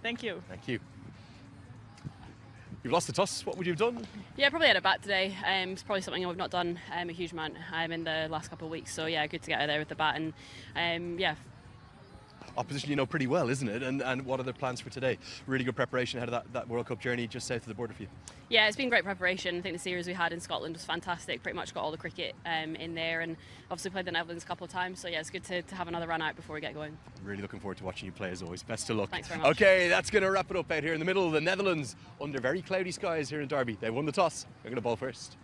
Thank you. Thank you. You've lost the toss. What would you have done? Yeah, probably had a bat today. It's probably something I've not done a huge amount in the last couple of weeks. So yeah, good to get out there with the bat and yeah. Opposition you know pretty well, isn't it? And what are the plans for today? Really good preparation ahead of that World Cup journey just south of the border for you. Yeah, it's been great preparation. I think the series we had in Scotland was fantastic. Pretty much got all the cricket in there, and obviously played the Netherlands a couple of times. So yeah, it's good to have another run out before we get going. Really looking forward to watching you play as always. Best of luck. Thanks very much. Okay, that's going to wrap it up out here in the middle of the Netherlands under very cloudy skies here in Derby. They won the toss. They're going to bowl first.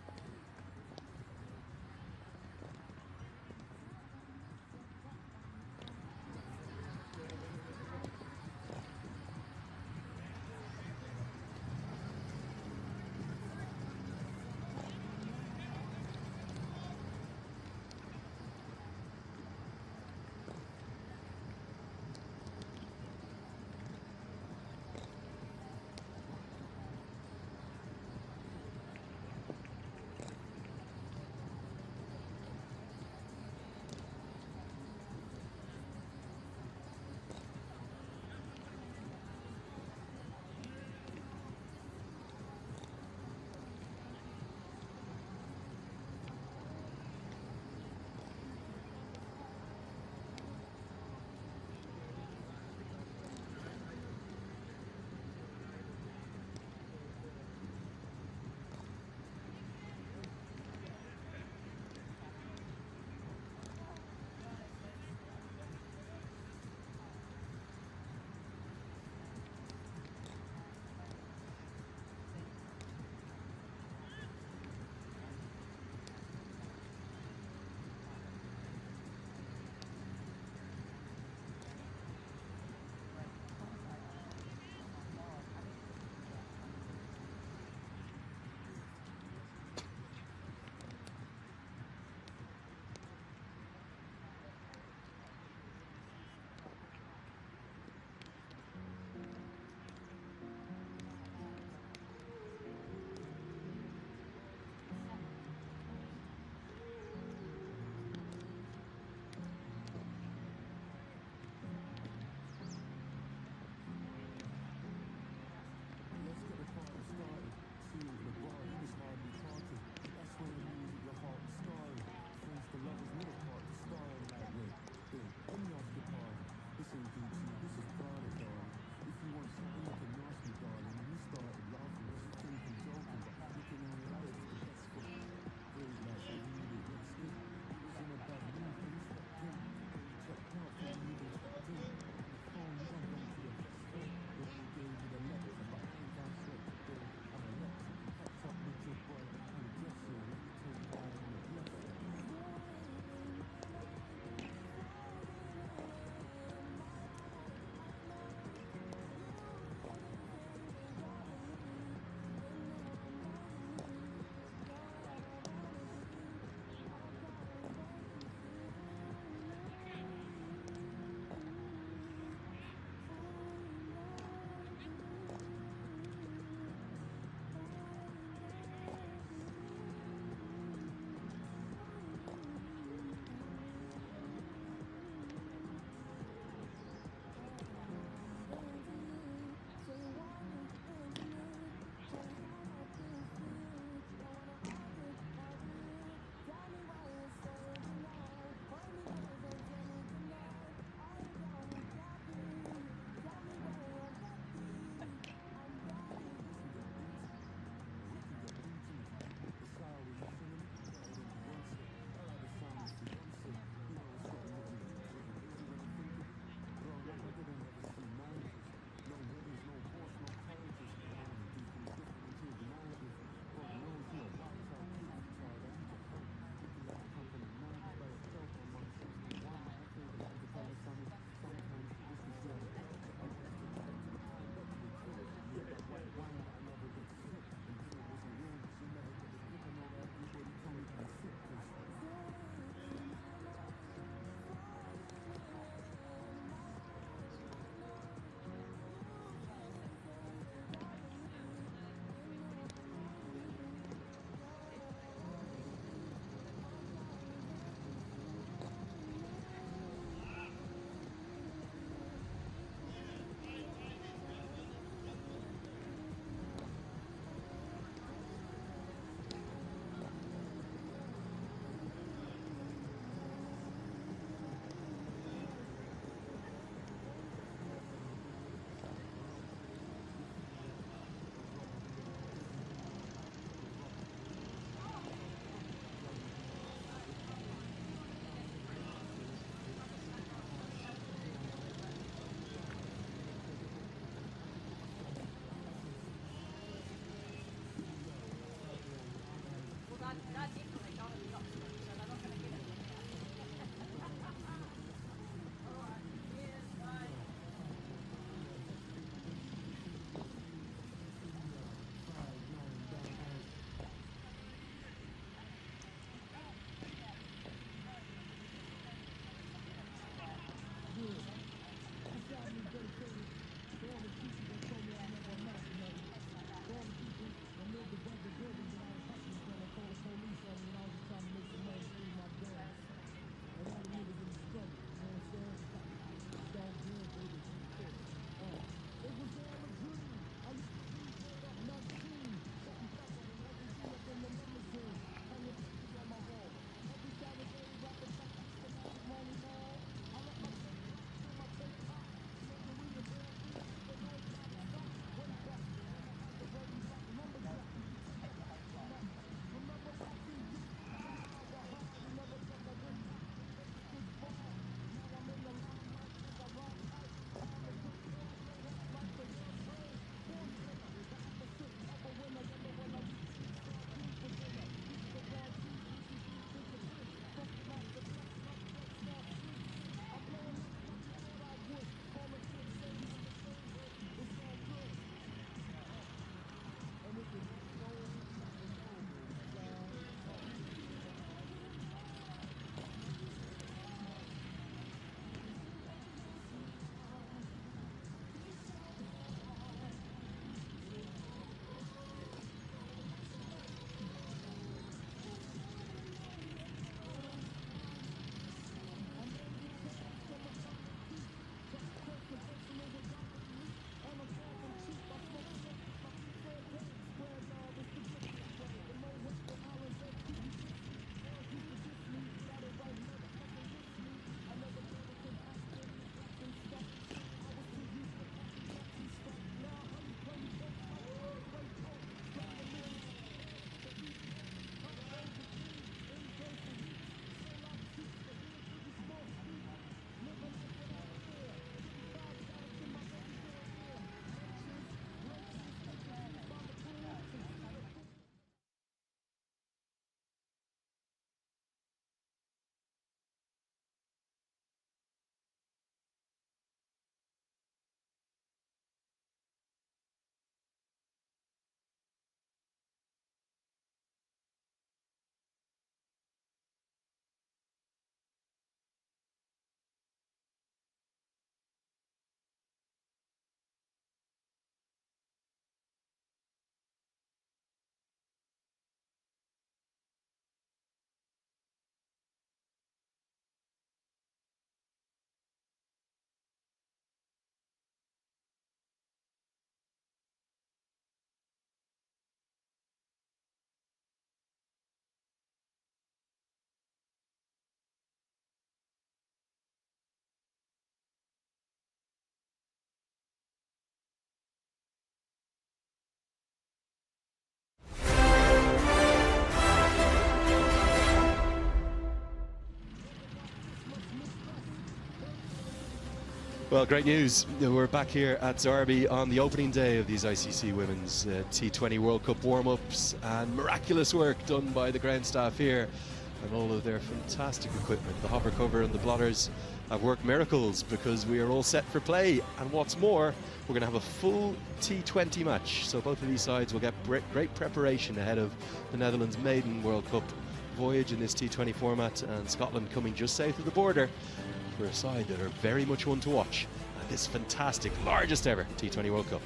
Well, great news. We're back here at Derby on the opening day of these ICC Women's T20 World Cup warm-ups, and miraculous work done by the ground staff here and all of their fantastic equipment. The hopper cover and the blotters have worked miracles because we are all set for play, and what's more, we're going to have a full T20 match, so both of these sides will get great preparation ahead of the Netherlands maiden World Cup voyage in this T20 format, and Scotland coming just south of the border for a side that are very much one to watch at this fantastic, largest ever T20 World Cup.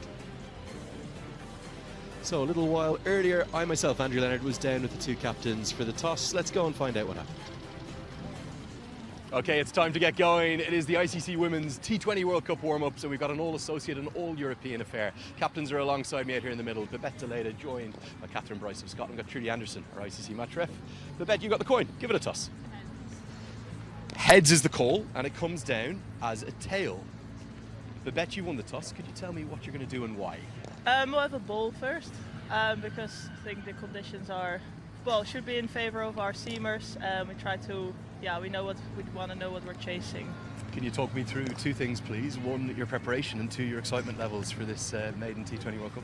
So a little while earlier, I myself, Andrew Leonard, was down with the two captains for the toss. Let's go and find out what happened. Okay, it's time to get going. It is the ICC Women's T20 World Cup warm-up, so we've got an all-associate and all-European affair. Captains are alongside me out here in the middle. Babette Delayda joined by Catherine Bryce of Scotland. We've got Trudy Anderson, our ICC match ref. Babette, you got the coin. Give it a toss. Heads is the call, and it comes down as a tail. Babette, you won the toss. Could you tell me what you're going to do and why? We'll have a ball first, because I think the conditions are, well, should be in favour of our seamers. We try to, we know what we want to know what we're chasing. Can you talk me through two things, please? One, your preparation, and two, your excitement levels for this maiden T20 World Cup.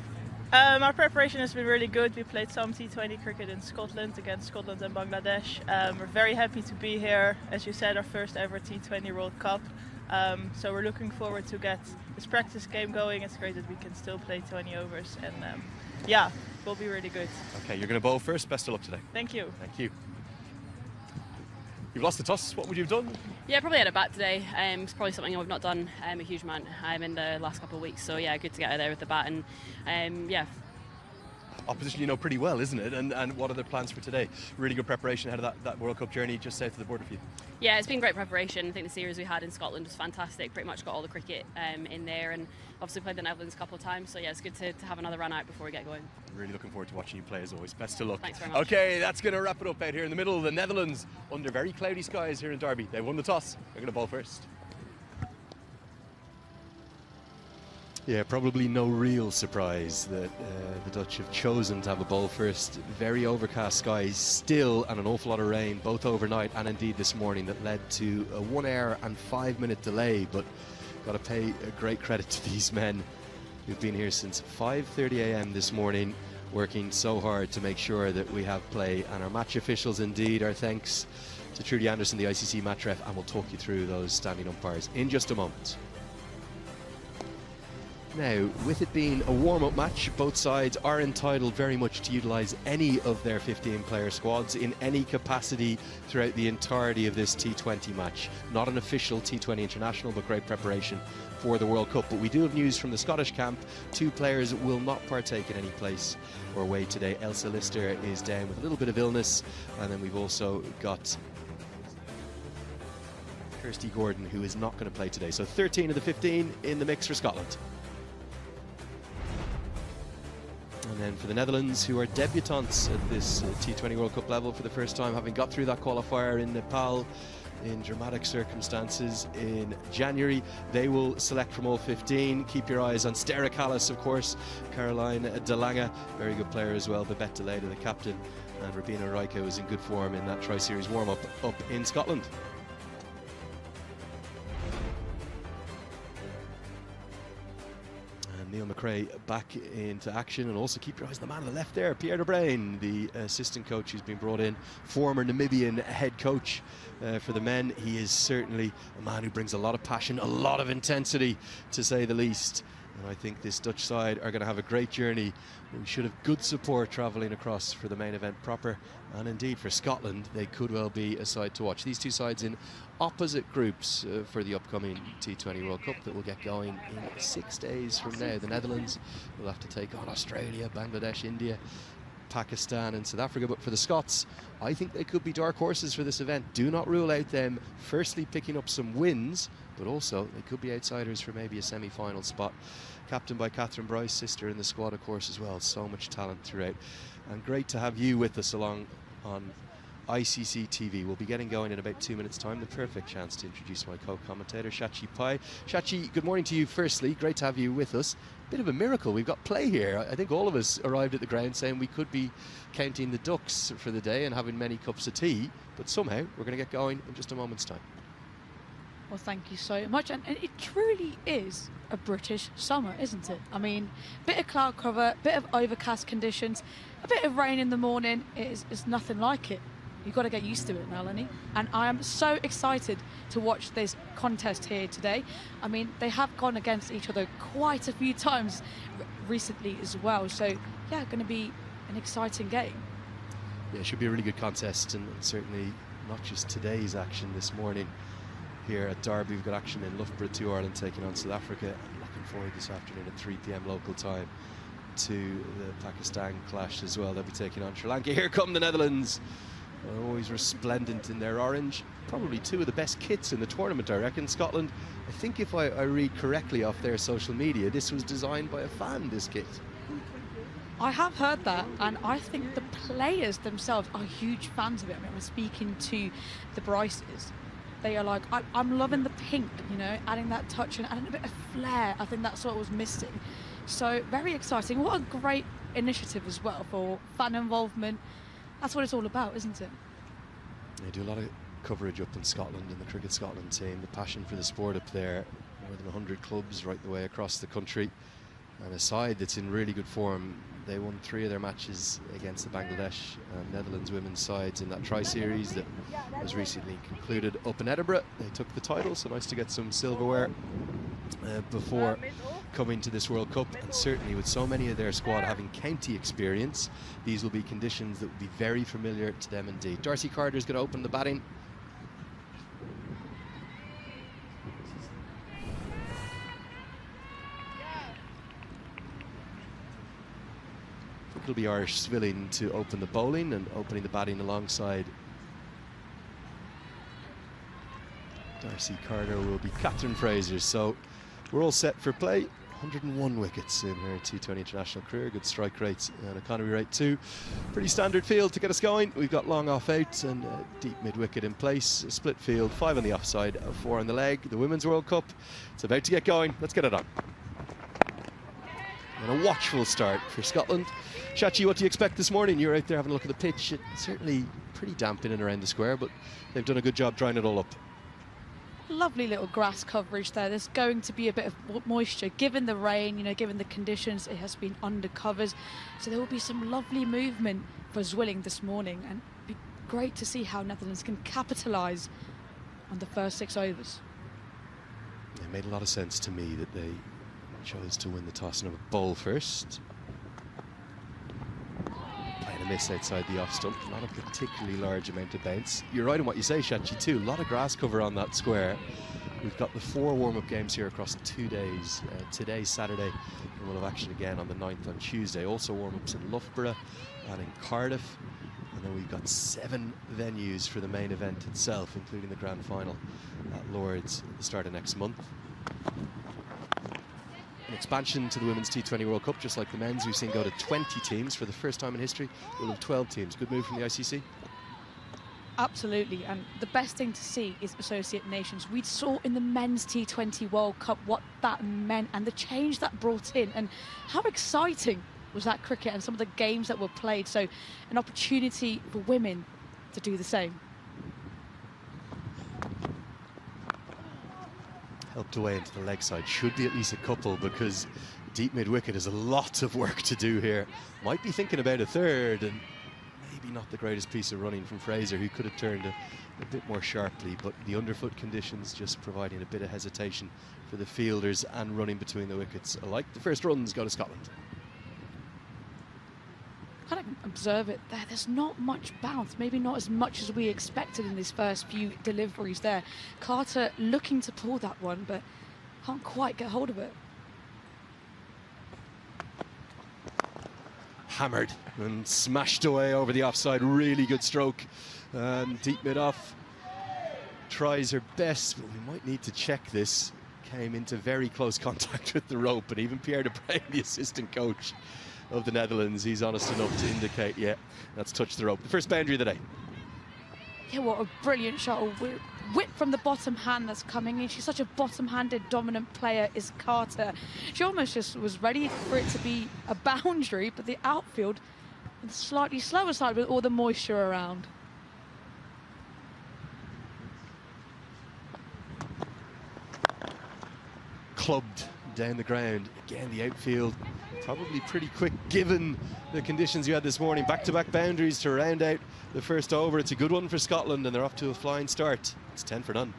Our preparation has been really good. We played some T20 cricket in Scotland against Scotland and Bangladesh. We're very happy to be here. As you said, our first ever T20 World Cup. So we're looking forward to get this practice game going. It's great that we can still play 20 overs, and will be really good. Okay, you're going to bowl first. Best of luck today. Thank you. Thank you. You've lost the toss. What would you have done? Yeah, probably had a bat today. It's probably something we've not done a huge amount in the last couple of weeks. So yeah, good to get out there with the bat, and Opposition you know pretty well, isn't it? And what are the plans for today? Really good preparation ahead of that World Cup journey just south of the border for you. Yeah, it's been great preparation. I think the series we had in Scotland was fantastic. Pretty much got all the cricket in there, and obviously played the Netherlands a couple of times. So yeah, it's good to have another run out before we get going. Really looking forward to watching you play as always. Best of luck. Thanks very much. Okay, that's going to wrap it up out here in the middle. The Netherlands under very cloudy skies here in Derby. They won the toss. They're going to bowl first. Yeah, probably no real surprise that the Dutch have chosen to have a bowl first. Very overcast skies still, and an awful lot of rain, both overnight and indeed this morning, that led to a 1 hour and 5 minute delay. But got to pay a great credit to these men who've been here since 5:30 a.m. this morning, working so hard to make sure that we have play. And our match officials, indeed, our thanks to Trudy Anderson, the ICC match ref, and we'll talk you through those standing umpires in just a moment. Now, with it being a warm-up match, both sides are entitled very much to utilise any of their 15-player squads in any capacity throughout the entirety of this T20 match. Not an official T20 international, but great preparation for the World Cup. But we do have news from the Scottish camp. 2 players will not partake in any place or way today. Elsa Lister is down with a little bit of illness, and then we've also got Kirsty Gordon, who is not going to play today. So 13 of the 15 in the mix for Scotland. And then for the Netherlands, who are debutantes at this T20 World Cup level for the first time, having got through that qualifier in Nepal in dramatic circumstances in January, they will select from all 15. Keep your eyes on Stera Callis, of course, Caroline de Lange, very good player as well, Babette Delayda, the captain, and Rabina Raiko is in good form in that Tri-Series warm-up up in Scotland. Neil McRae back into action, and also keep your eyes on the man on the left there, Pierre de Bruyn, the assistant coach who's been brought in, former Namibian head coach for the men. He is certainly a man who brings a lot of passion, a lot of intensity, to say the least. And I think this Dutch side are going to have a great journey. We should have good support travelling across for the main event proper, and indeed for Scotland they could well be a side to watch. These two sides in opposite groups for the upcoming T20 World Cup that will get going in 6 days from now. The Netherlands will have to take on Australia, Bangladesh, India, Pakistan and South Africa. But for the Scots, I think they could be dark horses for this event. Do not rule out them firstly picking up some wins, but also they could be outsiders for maybe a semi-final spot. Captained by Catherine Bryce, sister in the squad of course as well. So much talent throughout, and great to have you with us along on ICC TV. We'll be getting going in about 2 minutes time. The perfect chance to introduce my co-commentator Shachi Pai. Shachi, good morning to you firstly. Great to have you with us. Bit of a miracle, we've got play here. I think all of us arrived at the ground saying we could be counting the ducks for the day and having many cups of tea, but somehow we're going to get going in just a moment's time. Well, thank you so much. And it truly is a British summer, isn't it? I mean, bit of cloud cover, bit of overcast conditions, a bit of rain in the morning. It's nothing like it. You've got to get used to it, Melanie. And I am so excited to watch this contest here today. I mean, they have gone against each other quite a few times recently as well. So, yeah, going to be an exciting game. Yeah, it should be a really good contest, and certainly not just today's action this morning. Here at Derby, we've got action in Loughborough, 2 Ireland taking on South Africa. I'm looking forward this afternoon at 3 p.m. local time to the Pakistan clash as well. They'll be taking on Sri Lanka. Here come the Netherlands. They're always resplendent in their orange. Probably 2 of the best kits in the tournament, I reckon. Scotland, I think if I read correctly off their social media, this was designed by a fan, this kit. I have heard that, and I think the players themselves are huge fans of it. I mean, I'm speaking to the Bryces. They are like, I'm loving the pink, you know, adding that touch and adding a bit of flair. I think that's what was missing. So very exciting. What a great initiative as well for fan involvement. That's what it's all about, isn't it? They do a lot of coverage up in Scotland in the Cricket Scotland team. The passion for the sport up there. More than 100 clubs right the way across the country. And a side that's in really good form. They won 3 of their matches against the Bangladesh and Netherlands women's sides in that tri-series that was recently concluded up in Edinburgh. They took the title, so nice to get some silverware before coming to this World Cup. And certainly with so many of their squad having county experience, these will be conditions that will be very familiar to them indeed. Darcy Carter is going to open the batting. It'll be Irish Svilling to open the bowling, and opening the batting alongside Darcy Carter will be Catherine Fraser. So we're all set for play. 101 wickets in her T20 international career, good strike rates and economy rate too. Pretty standard field to get us going. We've got long off out and a deep mid wicket in place, a split field, 5 on the offside, 4 on the leg. The Women's World Cup, it's about to get going. Let's get it on. And a watchful start for Scotland. Shachi, what do you expect this morning? You're out there having a look at the pitch. It's certainly pretty damp in and around the square, but they've done a good job drying it all up. Lovely little grass coverage there. There's going to be a bit of moisture given the rain, you know, given the conditions. It has been under covers, so there will be some lovely movement for Zwilling this morning, and it'd be great to see how Netherlands can capitalise on the first 6 overs. It made a lot of sense to me that they chose to win the toss and have a bowl first. Playing a miss outside the off stump, not a particularly large amount of bounce. You're right in what you say, Shachi, too. A lot of grass cover on that square. We've got the 4 warm-up games here across 2 days. Today, Saturday, and we'll have action again on the 9th on Tuesday. Also warm-ups in Loughborough and in Cardiff. And then we've got 7 venues for the main event itself, including the grand final at Lord's at the start of next month. An expansion to the Women's T20 World Cup, just like the men's. We've seen go to 20 teams for the first time in history. We'll have 12 teams. Good move from the ICC. Absolutely, and the best thing to see is associate nations. We saw in the men's T20 World Cup what that meant and the change that brought in, and how exciting was that cricket and some of the games that were played. So an opportunity for women to do the same. Helped away into the leg side. Should be at least a couple, because deep mid wicket is a lot of work to do here. Might be thinking about a third, and maybe not the greatest piece of running from Fraser, who could have turned a bit more sharply, but the underfoot conditions just providing a bit of hesitation for the fielders and running between the wickets alike. The first runs go to Scotland. Kind of observe it there. There's not much bounce, maybe not as much as we expected in these first few deliveries there. Carter looking to pull that one, but can't quite get hold of it. Hammered and smashed away over the offside. Really good stroke. Deep mid off. Tries her best, but we might need to check this. Came into very close contact with the rope, but even Pierre de Bruyne, the assistant coach of the Netherlands, he's honest enough to indicate, yeah, that's touched the rope. The first boundary of the day. Yeah, what a brilliant shot. A whip from the bottom hand that's coming in. She's such a bottom-handed dominant player, is Carter. She almost just was ready for it to be a boundary, but the outfield on the slightly slower side with all the moisture around. clubbed down the ground. Again, the outfield probably pretty quick given the conditions you had this morning. Back-to-back boundaries to round out the first over. It's a good one for Scotland, and they're off to a flying start. It's 10 for none.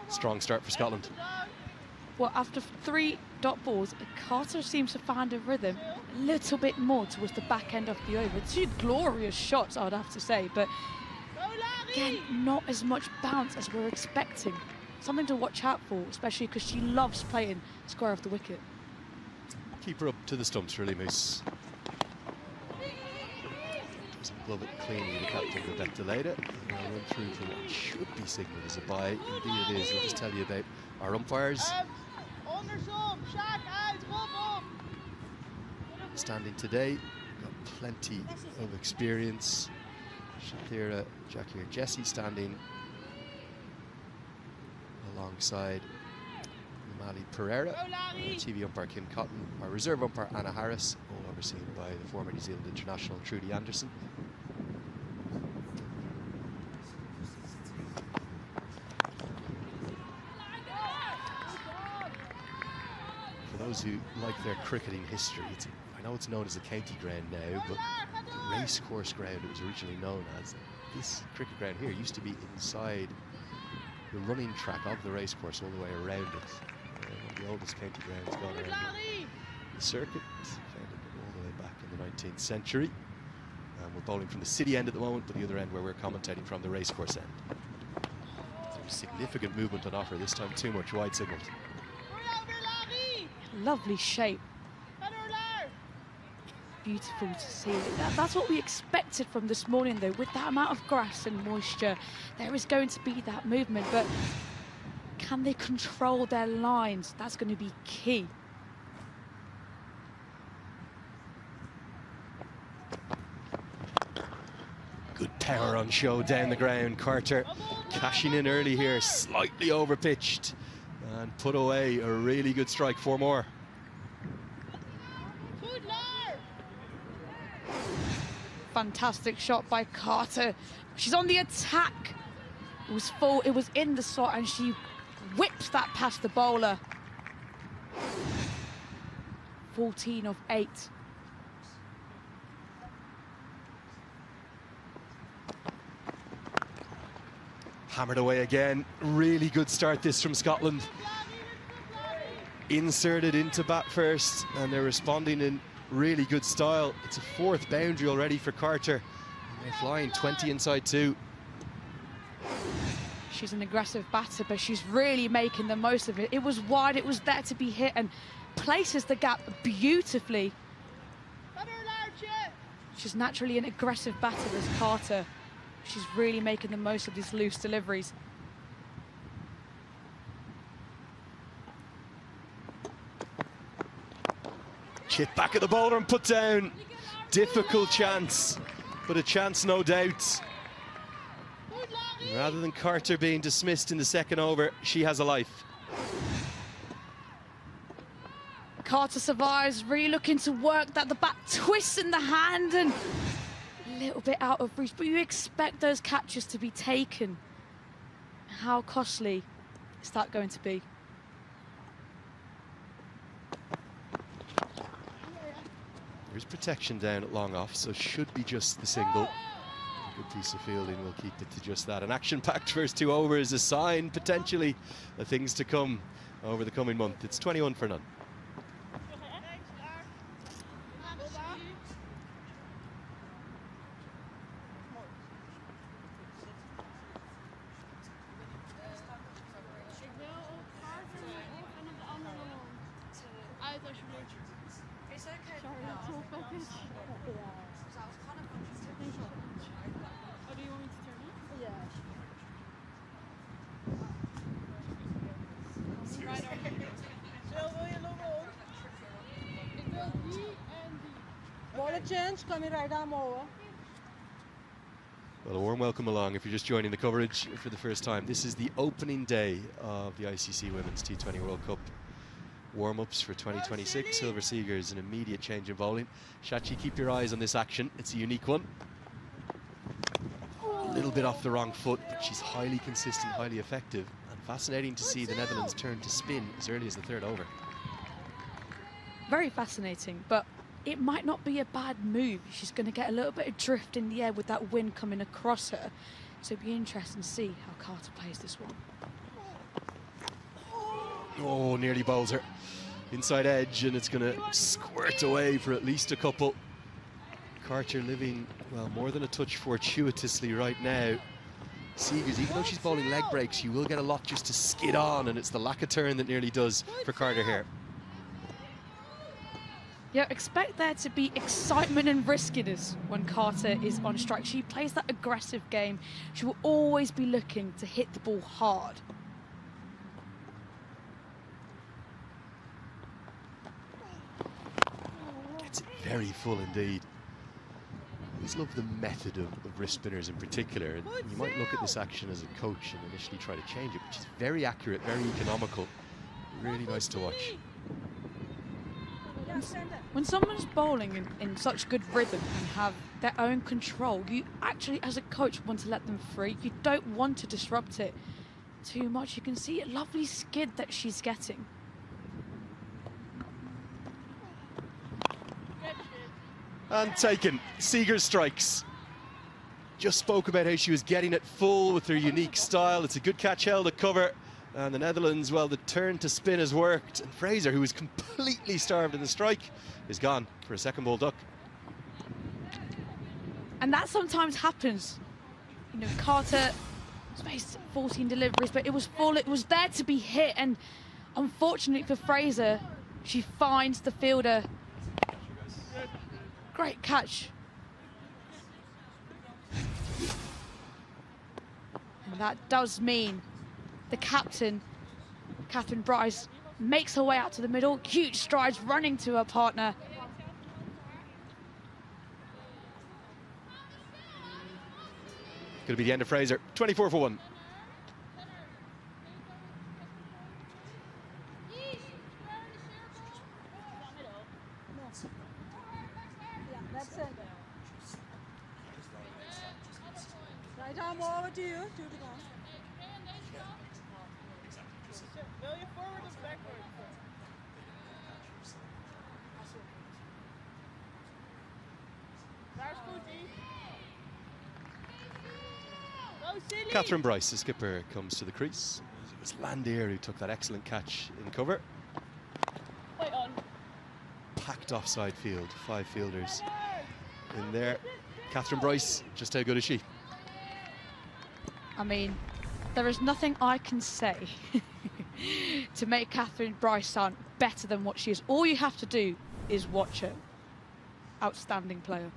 Strong start for Scotland. Well, after 3 dot balls, Carter seems to find a rhythm a little bit more towards the back end of the over. 2 glorious shots, I would have to say, but again, not as much bounce as we're expecting. Something to watch out for, especially because she loves playing square off the wicket. Keep her up to the stumps, really, Moose. Doesn't glove it cleanly, the captain, Rebecca Leda. And I'll run through for what should be signalled as a bye. Indeed it is. I'll just tell you about our umpires. Standing today, got plenty of experience. Shakira, Jackie Jesse standing alongside Mali Pereira, our TV umpire Kim Cotton, our reserve umpire Anna Harris, all overseen by the former New Zealand international Trudy Anderson. For those who like their cricketing history, I know it's known as the county ground now, but the racecourse ground it was originally known as. This cricket ground here used to be inside the running track of the racecourse all the way around it. One of the oldest county grounds gone around the circuit, founded all the way back in the 19th century. And we're bowling from the city end at the moment, but the other end where we're commentating from the racecourse end. There's significant movement on offer, this time too much wide signalled. Lovely shape. Beautiful to see. That's what we expected from this morning, though. With that amount of grass and moisture, there is going to be that movement, but can they control their lines? That's going to be key. Good power on show down the ground. Carter cashing in early here, slightly overpitched, and put away a really good strike. 4 more. Fantastic shot by Carter. She's on the attack. It was full, it was in the slot, and she whips that past the bowler. 14 of 8. Hammered away again. Really good start this from Scotland. Inserted into bat first, and they're responding in really good style. It's a 4th boundary already for Carter. And they're flying 20 inside 2. She's an aggressive batter, but she's really making the most of it. It was wide, it was there to be hit, and places the gap beautifully. She's naturally an aggressive batter, this Carter. She's really making the most of these loose deliveries. Chip back at the bowler and put down. Difficult chance, but a chance no doubt. Rather than Carter being dismissed in the 2nd over, she has a life. Carter survives, really looking to work that. The bat twists in the hand and a little bit out of reach, but you expect those catches to be taken. How costly is that going to be? There's protection down at long off, so should be just the single. A good piece of fielding will keep it to just that. An action-packed first 2 overs, a sign potentially of things to come over the coming month. It's 21 for none. Ball change, coming right arm over. Well, a warm welcome along if you're just joining the coverage for the first time. This is the opening day of the ICC Women's T20 World Cup warm-ups for 2026. Silver Seegers, an immediate change in bowling. Shachi, keep your eyes on this action. It's a unique one. A little bit off the wrong foot, but she's highly consistent, highly effective. And fascinating to see the Netherlands turn to spin as early as the third over. Very fascinating, but it might not be a bad move. She's going to get a little bit of drift in the air with that wind coming across her. So it'll be interesting to see how Carter plays this one. Oh, nearly bowls her. Inside edge, and it's going to squirt away for at least a couple. Carter living, well, more than a touch fortuitously right now. Seegers, even though she's bowling leg breaks, she will get a lot just to skid on, and it's the lack of turn that nearly does for Carter here. Yeah, expect there to be excitement and riskiness when Carter is on strike. She plays that aggressive game. She will always be looking to hit the ball hard. Gets it very full indeed. I always love the method of wrist spinners in particular. And you might look at this action as a coach and initially try to change it, but she's very accurate, very economical. Really nice to watch. When someone's bowling in such good rhythm and have their own control, you actually, as a coach, want to let them free. You don't want to disrupt it too much. You can see a lovely skid that she's getting. And taken. Seegers strikes. Just spoke about how she was getting it full with her unique style. It's a good catch held at cover. And the Netherlands, well, the turn to spin has worked. And Fraser, who was completely starved in the strike, is gone for a second ball duck. And that sometimes happens. You know, Carter spaced 14 deliveries, but it was full. It was there to be hit. And unfortunately for Fraser, she finds the fielder. Great catch. And that does mean the captain, Catherine Bryce, makes her way out to the middle. Huge strides, running to her partner. Going to be the end of Fraser. 24 for 1. That's it. Right arm over to you, 2 to 1. Wil je forward of backward? Daar is goed, die. Go, Silly! Catherine Bryce, the skipper, comes to the crease. It was Landier who took that excellent catch in cover. Wait on. Packed offside field, 5 fielders in there. Catherine Bryce, just how good is she? I mean, there is nothing I can say to make Catherine Bryce sound better than what she is. All you have to do is watch her. Outstanding player.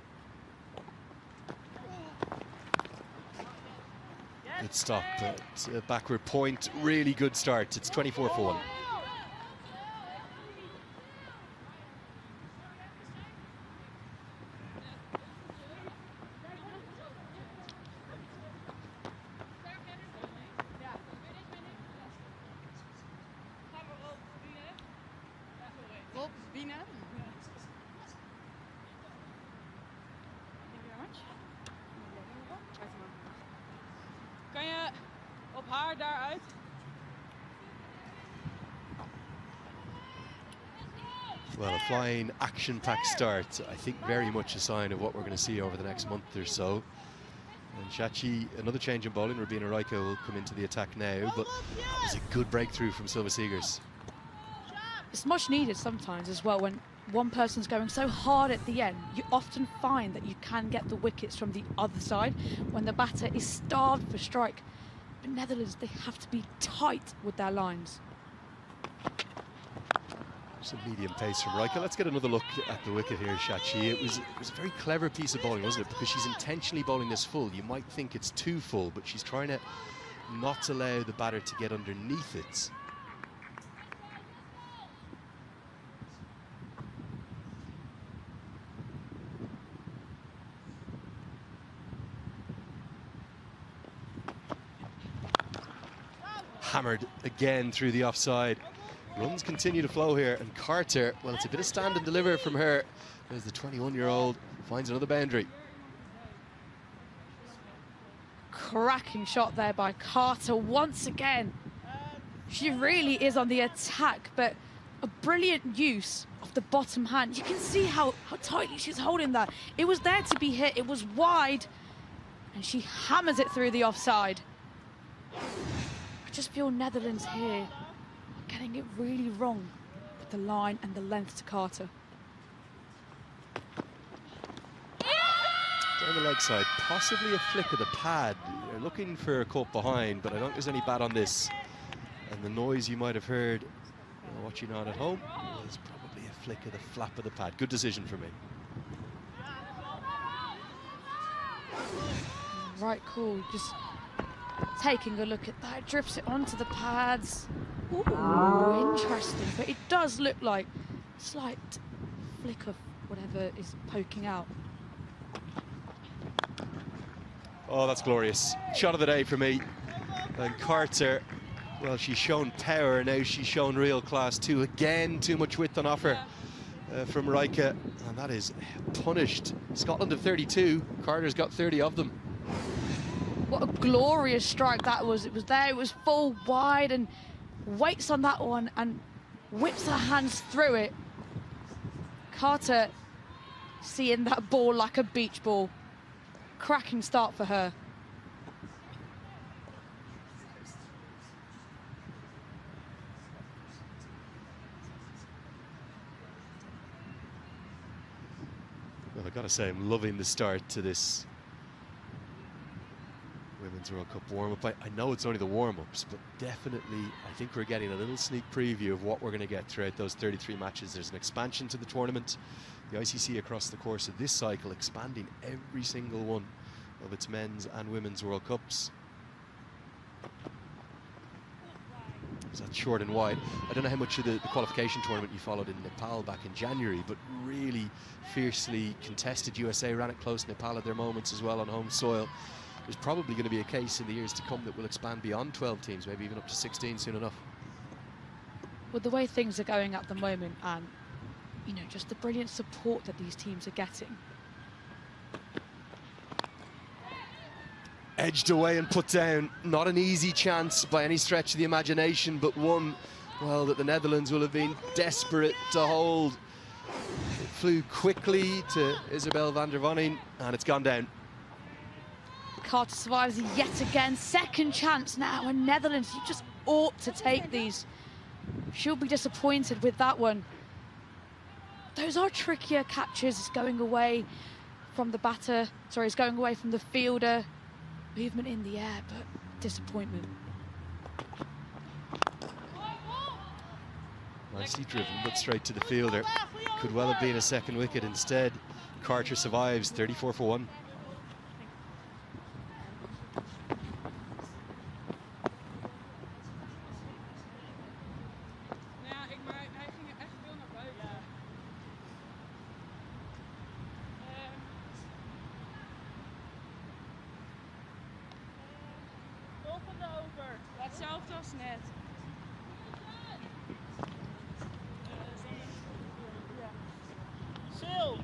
Good stop, but a backward point. Really good start. It's 24 for 1. Kan je op haar daaruit? Well, a flying, action-packed start. I think very much a sign of what we're going to see over the next month or so. And Shachi, another change in bowling. Rubina Raika will come into the attack now, but that was a good breakthrough from Silver Seegers. It's much needed sometimes as well. When one person's going so hard at the end, you often find that you can get the wickets from the other side when the batter is starved for strike. But Netherlands, they have to be tight with their lines. Some medium pace from Raika. Let's get another look at the wicket here, Shachi. It was a very clever piece of bowling, wasn't it? Because she's intentionally bowling this full. You might think it's too full, but she's trying to not allow the batter to get underneath it. hammered again through the offside. Runs continue to flow here, and Carter, well, it's a bit of stand and deliver from her as the 21-year-old finds another boundary. Cracking shot there by Carter once again. She really is on the attack, but a brilliant use of the bottom hand. You can see how tightly she's holding that. It was there to be hit, it was wide, and she hammers it through the offside. I just feel Netherlands here are getting it really wrong with the line and the length to Carter. Down the leg side, possibly a flick of the pad. You're looking for a cut behind, but I don't think there's any bad on this. And the noise you might have heard watching on at home was probably a flick of the flap of the pad. Good decision for me. Right call, just taking a look at that, drifts it onto the pads. Ooh, interesting, but it does look like a slight flick of whatever is poking out. Oh, that's glorious. Shot of the day for me. And Carter, well, she's shown power, now she's shown real class too. Again, too much width on offer from Rika, and that is punished. Scotland have 32, Carter's got 30 of them. What a glorious strike that was. It was there, it was full wide, and waits on that one and whips her hands through it. Carter seeing that ball like a beach ball. Cracking start for her. Well, I've got to say, I'm loving the start to this Women's World Cup warm-up. I know it's only the warm-ups, but definitely I think we're getting a little sneak preview of what we're going to get throughout those 33 matches. There's an expansion to the tournament. The ICC across the course of this cycle expanding every single one of its men's and women's World Cups. So that's short and wide. I don't know how much of the qualification tournament you followed in Nepal back in January, but really fiercely contested. USA ran it close. Nepal had their moments as well on home soil. There's probably going to be a case in the years to come that will expand beyond 12 teams, maybe even up to 16 soon enough. With the way things are going at the moment, and you know, just the brilliant support that these teams are getting. Edged away and put down. Not an easy chance by any stretch of the imagination, but one, well, that the Netherlands will have been desperate to hold. It flew quickly to Isabel van der Vonning, and it's gone down. Carter survives yet again. Second chance now, and Netherlands, you just ought to take these. She'll be disappointed with that one. Those are trickier catches. It's going away from the batter. Sorry, it's going away from the fielder. Movement in the air, but disappointment. Nicely driven, but straight to the fielder. Could well have been a second wicket instead. Carter survives, 34 for 1. Hetzelfde als net. Sil.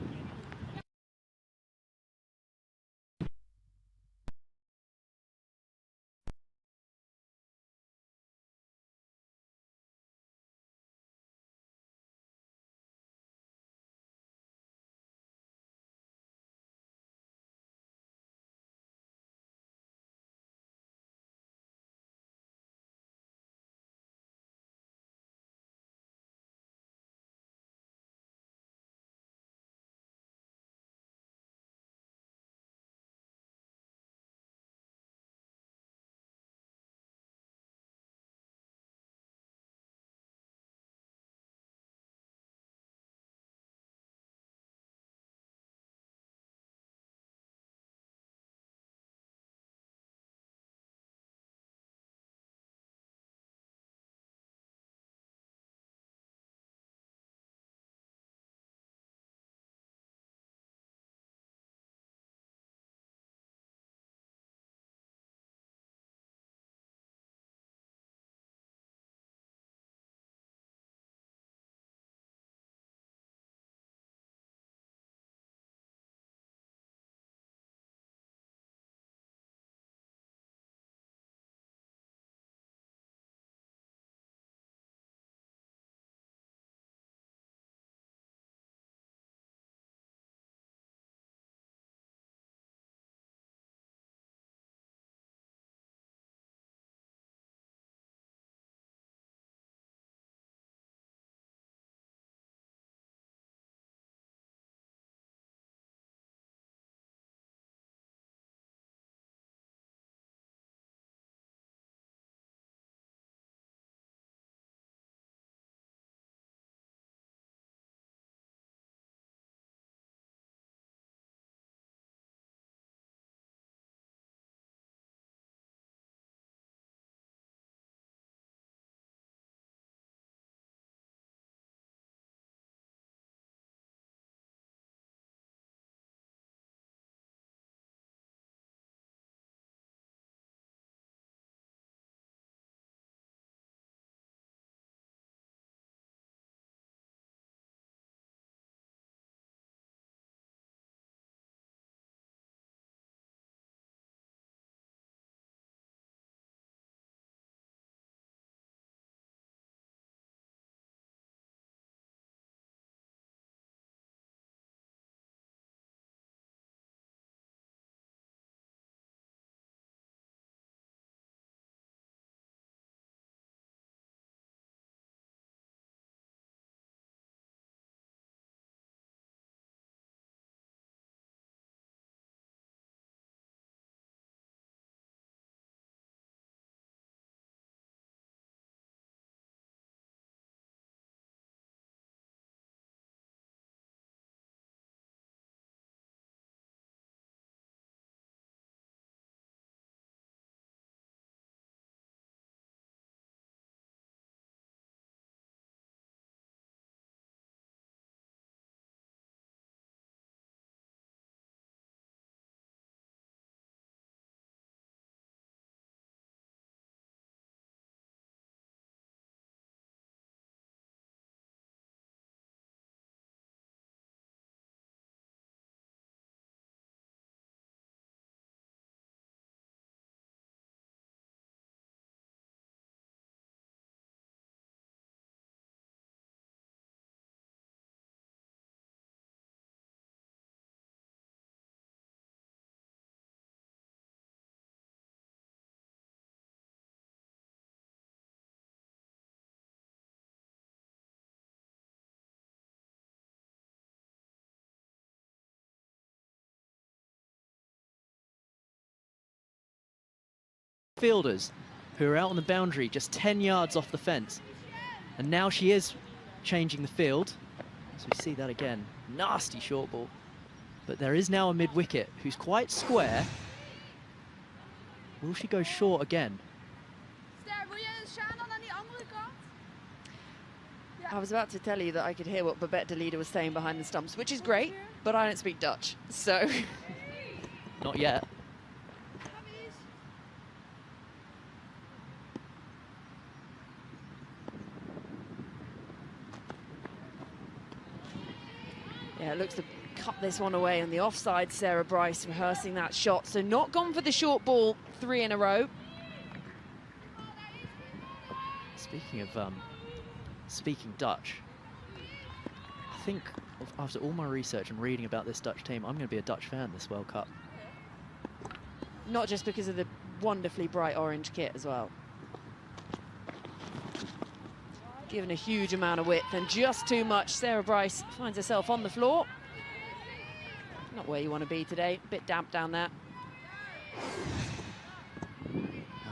fielders who are out on the boundary just 10 yards off the fence. And now she is changing the field. So we see that again. Nasty short ball. But there is now a mid-wicket who's quite square. Will she go short again? I was about to tell you that I could hear what Babette de Leader was saying behind the stumps, which is great, but I don't speak Dutch, so... Not yet. Yeah, it looks to cut this one away on the offside. Sarah Bryce rehearsing that shot, so not gone for the short ball 3 in a row. Speaking of speaking Dutch, I think after all my research and reading about this Dutch team, I'm going to be a Dutch fan this World Cup. Not just because of the wonderfully bright orange kit as well. Given a huge amount of width and just too much, Sarah Bryce finds herself on the floor. Not where you want to be today, a bit damp down there.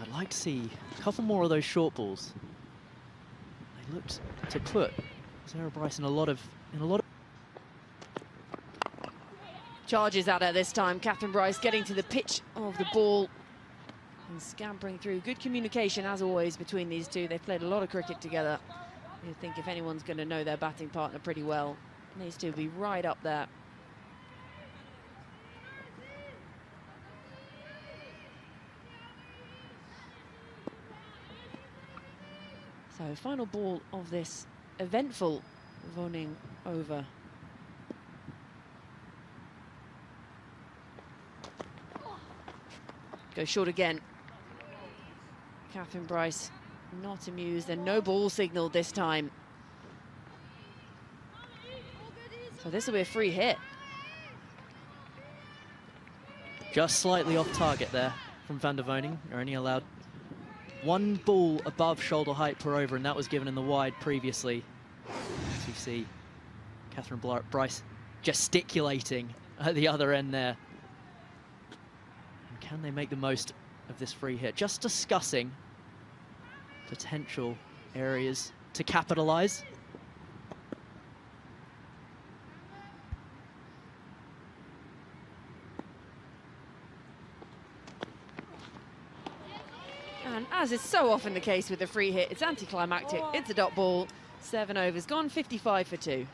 I'd like to see a couple more of those short balls. They looked to put Sarah Bryce in a lot of Charges at her this time. Catherine Bryce getting to the pitch of the ball and scampering through. Good communication, as always, between these two. They've played a lot of cricket together. You'd think if anyone's going to know their batting partner pretty well, these two will be right up there. So, final ball of this eventful Voning over. Go short again. Catherine Bryce not amused, and no ball signalled this time. So this will be a free hit. just slightly off target there from Van der Voning. You're only allowed one ball above shoulder height per over, and that was given in the wide previously. As you see Catherine Bryce gesticulating at the other end there. And can they make the most of this free hit? Just discussing potential areas to capitalise. And as is so often the case with the free hit, it's anticlimactic, it's a dot ball, 7 overs gone, 55 for 2.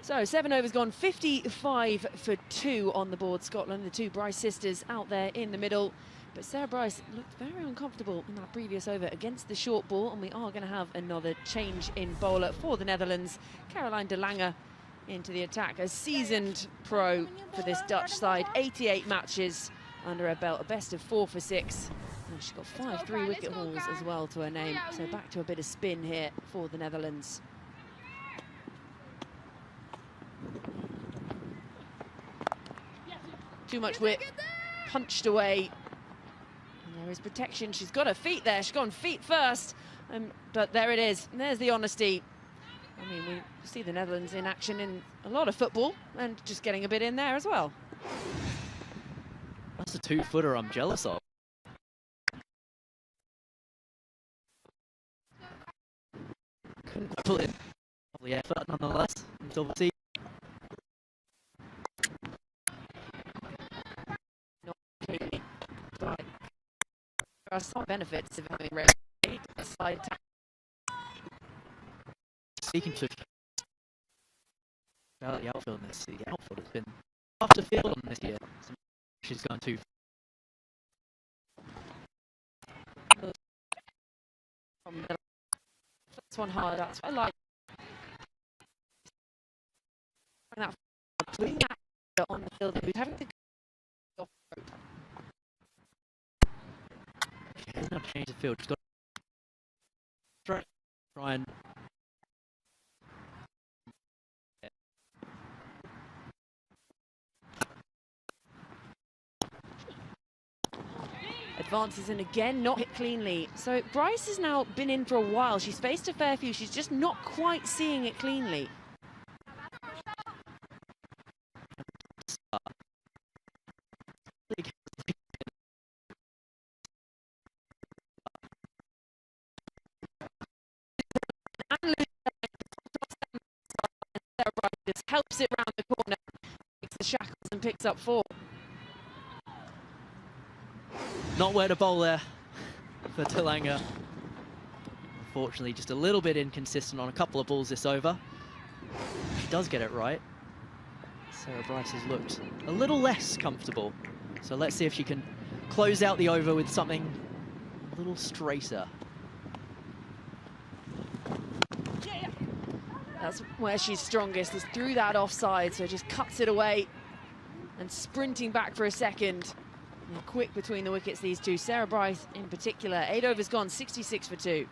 So 7 overs gone, 55 for 2 on the board. Scotland, the two Bryce sisters out there in the middle. But Sarah Bryce looked very uncomfortable in that previous over against the short ball, and we are going to have another change in bowler for the Netherlands. Caroline de Lange into the attack, a seasoned pro for this Dutch side. 88 matches under her belt, a best of 4 for 6. And she's got 5 3-wicket hauls as well to her name. So back to a bit of spin here for the Netherlands. Too much whip, punched away. And there is protection. She's got her feet there. She's gone feet first. But there it is. And there's the honesty. I mean, we see the Netherlands in action in a lot of football and just getting a bit in there as well. That's a 2-footer I'm jealous of. Couldn't pull it. Lovely effort nonetheless. It's obviously But there are some benefits of having a side speaking to about the outfield in this, the outfield has been tough to field on this year. She's gone too. That's one hard. That's what I like. That putting that on the field, who's having to go off rope. There's no change of field. She's got to try and advances and again not hit cleanly. So Bryce has now been in for a while. She's faced a fair few. She's just not quite seeing it cleanly. Just helps it round the corner, makes the shackles and picks up 4. Not where to bowl there for Talanga. Unfortunately, just a little bit inconsistent on a couple of balls this over. She does get it right. Sarah Bryce has looked a little less comfortable. So let's see if she can close out the over with something a little straighter. That's where she's strongest, is through that offside, so just cuts it away and sprinting back for a second. And quick between the wickets, these two. Sarah Bryce in particular, 8 overs gone, 66 for 2.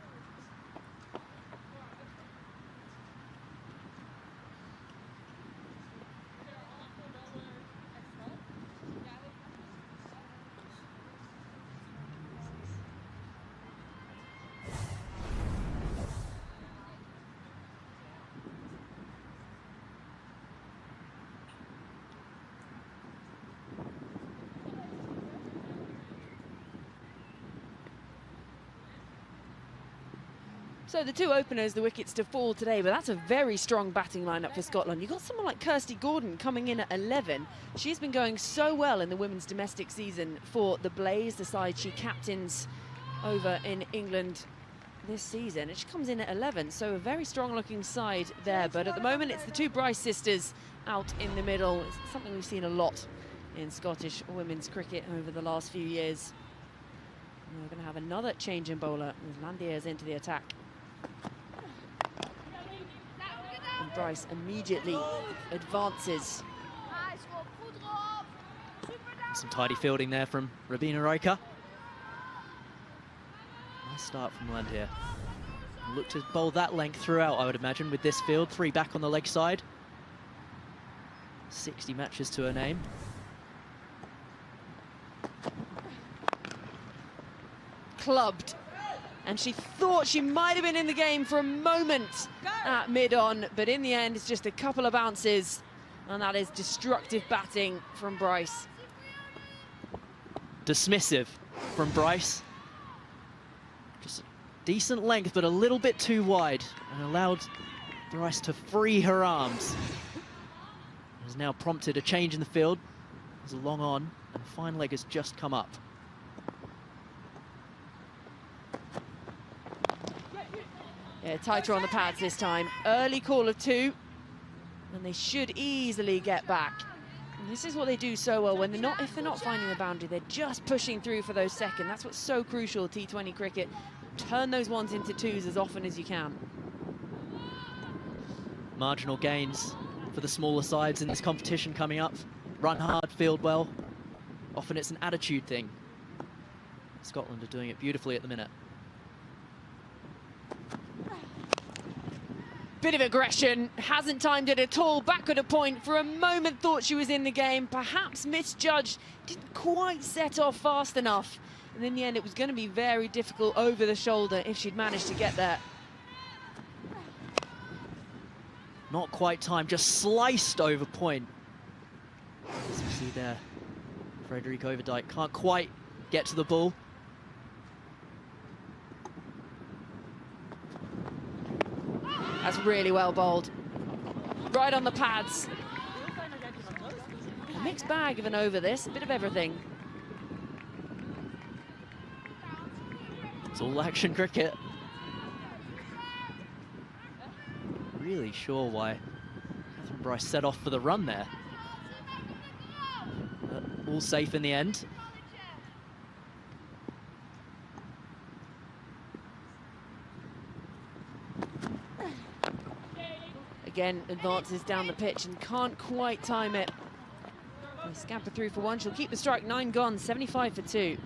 So the 2 openers, the wickets to fall today, but that's a very strong batting lineup for Scotland. You've got someone like Kirsty Gordon coming in at 11. She's been going so well in the women's domestic season for the Blaze, the side she captains over in England this season. And she comes in at 11, so a very strong-looking side there. But at the moment, it's the 2 Bryce sisters out in the middle. It's something we've seen a lot in Scottish women's cricket over the last few years. And we're going to have another change in bowler as Landier's into the attack. And Bryce immediately advances. Some tidy fielding there from Rabina Riker. Nice start from Landier. Look to bowl that length throughout, I would imagine, with this field. 3 back on the leg side. 60 matches to her name. Clubbed. And she thought she might have been in the game for a moment at mid-on, but in the end, it's just a couple of bounces, and that is destructive batting from Bryce. Dismissive from Bryce. Just a decent length, but a little bit too wide, and allowed Bryce to free her arms. Has now prompted a change in the field. There's a long on, and fine leg has just come up. Yeah, tighter on the pads this time. Early call of 2, and they should easily get back. And this is what they do so well when if they're not finding the boundary, they're just pushing through for those second. That's what's so crucial, T20 cricket. Turn those 1s into 2s as often as you can. Marginal gains for the smaller sides in this competition coming up. Run hard, field well. Often it's an attitude thing. Scotland are doing it beautifully at the minute. Bit of aggression, hasn't timed it at all, back at a point, for a moment thought she was in the game, perhaps misjudged, didn't quite set off fast enough. And in the end, it was going to be very difficult over the shoulder if she'd managed to get there. Not quite timed, just sliced over point. As you see there, Frederick Overdyke can't quite get to the ball. That's really well bowled. Right on the pads. A mixed bag of an over this, a bit of everything. It's all action cricket. Really sure why Catherine Bryce set off for the run there. But all safe in the end. Again, advances down the pitch and can't quite time it. They scamper through for 1. She'll keep the strike. 9 gone, 75 for 2.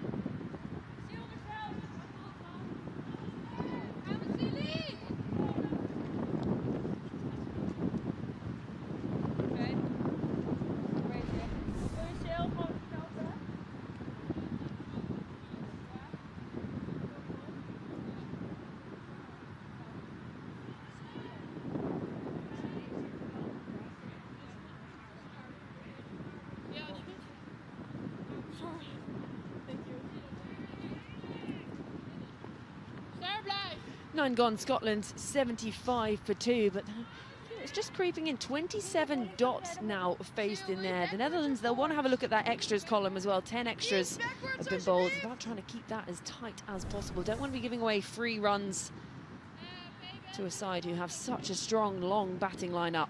9 gone, Scotland 75 for 2, but it's just creeping in. 27 dots now faced in there. The Netherlands, they'll want to have a look at that extras column as well. 10 extras have been bowled. It's about trying to keep that as tight as possible. Don't want to be giving away free runs to a side who have such a strong, long batting lineup.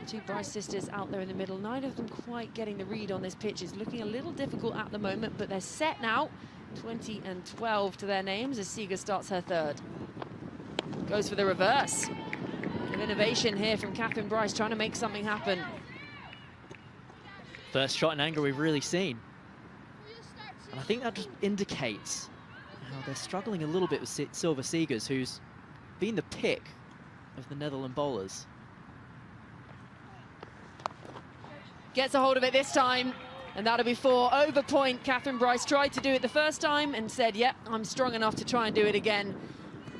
Two Bryce sisters out there in the middle. Neither of them quite getting the read on this pitch. It's looking a little difficult at the moment, but they're set now. 20 and 12 to their names as Seeger starts her third. Goes for the reverse. Of innovation here from Catherine Bryce, trying to make something happen. First shot in anger we've really seen. And I think that just indicates how they're struggling a little bit with Silver Seegers, who's been the pick of the Netherlands bowlers. Gets a hold of it this time, and that'll be 4 over point. Catherine Bryce tried to do it the first time and said, yep, I'm strong enough to try and do it again.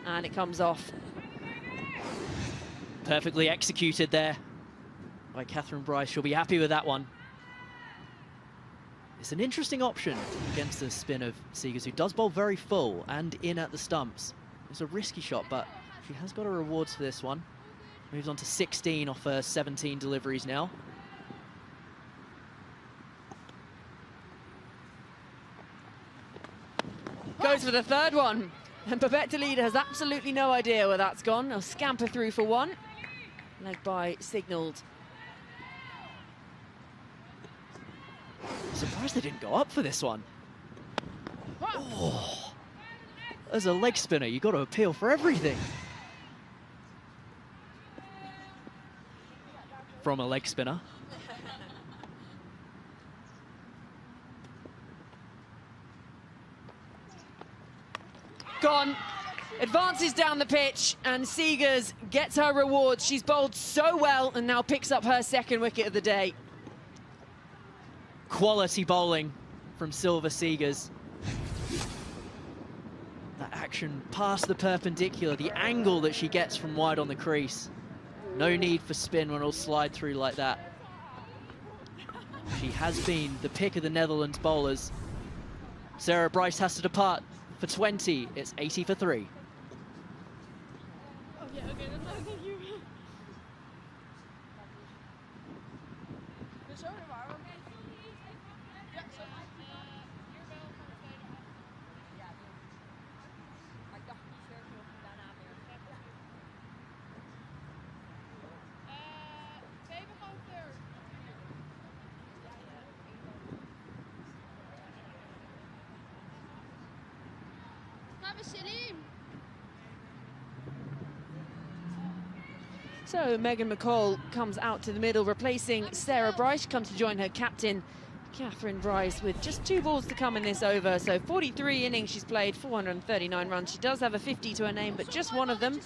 And it comes off. Perfectly executed there by Catherine Bryce. She'll be happy with that one. It's an interesting option against the spin of Seegers, who does bowl very full and in at the stumps. It's a risky shot, but she has got her rewards for this one. Moves on to 16 off her 17 deliveries now. Goes for the third one. And Babette Delida has absolutely no idea where that's gone. A scamper through for one. Leg by signalled. Surprised they didn't go up for this one. Oh. As a leg spinner, you've got to appeal for everything. From a leg spinner. Gone. Advances down the pitch, and Seegers gets her rewards. She's bowled so well and now picks up her second wicket of the day. Quality bowling from Silver Seegers. That action past the perpendicular, the angle that she gets from wide on the crease. No need for spin when it'll slide through like that. She has been the pick of the Netherlands bowlers. Sarah Bryce has to depart for 20. It's 80 for 3. Okay, that's all. Thank you. Dus zo de warm. Ja, zo. Ja, maar ik dacht niet Sergio of daarna weer. We hebben gewoon third. Gaan we Selim? So Megan McCall comes out to the middle, replacing Sarah Bryce. She comes to join her captain, Catherine Bryce, with just 2 balls to come in this over. So 43 innings she's played, 439 runs. She does have a 50 to her name, but just one of them,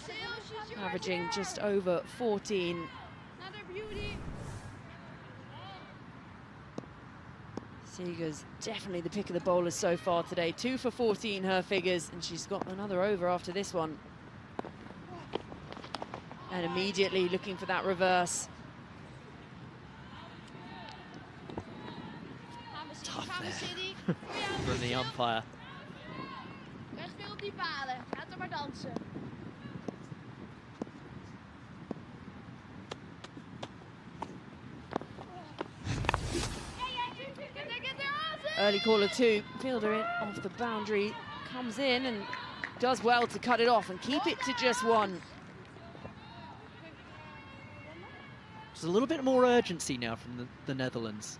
averaging just over 14. Another beauty. Seegers definitely the pick of the bowlers so far today. 2 for 14 her figures, and she's got another over after this one. And immediately looking for that reverse. Tough there from the umpire. Weg veel op die palen. Laat er maar dansen. Early caller 2, fielder in off the boundary, comes in and does well to cut it off and keep it to just 1. There's a little bit more urgency now from the Netherlands.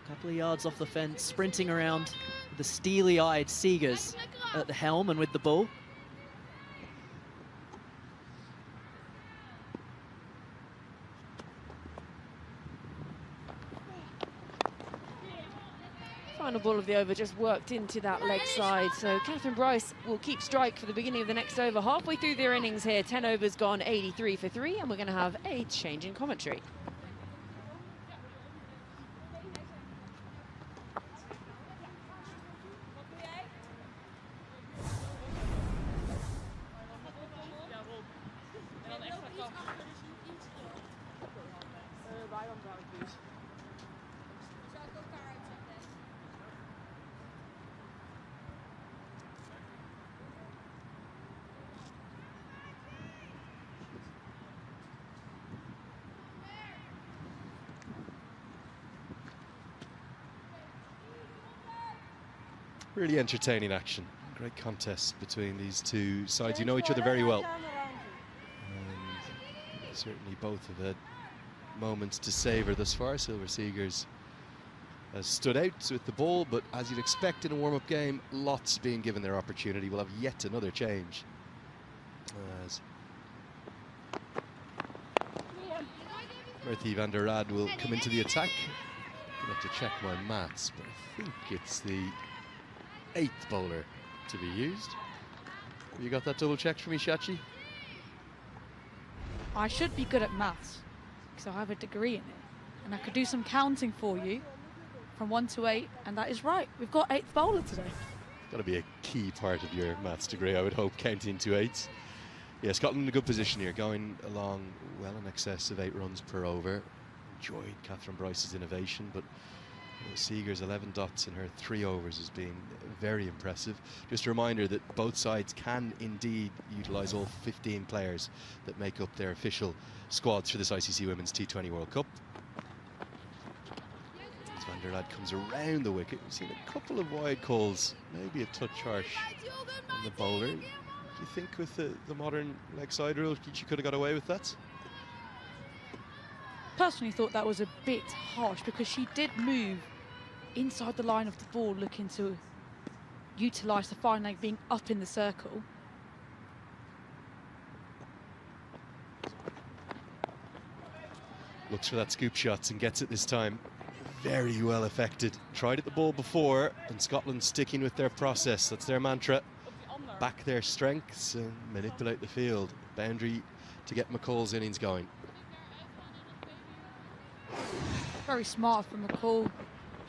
A couple of yards off the fence, sprinting around the steely-eyed Seegers at the helm and with the ball. Final ball of the over just worked into that leg side, so Catherine Bryce will keep strike for the beginning of the next over. Halfway through their innings here, 10 overs gone, 83 for 3, and we're going to have a change in commentary. Really entertaining action. Great contest between these two sides. You know each other very well. And certainly both have had moments to savour thus far. Silver Seegers has stood out with the ball, but as you'd expect in a warm-up game, lots being given their opportunity. We'll have yet another change. As Murthy van der Rad will come into the attack. I'll have to check my maths, but I think it's the 8th bowler to be used. Have you got that double checked for me, Shachi? I should be good at maths because I have a degree in it, and I could do some counting for you from 1 to 8, and that is right. We've got 8th bowler today. Got to be a key part of your maths degree, I would hope, counting to 8s. Yeah, Scotland in a good position here, going along well in excess of 8 runs per over. Enjoyed Catherine Bryce's innovation, but Seegers 11 dots in her 3 overs has been very impressive. Just a reminder that both sides can indeed utilise all 15 players that make up their official squads for this ICC Women's T20 World Cup. As van der Rad comes around the wicket, we've seen a couple of wide calls, maybe a touch harsh on the bowler. Do you think with the modern leg side rule, she could have got away with that? Personally thought that was a bit harsh because she did move inside the line of the ball, looking to utilise the fine leg being up in the circle. Looks for that scoop shot and gets it this time. Very well affected. Tried at the ball before, and Scotland sticking with their process. That's their mantra. Back their strengths and manipulate the field. Boundary to get McCall's innings going. Very smart from McCall.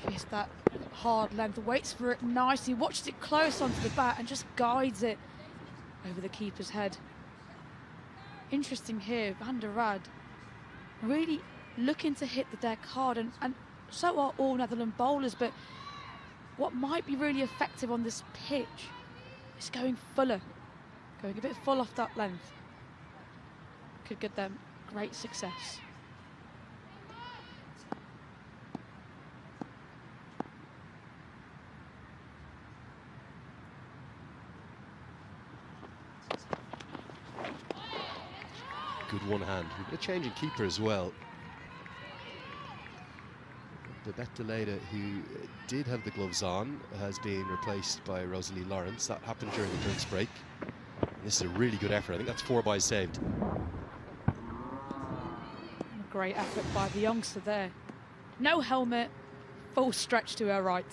She hits that hard length, waits for it nicely, watches it close onto the bat and just guides it over the keeper's head. Interesting here, van der Rad really looking to hit the deck hard, and so are all Netherlands bowlers, but what might be really effective on this pitch is going fuller, going a bit full off that length. Could get them great success. Good one hand. We've got a change in keeper as well. Babette Leda, who did have the gloves on, has been replaced by Rosalie Lawrence. That happened during the drinks break. And this is a really good effort. I think that's 4 byes saved. A great effort by the youngster there. No helmet, full stretch to her right.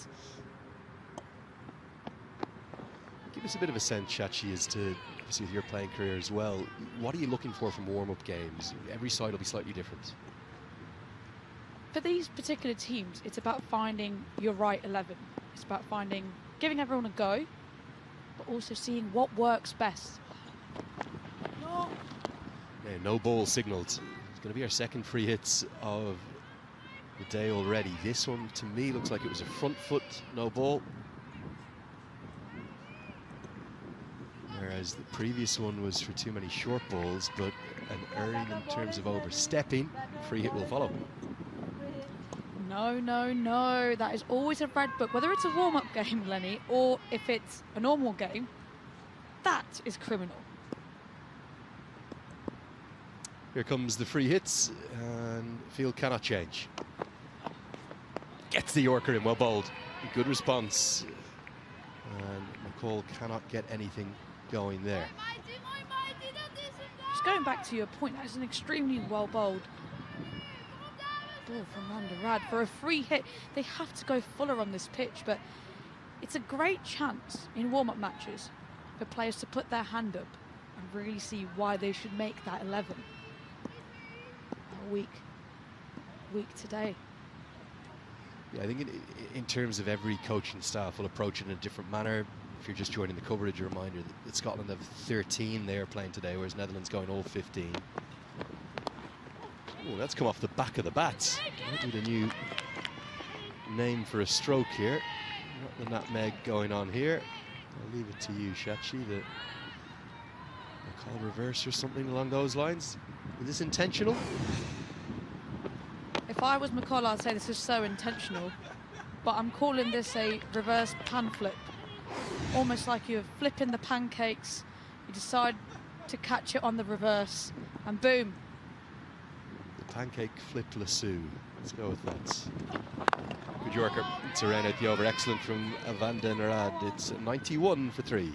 Give us a bit of a sense, Shachi, as to, obviously with your playing career as well, what are you looking for from warm-up games? Every side will be slightly different. For these particular teams, it's about finding your right 11. It's about giving everyone a go, but also seeing what works best. Yeah, no ball signalled. It's going to be our second free hits of the day already. This one, to me, looks like it was a front foot, no ball. Whereas the previous one was for too many short balls, but an erring in terms of overstepping. Free hit will follow. No, no, no. That is always a red book. Whether it's a warm-up game, Lenny, or if it's a normal game, that is criminal. Here comes the free hits, and field cannot change. Gets the Yorker in, well bowled. Good response. And McCall cannot get anything going there. Just going back to your point, that is an extremely well bowled ball from van der Rad. For a free hit, they have to go fuller on this pitch, but it's a great chance in warm-up matches for players to put their hand up and really see why they should make that 11. A week today. Yeah, I think in terms of every coaching staff will approach it in a different manner. If you're just joining the coverage, a reminder that Scotland have 13 there playing today, whereas Netherlands going all 15. Oh, that's come off the back of the bats. Might need a new name for a stroke here. Not the nutmeg going on here. I'll leave it to you, Shachi. The call reverse or something along those lines. Is this intentional? If I was McCall, I'd say this is so intentional, but I'm calling this a reverse pan flip. almost like you're flipping the pancakes. You decide to catch it on the reverse, and boom. The pancake flip lasso. Let's go with that. Good Yorker to round out the over. Excellent from Van den Rad. It's 91 for 3.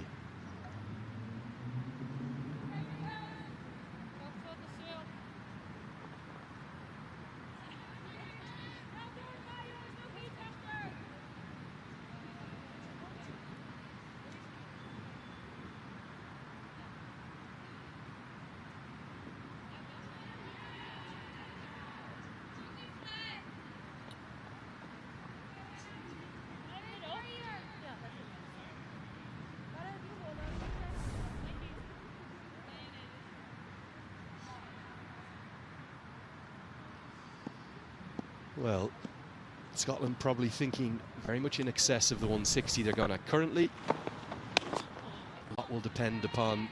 Well, Scotland probably thinking very much in excess of the 160 they're going at currently. A lot will depend upon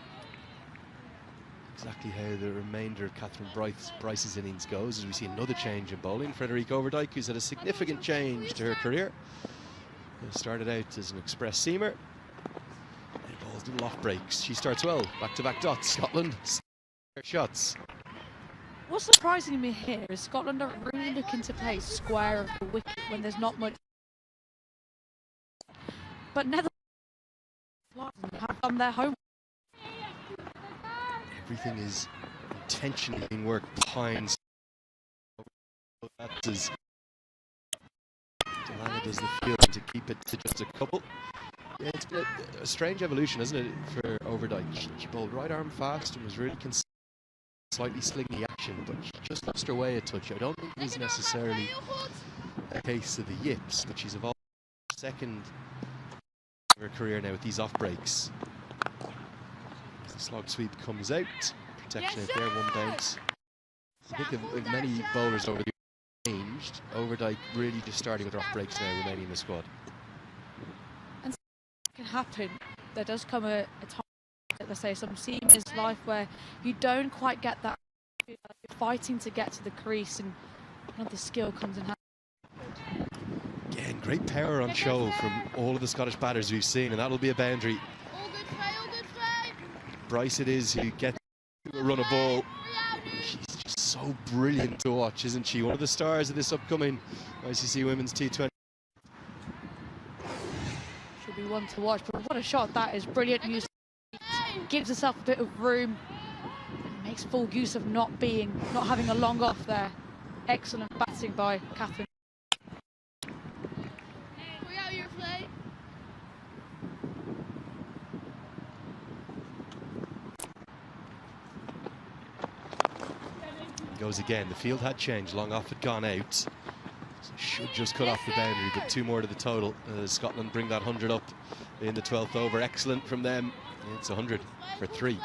exactly how the remainder of Catherine Bryce's innings goes, as we see another change in bowling. Frederique Overdyke, who's had a significant change to her career. Started out as an express seamer. And bowls little off breaks. She starts well. Back-to-back dots. Scotland shots. What's surprising me here is Scotland are really looking to play square of the wicket when there's not much. But Netherlands have done their homework. Everything is intentionally being worked behind. That's as Delana does the fielding to keep it to just a couple. Yeah, it's been a strange evolution, isn't it, for Overdyke? She bowled right arm fast and was really slightly slingy action, but she just lost her way a touch. I don't think it was necessarily a case of the yips, but she's evolved second of her career now with these off breaks. As the slog sweep comes out, protection out there, one bounce. I think of many bowlers over the years changed, Overdyke really just starting with off breaks now, remaining in the squad. And it can happen. There does come a time, let's say, some seamers life where you don't quite get that. You're fighting to get to the crease, and another skill comes in hand. Again, great power on show from all of the Scottish batters we've seen, and that'll be a boundary. Bryce it is who gets to run a ball. She's just so brilliant to watch, isn't she? One of the stars of this upcoming ICC Women's T20. Should be one to watch, but what a shot that is. Brilliant use. Gives herself a bit of room. Makes full use of not having a long off there. Excellent batting by Catherine. Goes again. The field had changed. Long off had gone out. So should just cut off the boundary, but 2 more to the total. Scotland bring that 100 up in the 12th over. Excellent from them. It's 100 for 3.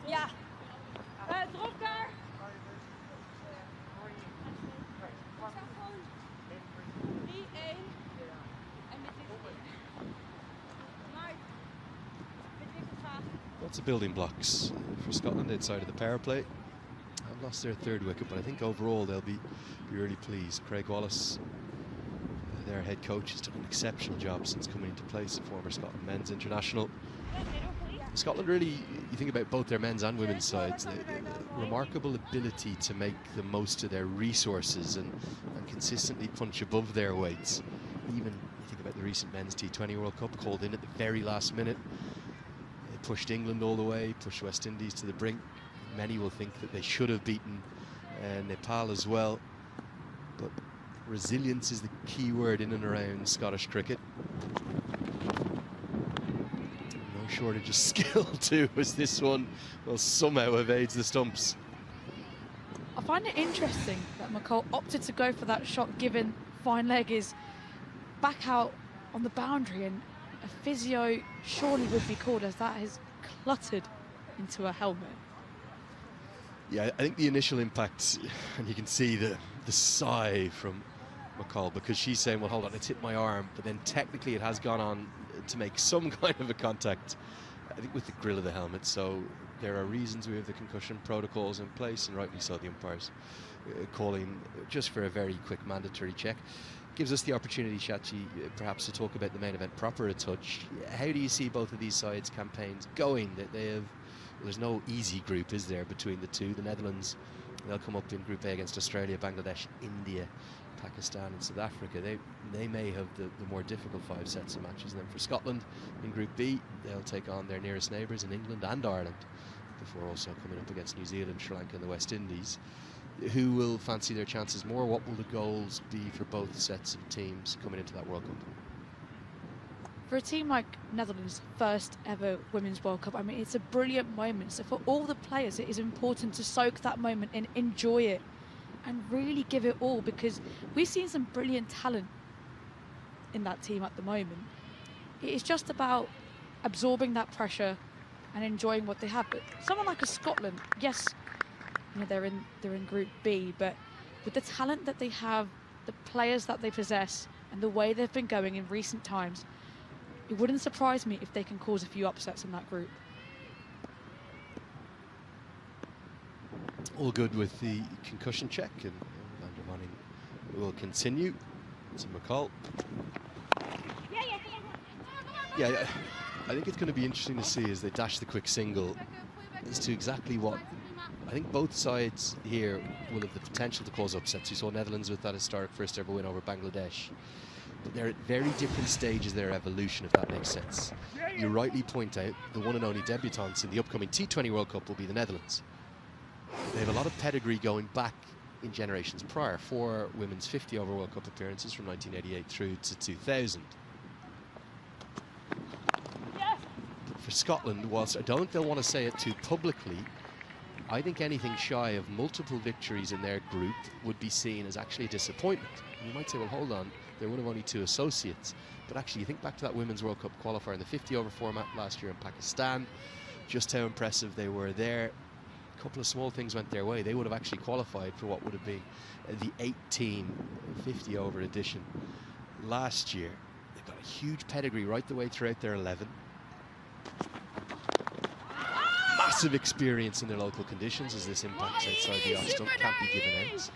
Ja. Drop daar. Lots of building blocks for Scotland outside of the power play. I've lost their 3rd wicket, but I think overall they'll be really pleased. Craig Wallace, their head coach, has done an exceptional job since coming into place, a former Scotland men's international. Scotland really, you think about both their men's and women's sides, the remarkable ability to make the most of their resources and consistently punch above their weights. Even you think about the recent men's T20 World Cup, called in at the very last minute. They pushed England all the way, pushed West Indies to the brink. Many will think that they should have beaten Nepal as well. But resilience is the key word in and around Scottish cricket. No shortage of skill too, as this one will somehow evades the stumps. I find it interesting that McCall opted to go for that shot, given fine leg is back out on the boundary, and a physio surely would be called, as that has cluttered into a helmet. Yeah, I think the initial impact, and you can see the the sigh from McCall, because she's saying, well, hold on, it's hit my arm, but then technically it has gone on to make some kind of a contact, I think, with the grill of the helmet. So there are reasons we have the concussion protocols in place, and rightly so, the umpires calling just for a very quick mandatory check. Gives us the opportunity, Shachi, perhaps to talk about the main event proper a touch. How do you see both of these sides' campaigns going? That they have, there's no easy group, is there, between the two? The Netherlands, they'll come up in Group A against Australia, Bangladesh, India, Pakistan and South Africa. They may have the more difficult 5 sets of matches. And then for Scotland in Group B, they'll take on their nearest neighbours in England and Ireland, before also coming up against New Zealand, Sri Lanka and the West Indies. Who will fancy their chances more? What will the goals be for both sets of teams coming into that World Cup? For a team like Netherlands' first ever Women's World Cup, I mean, it's a brilliant moment. So for all the players, it is important to soak that moment and enjoy it and really give it all, because we've seen some brilliant talent in that team at the moment. It is just about absorbing that pressure and enjoying what they have. But someone like a Scotland, yes, you know, they're in Group B, but with the talent that they have, the players that they possess, and the way they've been going in recent times, it wouldn't surprise me if they can cause a few upsets in that group. All good with the concussion check, and Van der Manning will continue. To McCall. Yeah, I think it's going to be interesting to see as they dash the quick single as to exactly what. I think both sides here will have the potential to cause upsets. You saw Netherlands with that historic first ever win over Bangladesh. But they're at very different stages of their evolution, if that makes sense. You rightly point out the one and only debutantes in the upcoming T20 World Cup will be the Netherlands. They have a lot of pedigree going back in generations prior. 4 women's 50 over World Cup appearances from 1988 through to 2000. For Scotland, whilst I don't think they'll want to say it too publicly, I think anything shy of multiple victories in their group would be seen as actually a disappointment. You might say, well, hold on, they're one of only 2 associates. But actually, you think back to that Women's World Cup qualifier in the 50 over format last year in Pakistan, just how impressive they were there. A couple of small things went their way. They would have actually qualified for what would have been the 8-team 50 over edition last year. They've got a huge pedigree right the way throughout their 11. Massive experience in their local conditions as this impacts outside the off stump can't be given out.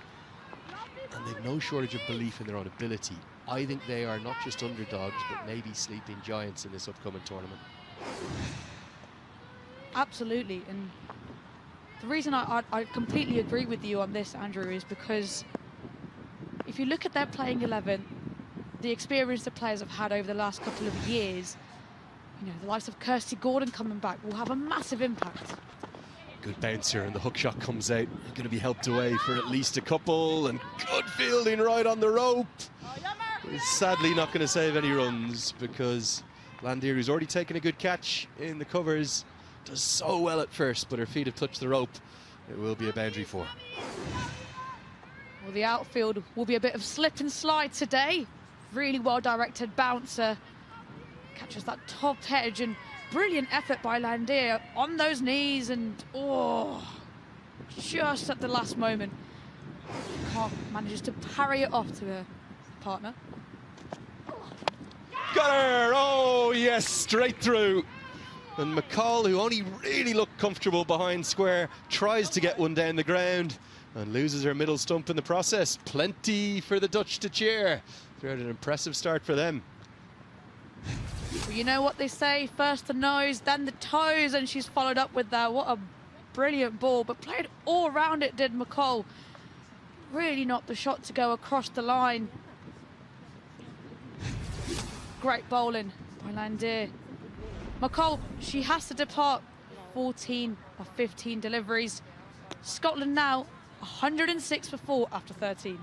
And they've no shortage of belief in their own ability. I think they are not just underdogs, but maybe sleeping giants in this upcoming tournament. Absolutely, and the reason I completely agree with you on this, Andrew, is because if you look at their playing 11, the experience the players have had over the last couple of years, you know, the likes of Kirsty Gordon coming back will have a massive impact. Good bounce here, and the hook shot comes out. Going to be helped away for at least a couple, and good fielding right on the rope. It's sadly not going to save any runs, because Landier, who's already taken a good catch in the covers, does so well at first, but her feet have touched the rope. It will be a boundary for. Well, the outfield will be a bit of slip and slide today. Really well directed bouncer. Catches that top edge, and brilliant effort by Landier on those knees, and just at the last moment, Carr manages to parry it off to her partner. Got her! Oh yes, straight through. And McCall, who only really looked comfortable behind square, tries to get one down the ground and loses her middle stump in the process. Plenty for the Dutch to cheer. They're at an impressive start for them. Well, you know what they say, first the nose, then the toes, and she's followed up with that. What a brilliant ball, but played all around it, did McCall. Really not the shot to go across the line. Great bowling by Landier. McCall, she has to depart. 14 of 15 deliveries. Scotland now 106 for 4 after 13.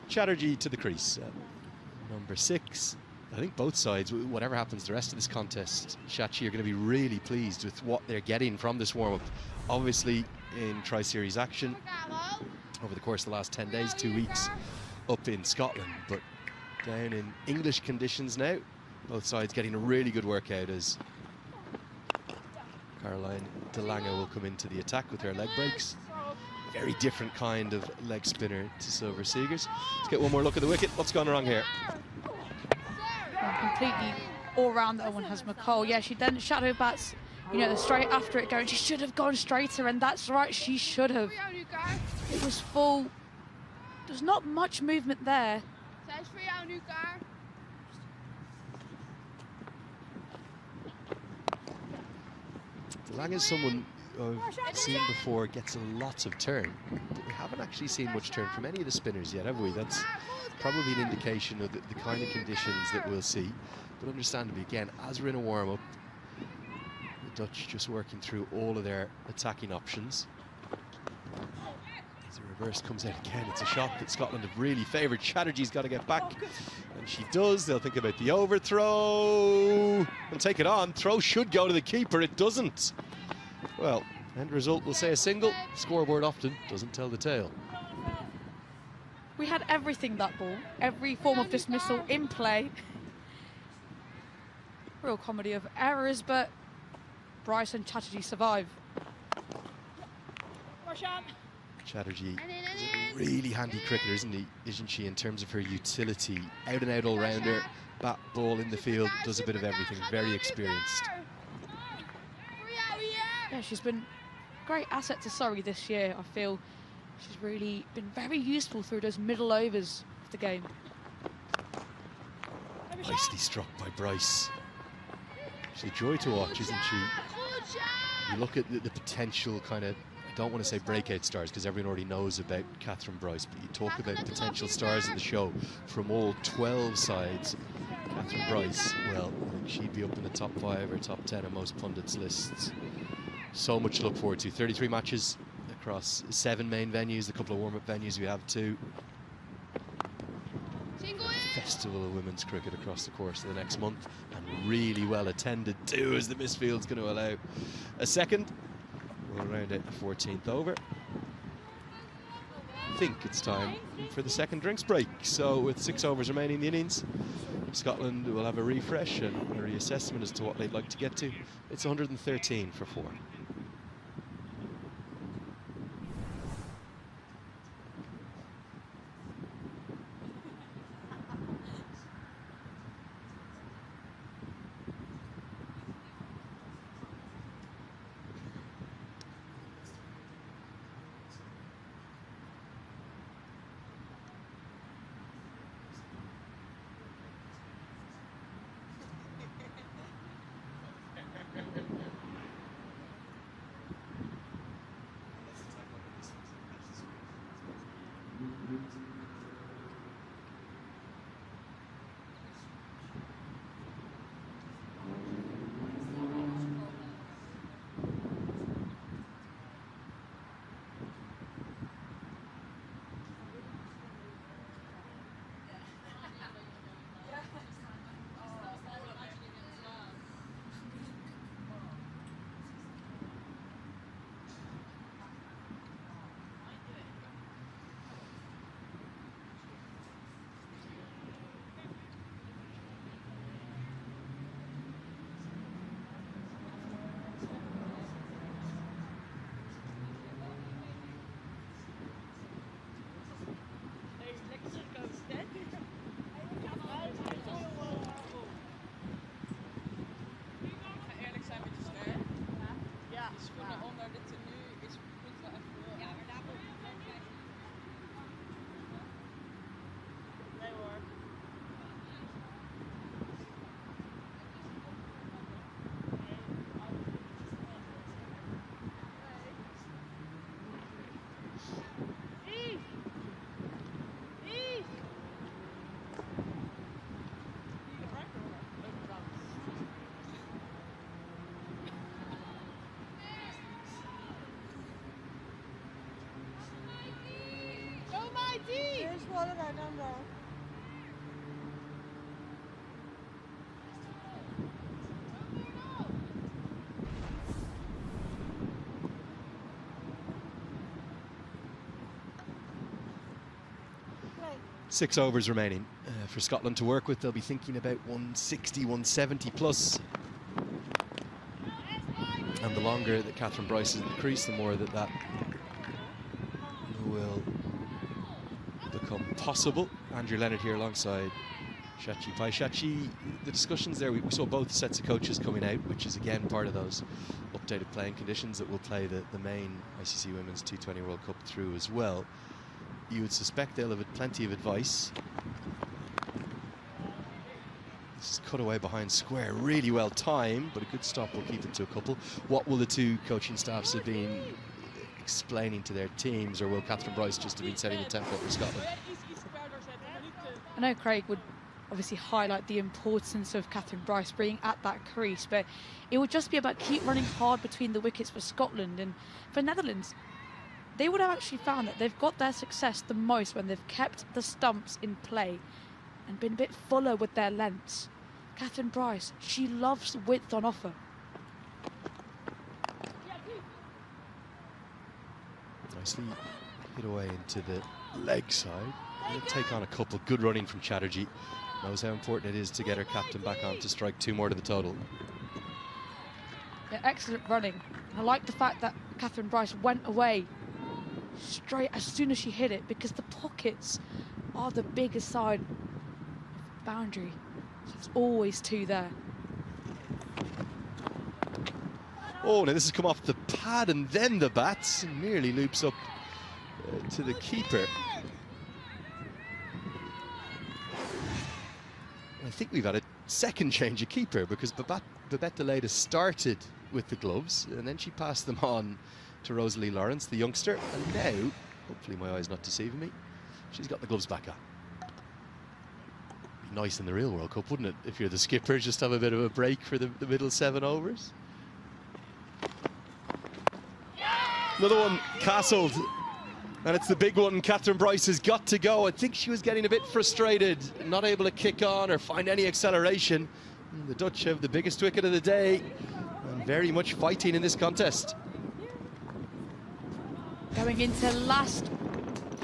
Chatterjee to the crease. Number 6. I think both sides, whatever happens the rest of this contest, Shachi are going to be really pleased with what they're getting from this warm-up. Obviously, in Tri-Series action, over the course of the last 10 days, 2 weeks, up in Scotland, but down in English conditions now. Both sides getting a really good workout as Caroline DeLange will come into the attack with her leg breaks. Very different kind of leg spinner to Silver Seegers. Let's get one more look at the wicket. What's gone wrong here? Completely all round that one has McCall. Yeah, she then shadow bats, you know, straight after it going. She should have gone straighter, and that's right, she should have. It was full. There's not much movement there. Lang is someone I've seen before, gets a lot of turn, but we haven't actually seen much turn from any of the spinners yet, have we? That's probably an indication of the kind of conditions that we'll see. But understandably, again, as we're in a warm-up, the Dutch just working through all of their attacking options. As the reverse comes out again, it's a shot that Scotland have really favoured. Chatterjee's got to get back, and she does. They'll think about the overthrow and take it on. Throw should go to the keeper, it doesn't. Well, end result will say a single. Scoreboard often doesn't tell the tale. We had everything that ball, every form of dismissal in play. Real comedy of errors, but Bryce and Chatterjee survive. Chatterjee is a really handy cricketer, isn't she, in terms of her utility. Out and out all-rounder, bat, ball in the field, does a bit of everything, very experienced. Yeah, she's been a great asset to Surrey this year. I feel she's really been very useful through those middle overs of the game. Nicely struck by Bryce. She's a joy to watch, isn't she? You look at the potential kind of, I don't want to say breakout stars because everyone already knows about Catherine Bryce, but you talk about potential stars of the show from all 12 sides. Catherine Bryce, well, she'd be up in the top 5 or top 10 of most pundits' lists. So much to look forward to. 33 matches across 7 main venues, a couple of warm-up venues we have too. Festival of women's cricket across the course of the next month, and really well attended too, as the Misfield's going to allow a second. We'll round out the 14th over. I think it's time for the second drinks break. So with 6 overs remaining in the innings, Scotland will have a refresh and a reassessment as to what they'd like to get to. It's 113 for 4. 6 overs remaining for Scotland to work with. They'll be thinking about 160, 170 plus. And the longer that Catherine Bryce is in the crease, the more that will become possible. Andrew Leonard here alongside Shachi Pai. Shachi, the discussions there, we saw both sets of coaches coming out, which is again part of those updated playing conditions that will play the main ICC Women's T20 World Cup through as well. You would suspect they'll have had plenty of advice. This is cut away behind square, really well timed, but a good stop will keep it to a couple. What will the two coaching staffs have been explaining to their teams, or will Catherine Bryce just have been setting the tempo for Scotland? I know Craig would obviously highlight the importance of Catherine Bryce being at that crease, but it would just be about keep running hard between the wickets for Scotland. And for Netherlands, they would have actually found that they've got their success the most when they've kept the stumps in play and been a bit fuller with their lengths. Catherine Bryce, she loves width on offer. Nicely hit away into the leg side. He'll take on a couple. Good running from Chatterjee. Knows how important it is to get her captain back on to strike 2 more to the total. Yeah, excellent running. I like the fact that Catherine Bryce went away straight as soon as she hit it, because the pockets are the bigger side of the boundary. So it's always 2 there. Oh, now this has come off the pad and then the bats, and nearly loops up to the keeper. I think we've had a second change of keeper, because Babette Deleda started with the gloves and then she passed them on to Rosalie Lawrence, the youngster, and now, hopefully my eye's not deceiving me, she's got the gloves back on. Be nice in the real World Cup, wouldn't it, if you're the skipper, just have a bit of a break for the middle 7 overs. Another one castled, and it's the big one. Catherine Bryce has got to go. I think she was getting a bit frustrated, not able to kick on or find any acceleration. And the Dutch have the biggest wicket of the day and very much fighting in this contest. Going into last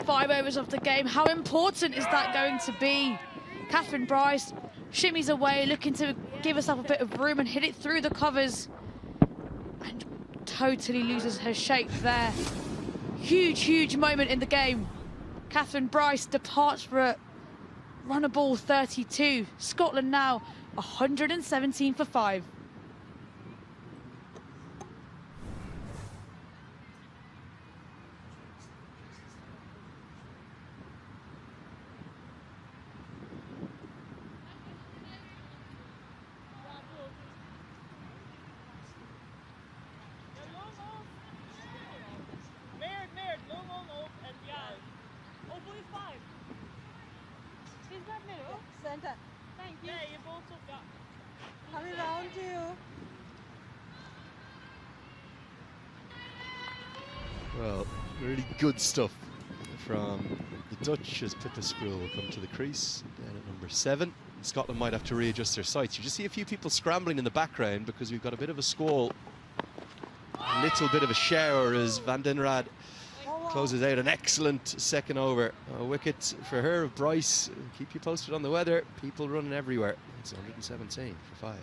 5 overs of the game, how important is that going to be? Catherine Bryce shimmies away, looking to give herself a bit of room and hit it through the covers, and totally loses her shape there. Huge moment in the game. Catherine Bryce departs for a runner ball 32. Scotland now 117 for 5. Well, really good stuff from the Dutch as Pippa Spruill will come to the crease down at number 7. And Scotland might have to readjust their sights. You just see a few people scrambling in the background because we've got a bit of a squall. A little bit of a shower as Van den Rad closes out an excellent second over. A wicket for her of Bryce. Keep you posted on the weather. People running everywhere. It's 117 for 5.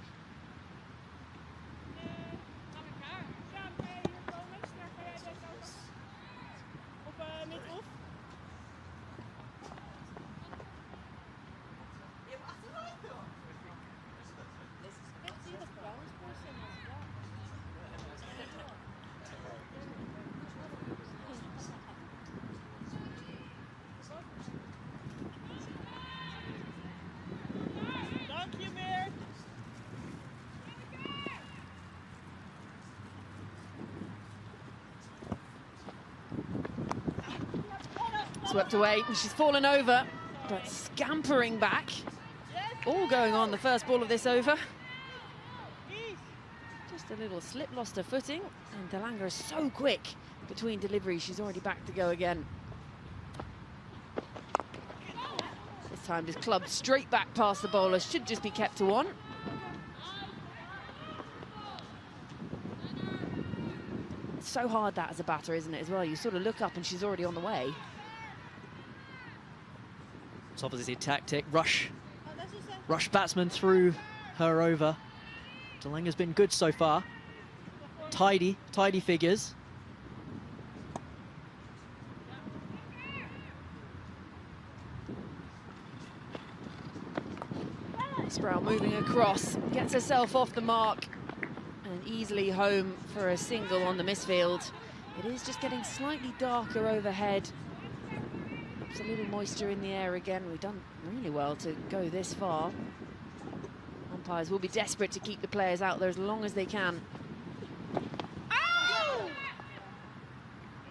Swept away, and she's fallen over, but scampering back. All going on the first ball of this over. Just a little slip, lost her footing, and Delanga is so quick between deliveries. She's already back to go again. time just clubbed straight back past the bowler. Should just be kept to one. It's so hard that as a batter, isn't it, as well? You sort of look up and she's already on the way. It's obviously a tactic. Rush batsman through her over. Delanga's been good so far. Tidy figures. Sproul moving across, gets herself off the mark and easily home for a single on the misfield. It is just getting slightly darker overhead. There's a little moisture in the air again. We've done really well to go this far. Umpires will be desperate to keep the players out there as long as they can.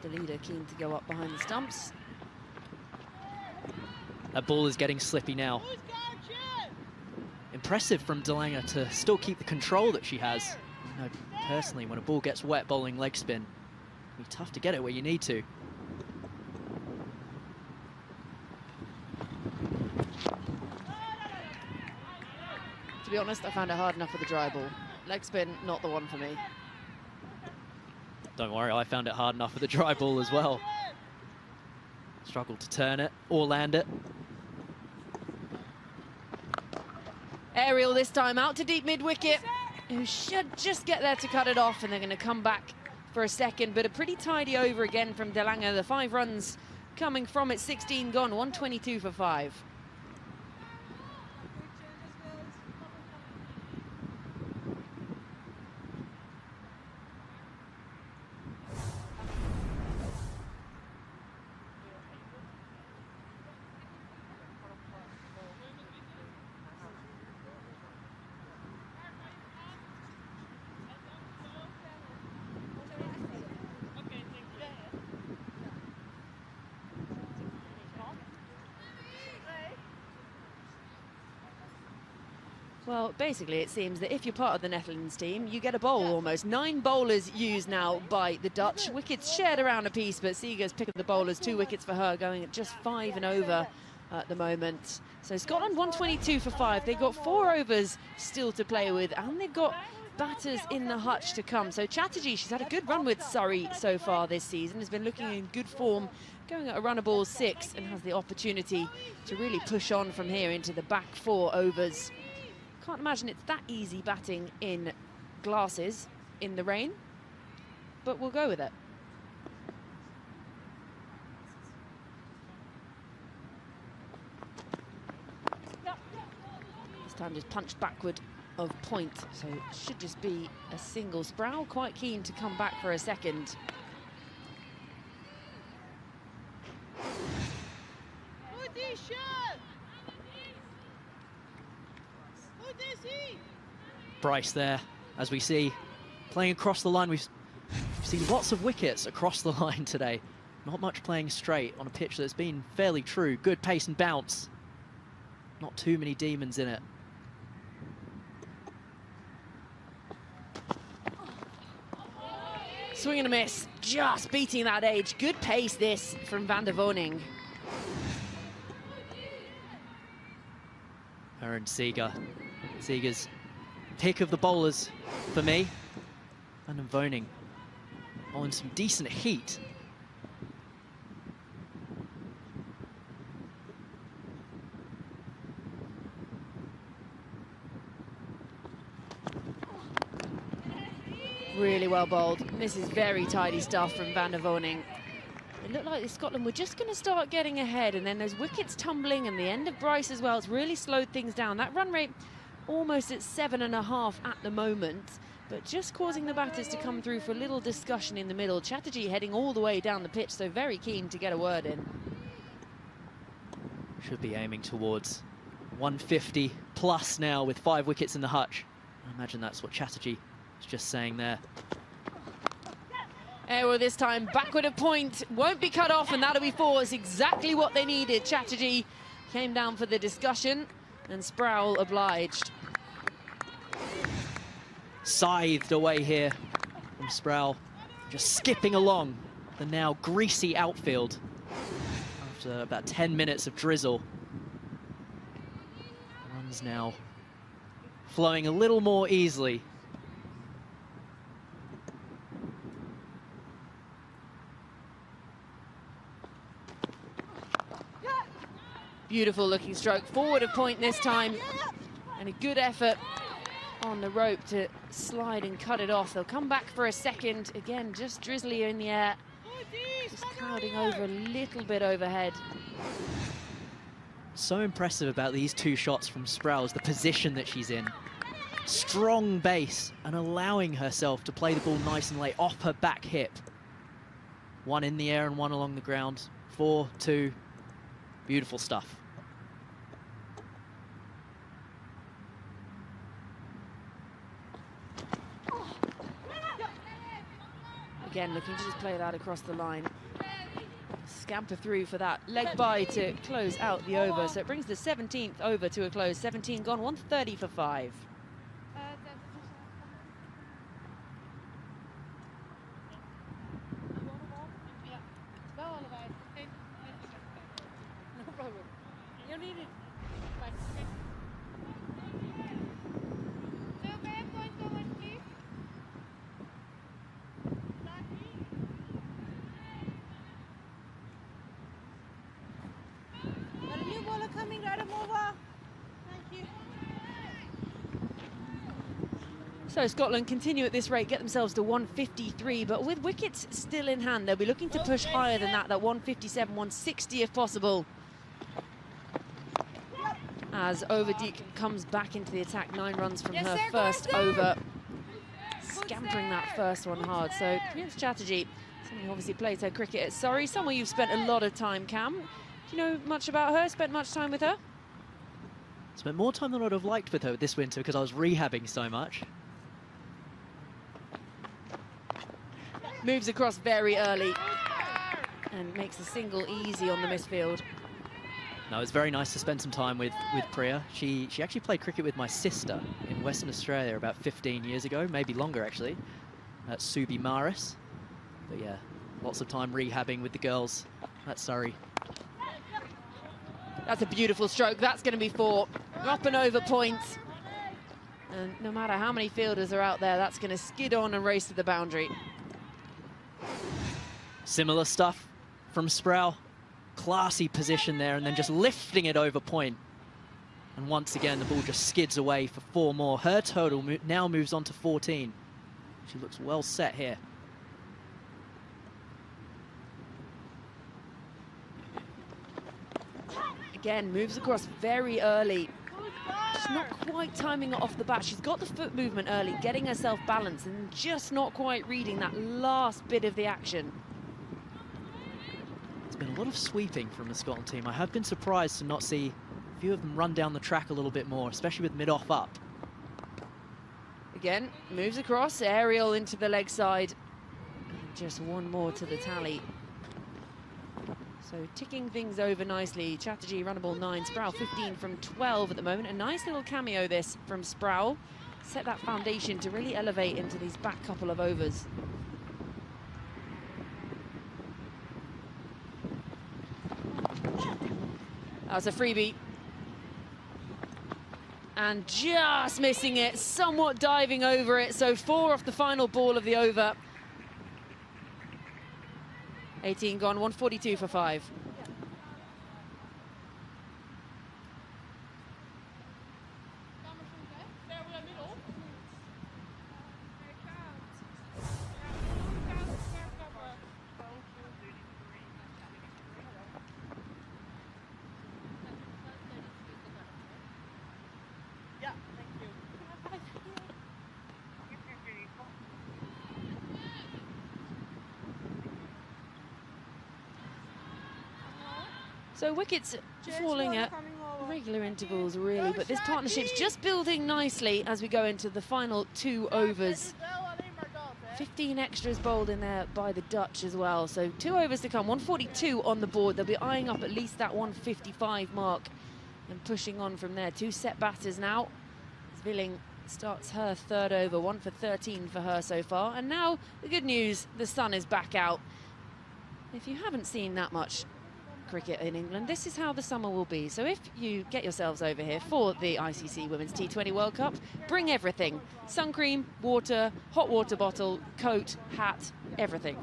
The leader keen to go up behind the stumps. That ball is getting slippy now. Impressive from Delanga to still keep the control that she has. You know, personally, when a ball gets wet bowling leg spin, it'll be tough to get it where you need to. To be honest, I found it hard enough with the dry ball. Leg spin, not the one for me. Don't worry, I found it hard enough with the dry ball as well. Struggled to turn it or land it. Aerial this time out to deep mid-wicket, who should just get there to cut it off, and they're going to come back for a second, but a pretty tidy over again from Delanga. The 5 runs coming from it, 16 gone, 122 for 5. Well, basically, it seems that if you're part of the Netherlands team, you get a bowl almost. 9 bowlers used now by the Dutch. Wickets shared around a piece, but Seeger's pick of the bowlers, 2 wickets for her, going at just 5 and over at the moment. So Scotland 122 for 5. They've got 4 overs still to play with, and they've got batters in the hutch to come. So Chatterjee, she's had a good run with Surrey so far this season, has been looking in good form, going at a run of ball 6, and has the opportunity to really push on from here into the back 4 overs. Can't imagine it's that easy batting in glasses in the rain, but we'll go with it. This time just punched backward of point, so it should just be a single. Sproul quite keen to come back for a second. Bryce there, as we see, playing across the line. We've seen lots of wickets across the line today. Not much playing straight on a pitch that's been fairly true. Good pace and bounce. Not too many demons in it. Swing and a miss, just beating that edge. Good pace this from Van der Woning. Her and Seeger. Seeger's pick of the bowlers for me. Van der Woning on some decent heat. Really well bowled. This is very tidy stuff from Van der Woning. It looked like Scotland were just going to start getting ahead, and then those wickets tumbling and the end of Bryce as well. It's really slowed things down. That run rate almost at 7.5 at the moment, but just causing the batters to come through for a little discussion in the middle. Chatterjee heading all the way down the pitch, so very keen to get a word in. Should be aiming towards 150 plus now with 5 wickets in the hutch. I imagine that's what Chatterjee was just saying there. Well, this time backward of point, won't be cut off, and that'll be 4. It's exactly what they needed. Chatterjee came down for the discussion, and Sproul obliged. Scythed away here from Sproul, just skipping along the now greasy outfield after about 10 minutes of drizzle. Funds now flowing a little more easily. Beautiful looking stroke, forward of point this time, and a good effort on the rope to slide and cut it off. They'll come back for a second, again just drizzly in the air, just clouding over a little bit overhead. So impressive about these two shots from Sproul is the position that she's in. Strong base and allowing herself to play the ball nice and late off her back hip. One in the air and one along the ground. 4-2, beautiful stuff. Again, looking to just play that across the line. Scamper through for that leg by to close out the over. So it brings the 17th over to a close. 17 gone, 130 for 5. So Scotland continue at this rate, get themselves to 153, but with wickets still in hand, they'll be looking to push higher than that 157, 160 if possible. As Overdeek comes back into the attack, 9 runs from her first over, scampering that first one hard. So Priyanka Chatterjee, someone who obviously plays her cricket at Surrey, someone you've spent a lot of time, Cam. Do you know much about her? Spent much time with her? Spent more time than I'd have liked with her this winter because I was rehabbing so much. Moves across very early and makes a single easy on the misfield. No, it was very nice to spend some time with Priya. She actually played cricket with my sister in Western Australia about 15 years ago, maybe longer actually, at Subi Maris. But yeah, lots of time rehabbing with the girls at Surrey. That's a beautiful stroke. That's going to be 4. Up and over points. And no matter how many fielders are out there, that's going to skid on and race to the boundary. Similar stuff from Sproul. Classy position there and then just lifting it over point. And once again, the ball just skids away for 4 more. Her total now moves on to 14. She looks well set here. Again, moves across very early. Just not quite timing it off the bat. She's got the foot movement early, getting herself balanced and just not quite reading that last bit of the action. There's been a lot of sweeping from the Scotland team. I have been surprised to not see a few of them run down the track a little bit more, especially with mid-off up. Again, moves across, aerial into the leg side. And just 1 more to the tally. So ticking things over nicely. Chatterjee runnable 9, Sproul 15 from 12 at the moment. A nice little cameo this from Sproul. Set that foundation to really elevate into these back couple of overs. That was a freebie. And just missing it, somewhat diving over it. So 4 off the final ball of the over. 18 gone, 142 for 5. So wickets falling at regular intervals, really, but this partnership's just building nicely as we go into the final 2 overs. 15 extras bowled in there by the Dutch as well. So 2 overs to come, 142 on the board. They'll be eyeing up at least that 155 mark and pushing on from there. 2 set batters now. Zvilling starts her 3rd over, 1 for 13 for her so far. And now the good news, the sun is back out. If you haven't seen that much cricket in England, this is how the summer will be. So if you get yourselves over here for the ICC Women's T20 World Cup, bring everything. Sun cream, water, hot water bottle, coat, hat, everything.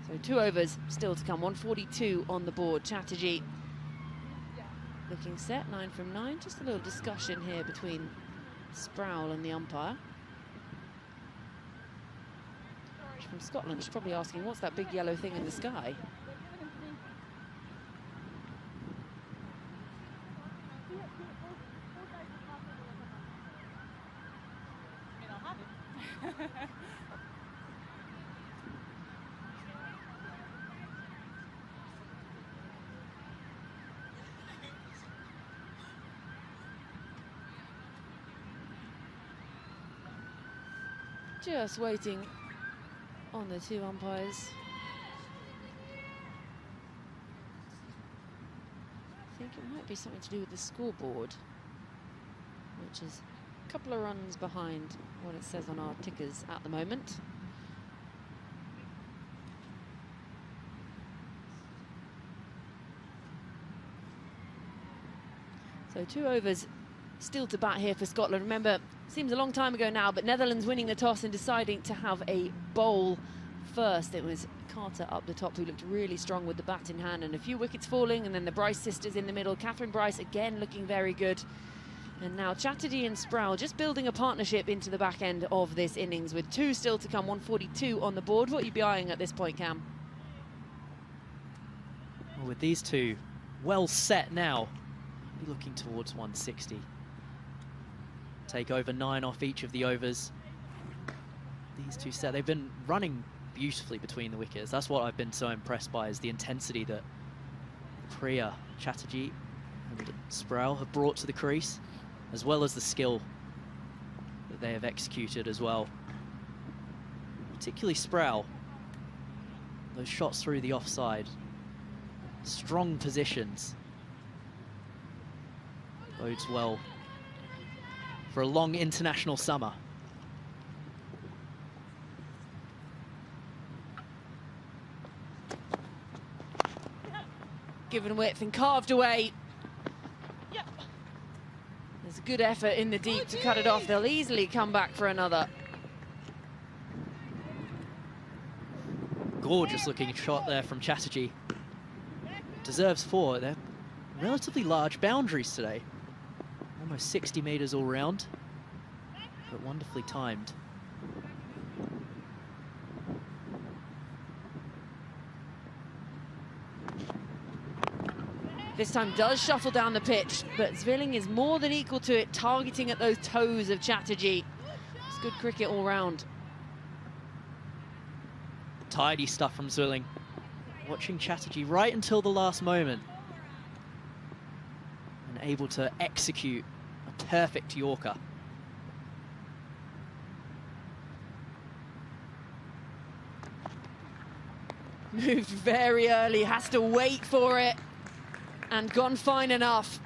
So 2 overs still to come, 142 on the board. Chatterjee looking set, 9 from 9. Just a little discussion here between Sproul and the umpire. She's from Scotland. She's probably asking, what's that big yellow thing in the sky? Just waiting on the 2 umpires. I think it might be something to do with the scoreboard, which is a couple of runs behind what it says on our tickers at the moment. So 2 overs still to bat here for Scotland. Remember, seems a long time ago now, but Netherlands winning the toss and deciding to have a bowl first. It was Carter up the top who looked really strong with the bat in hand, and a few wickets falling, and then the Bryce sisters in the middle. Catherine Bryce again looking very good. And now Chatterjee and Sproul just building a partnership into the back end of this innings with 2 still to come, 142 on the board. What are you be eyeing at this point, Cam? Well, with these 2 well set now, be looking towards 160. Take over 9 off each of the overs. These 2 set, they've been running beautifully between the wickets. That's what I've been so impressed by, is the intensity that Priya, Chatterjee and Sproul have brought to the crease, as well as the skill that they have executed as well. Particularly Sproul. Those shots through the offside. Strong positions. Bodes well for a long international summer. Given width and carved away. Yep. There's a good effort in the deep to cut it off. They'll easily come back for another. Gorgeous looking shot there from Chatterjee. Deserves 4. They're relatively large boundaries today. Almost 60 metres all round, but wonderfully timed. This time does shuffle down the pitch, but Zwilling is more than equal to it, targeting at those toes of Chatterjee. It's good cricket all round. Tidy stuff from Zwilling. Watching Chatterjee right until the last moment, and able to execute a perfect Yorker. Moved very early, has to wait for it, and gone fine enough.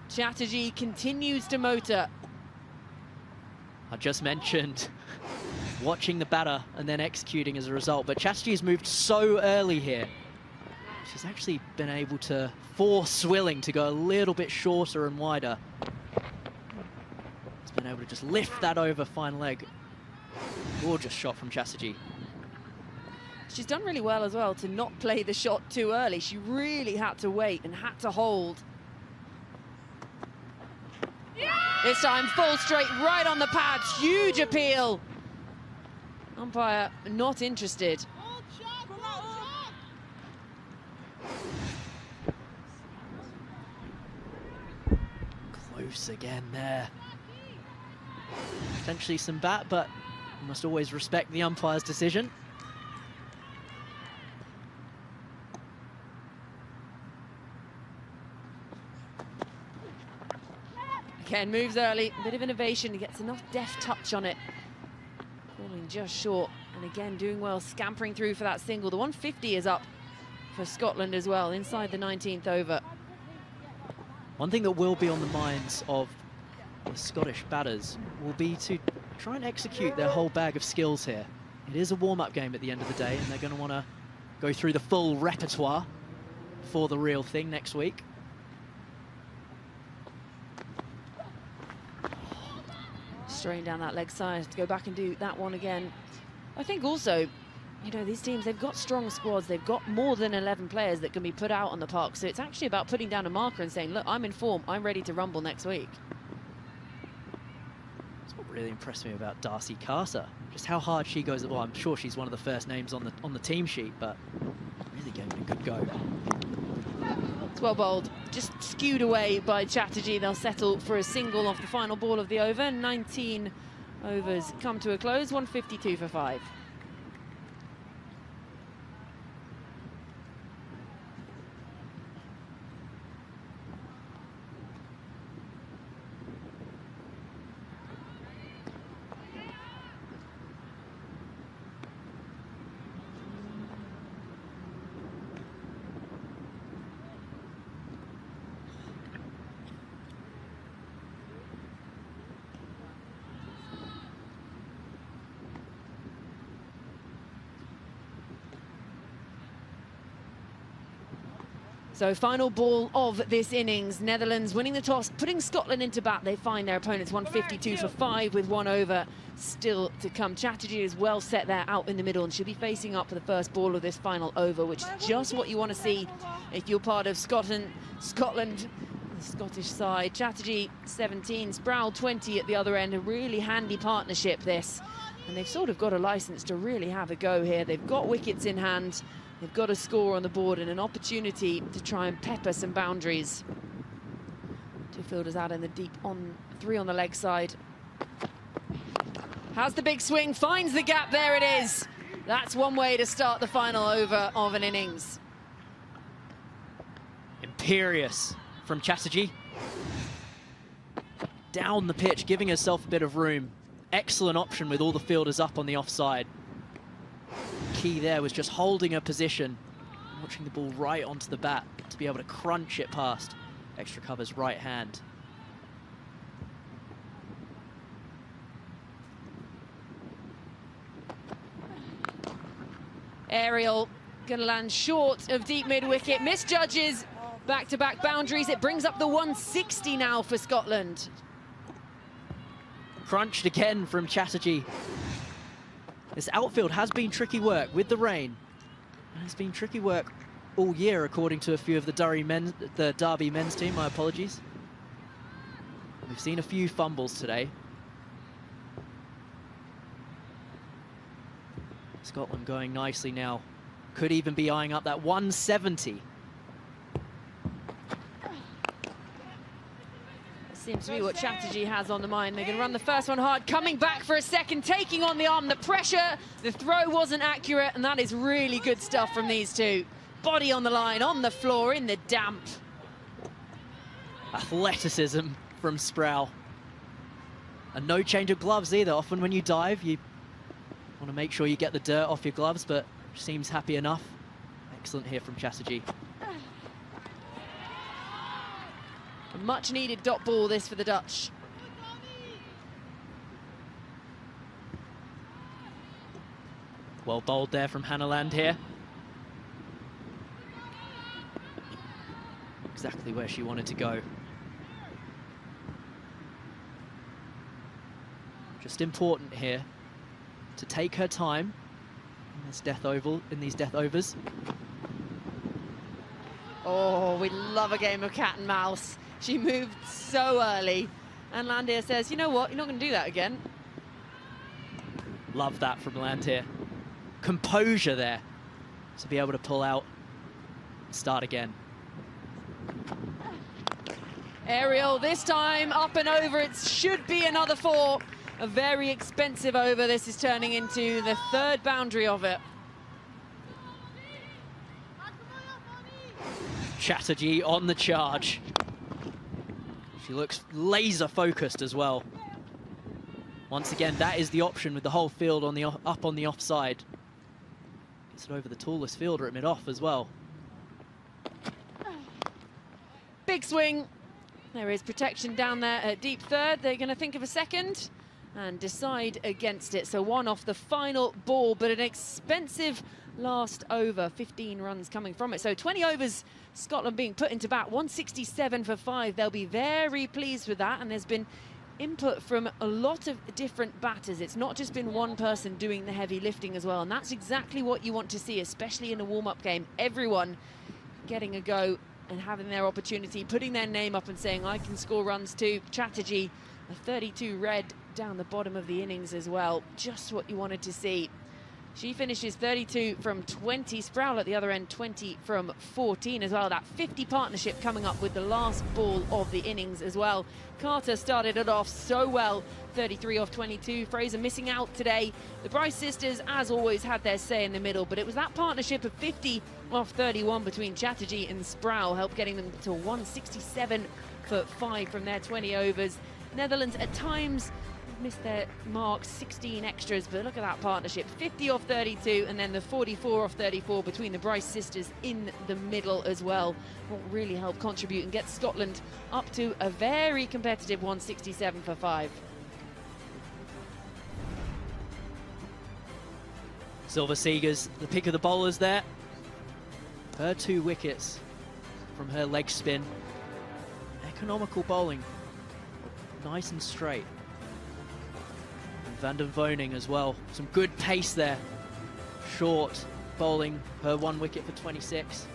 Chatterjee continues to motor. I just mentioned watching the batter and then executing as a result, but Chatterjee's moved so early here. She's actually been able to force Zwilling to go a little bit shorter and wider. He's been able to just lift that over fine leg. Gorgeous shot from Chatterjee. She's done really well as well to not play the shot too early. She really had to wait and had to hold. Yeah! This time full straight right on the pads. Huge appeal. Umpire not interested. Close again there. Potentially some bat, but you must always respect the umpire's decision. Again, moves early, a bit of innovation, he gets enough deft touch on it. Falling just short, and again doing well, scampering through for that single. The 150 is up for Scotland as well, inside the 19th over. One thing that will be on the minds of the Scottish batters will be to try and execute their whole bag of skills here. It is a warm-up game at the end of the day, and they're going to want to go through the full repertoire for the real thing next week. Straight down that leg side to go back and do that one again. I think also, you know, these teams, they've got strong squads. They've got more than 11 players that can be put out on the park. So it's actually about putting down a marker and saying, look, I'm in form. I'm ready to rumble next week. That's what really impressed me about Darcy Carter. Just how hard she goes. Well, I'm sure she's one of the first names on the team sheet, but really gave it a good go. It's well bowled. Just skewed away by Chatterjee. They'll settle for a single off the final ball of the over. 19 overs come to a close. 152 for 5. So final ball of this innings. Netherlands winning the toss, putting Scotland into bat. They find their opponents 152 for 5 with 1 over still to come. Chatterjee is well set there out in the middle, and she'll be facing up for the first ball of this final over, which is just what you want to see if you're part of Scotland, the Scottish side. Chatterjee 17, Sproul 20 at the other end. A really handy partnership this, and they've sort of got a license to really have a go here. They've got wickets in hand. They've got a score on the board and an opportunity to try and pepper some boundaries. 2 fielders out in the deep, on 3 on the leg side. Has the big swing, finds the gap, there it is. That's one way to start the final over of an innings. Imperious from Chatterjee. Down the pitch, giving herself a bit of room. Excellent option with all the fielders up on the offside. Key there was just holding her position, watching the ball right onto the bat to be able to crunch it past extra cover's right hand. Ariel gonna land short of deep mid-wicket, misjudges back-to-back boundaries. It brings up the 160 now for Scotland. Crunched again from Chatterjee. This outfield has been tricky work with the rain. It's been tricky work all year, according to a few of the Derby men's team. My apologies. We've seen a few fumbles today. Scotland going nicely now. Could even be eyeing up that 170. Seems to be what Chatterjee has on the mind. They're going to run the first one hard, coming back for a second, taking on the arm, the pressure. The throw wasn't accurate, and that is really good stuff from these two. Body on the line, on the floor, in the damp. Athleticism from Sproul. And no change of gloves either. Often when you dive, you want to make sure you get the dirt off your gloves, but seems happy enough. Excellent here from Chatterjee. A much-needed dot ball, this, for the Dutch. Well bowled there from Hanneland here. Exactly where she wanted to go. Just important here to take her time in this death oval, in these death overs. Oh, we love a game of cat and mouse. She moved so early, and Landier says, you know what, you're not going to do that again. Love that from Landier. Composure there to be able to pull out and start again. Ariel, this time up and over. It should be another 4. A very expensive over. This is turning into the 3rd boundary of it. Chatterjee on the charge. She looks laser focused as well. Once again, that is the option with the whole field on the up on the offside. Gets it over the tallest fielder at mid-off as well. Big swing. There is protection down there at deep third. They're going to think of a second. and decide against it. So 1 off the final ball, but an expensive last over, 15 runs coming from it. So 20 overs, Scotland being put into bat, 167 for 5. They'll be very pleased with that, and there's been input from a lot of different batters. It's not just been one person doing the heavy lifting as well, and that's exactly what you want to see, especially in a warm-up game. Everyone getting a go and having their opportunity, putting their name up and saying, I can score runs too. Chatterjee, a 32 red down the bottom of the innings as well. Just what you wanted to see. She finishes 32 from 20. Sproul at the other end, 20 from 14 as well. That 50 partnership coming up with the last ball of the innings as well. Carter started it off so well, 33 off 22. Fraser missing out today. The Bryce sisters, as always, had their say in the middle, but it was that partnership of 50 off 31 between Chatterjee and Sproul helped getting them to 167 for 5 from their 20 overs. Netherlands at times missed their mark, 16 extras, but look at that partnership, 50 off 32, and then the 44 off 34 between the Bryce sisters in the middle as well. What really helped contribute and get Scotland up to a very competitive 167 for 5. Silva Seegers, the pick of the bowlers there. Her 2 wickets from her leg spin. Economical bowling, nice and straight. Van der Voning as well, some good pace there. Short bowling, her 1 wicket for 26.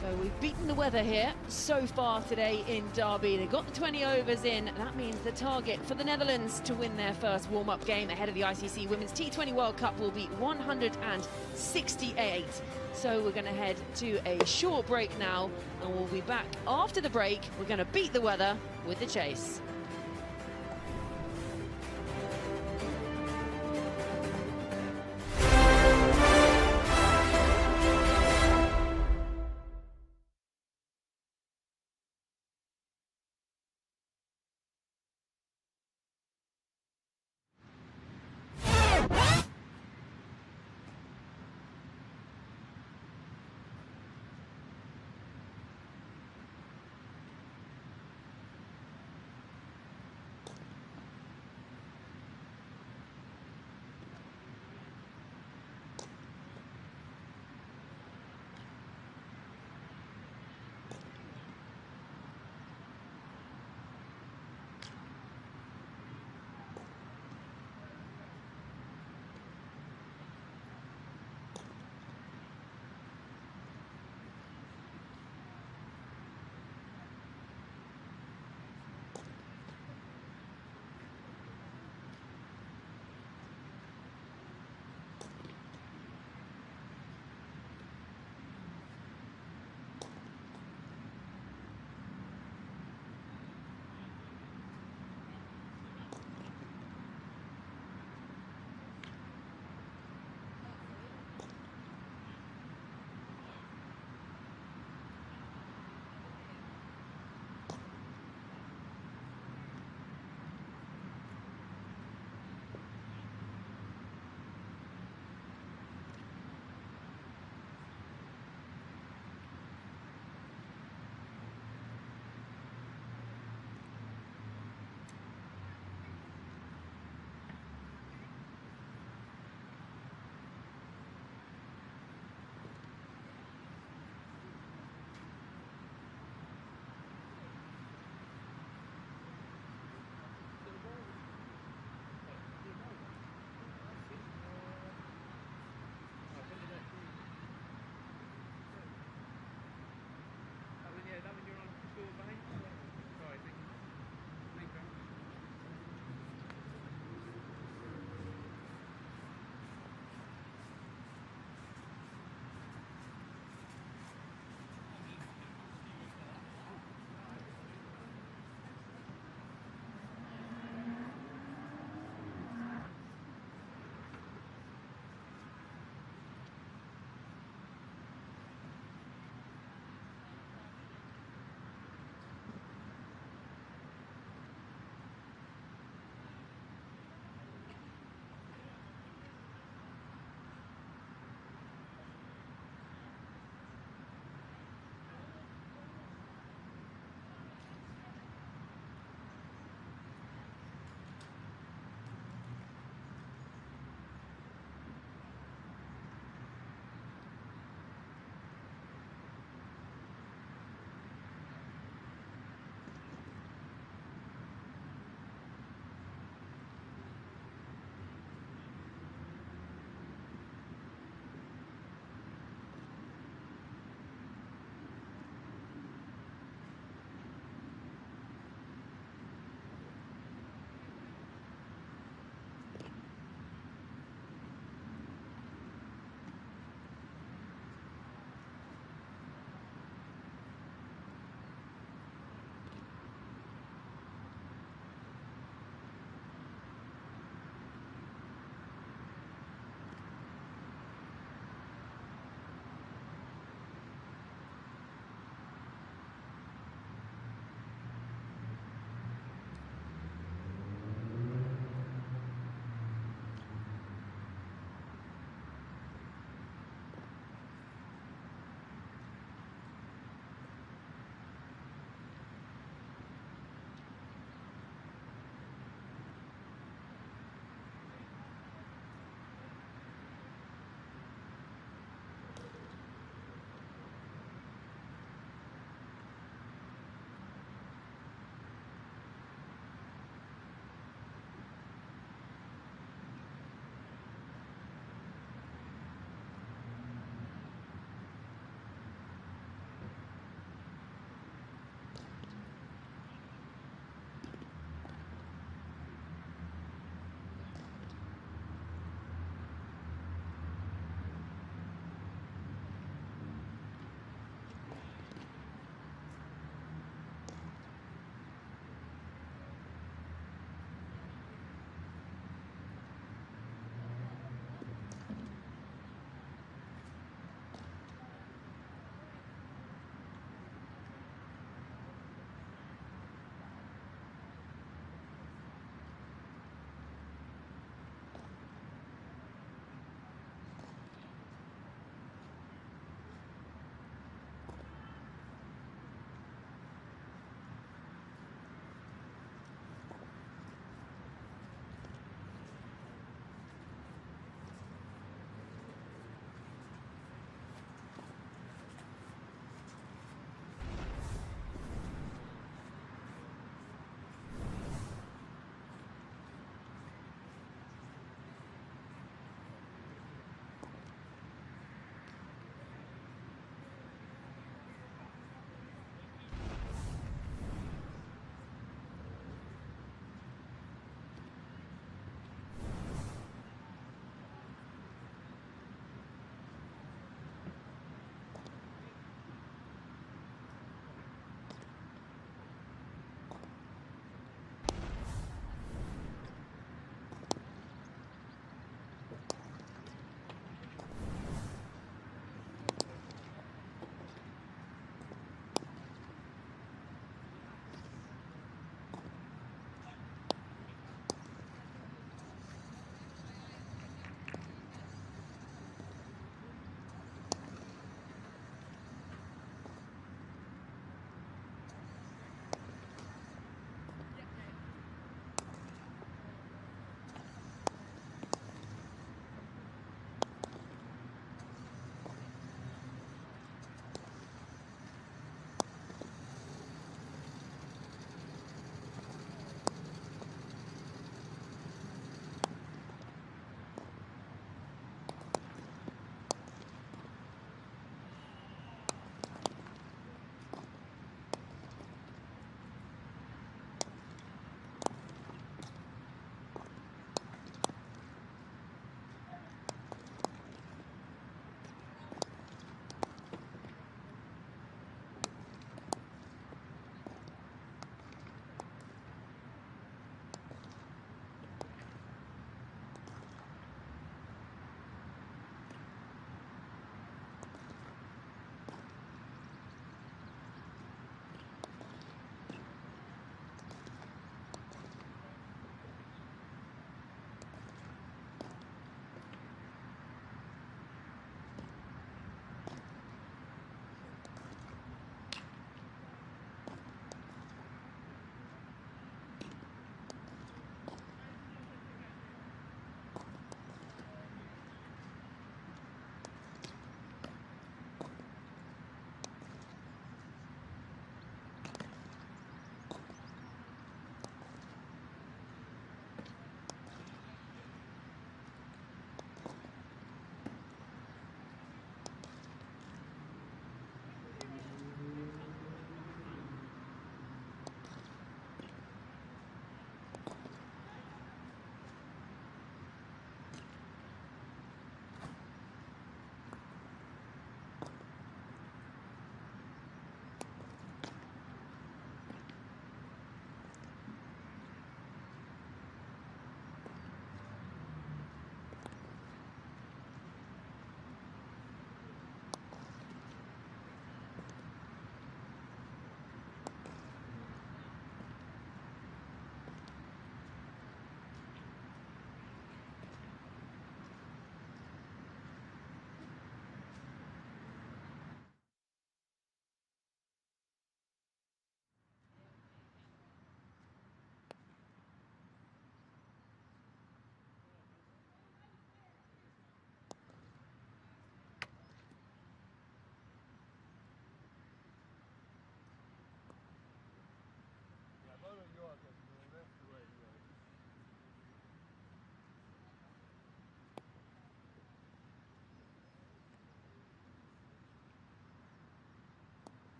So we've beaten the weather here so far today in Derby. They got the 20 overs in. That means the target for the Netherlands to win their first warm-up game ahead of the ICC Women's T20 World Cup will be 168. So we're going to head to a short break now, and we'll be back after the break. We're going to beat the weather with the chase.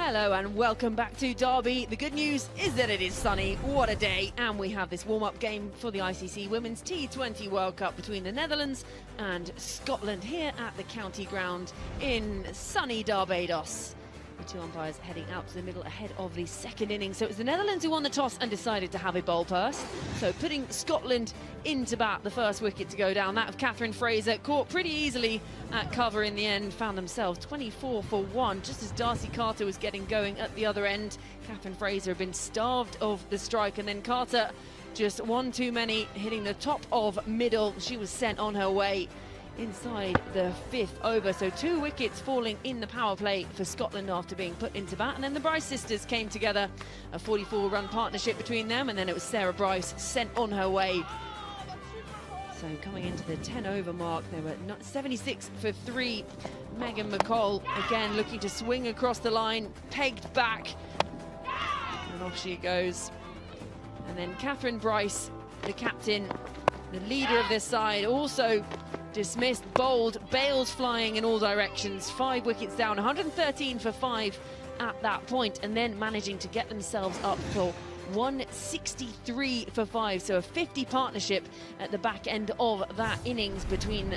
Hello and welcome back to Derby. The good news is that it is sunny. What a day. And we have this warm-up game for the ICC Women's T20 World Cup between the Netherlands and Scotland here at the county ground in sunny Barbados. The two umpires heading out to the middle ahead of the second innings. So it was the Netherlands who won the toss and decided to have a bowl first. So putting Scotland into bat, the first wicket to go down. That of Catherine Fraser, caught pretty easily at cover in the end, found themselves 24 for 1. Just as Darcy Carter was getting going at the other end, Catherine Fraser had been starved of the strike, and then Carter just one too many, hitting the top of middle. She was sent on her way inside the 5th over. So 2 wickets falling in the power play for Scotland after being put into bat. And then the Bryce sisters came together, a 44-run partnership between them, and then it was Sarah Bryce sent on her way. So coming into the 10 over mark, they were 76 for 3. Megan McCall again looking to swing across the line, pegged back, and off she goes. And then Catherine Bryce, the captain, the leader of this side, also dismissed, bowled, bails flying in all directions. 5 wickets down, 113 for 5 at that point, and then managing to get themselves up for 163 for 5. So a 50 partnership at the back end of that innings between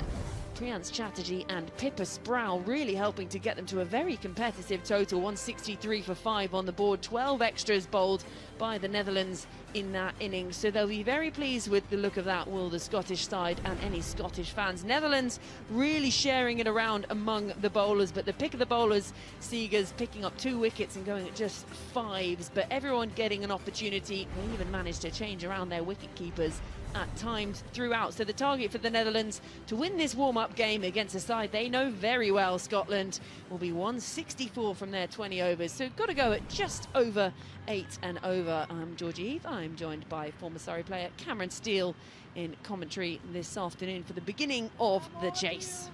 Priyansh Chatterjee and Pippa Sproul, really helping to get them to a very competitive total. 163 for 5 on the board, 12 extras bowled by the Netherlands in that innings. So they'll be very pleased with the look of that, will the Scottish side and any Scottish fans. Netherlands really sharing it around among the bowlers, but the pick of the bowlers, Seegers picking up 2 wickets and going at just 5s, but everyone getting an opportunity. They even managed to change around their wicket keepers at times throughout. So the target for the Netherlands to win this warm-up game against a side they know very well, Scotland, will be 164 from their 20 overs. So got to go at just over 8 and over. I'm Georgie Eve. I'm joined by former Surrey player Cameron Steele in commentary this afternoon for the beginning of the chase.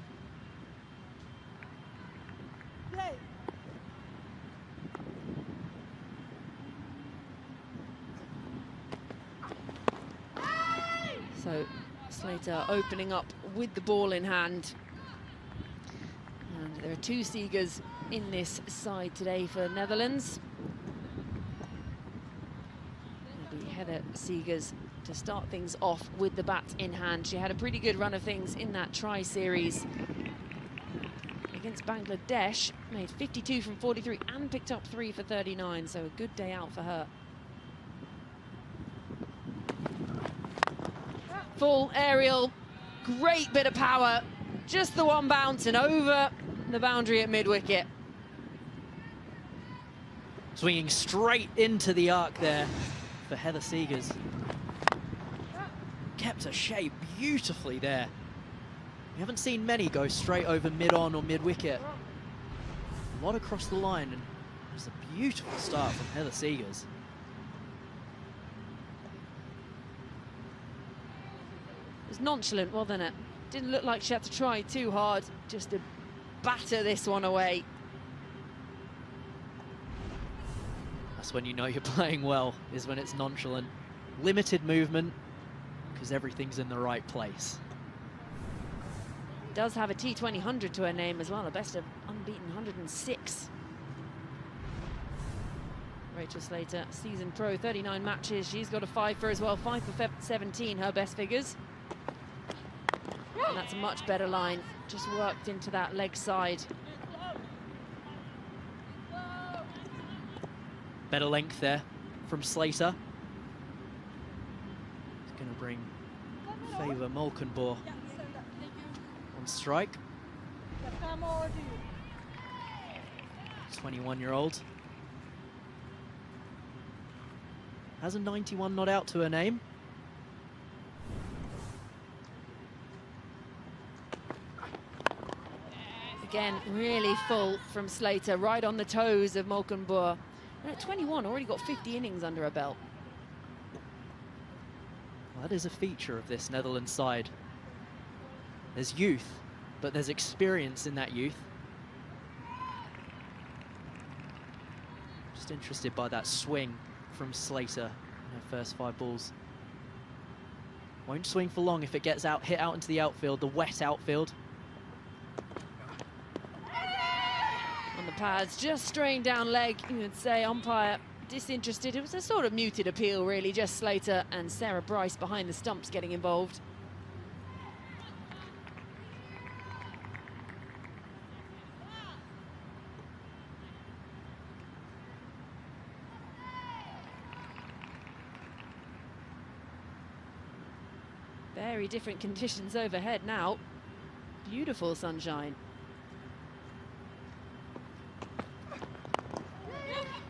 So Slater opening up with the ball in hand. And there are 2 Seegers in this side today for Netherlands. It'll be Heather Seegers to start things off with the bat in hand. She had a pretty good run of things in that tri-series against Bangladesh. Made 52 from 43 and picked up 3 for 39. So a good day out for her. Full aerial, great bit of power, just the one bounce and over the boundary at mid-wicket. Swinging straight into the arc there for Heather Seegers. Kept her shape beautifully there. We haven't seen many go straight over mid-on or mid-wicket. A lot across the line, and it's a beautiful start from Heather Seegers. It was nonchalant, wasn't it? Didn't look like she had to try too hard just to batter this one away. That's when you know you're playing well, is when it's nonchalant. Limited movement, because everything's in the right place. Does have a T20 100 to her name as well, a best of unbeaten 106. Rachel Slater, season pro, 39 matches. She's got a 5 for as well, 5 for 17, her best figures. And that's a much better line, just worked into that leg side. Better length there from Slater. It's going to bring Favour Molkenbohr on strike. 21-year-old. Has a 91 not out to her name. Again, really full from Slater, right on the toes of Molkenbohr. And at 21, already got 50 innings under her belt. Well, that is a feature of this Netherlands side. There's youth, but there's experience in that youth. Just interested by that swing from Slater in her first 5 balls. Won't swing for long if it gets out, hit out into the outfield, the wet outfield. pads, just straying down leg, you would say. Umpire disinterested. It was a sort of muted appeal, really. Just Slater and Sarah Bryce behind the stumps getting involved. Very different conditions overhead now. Beautiful sunshine.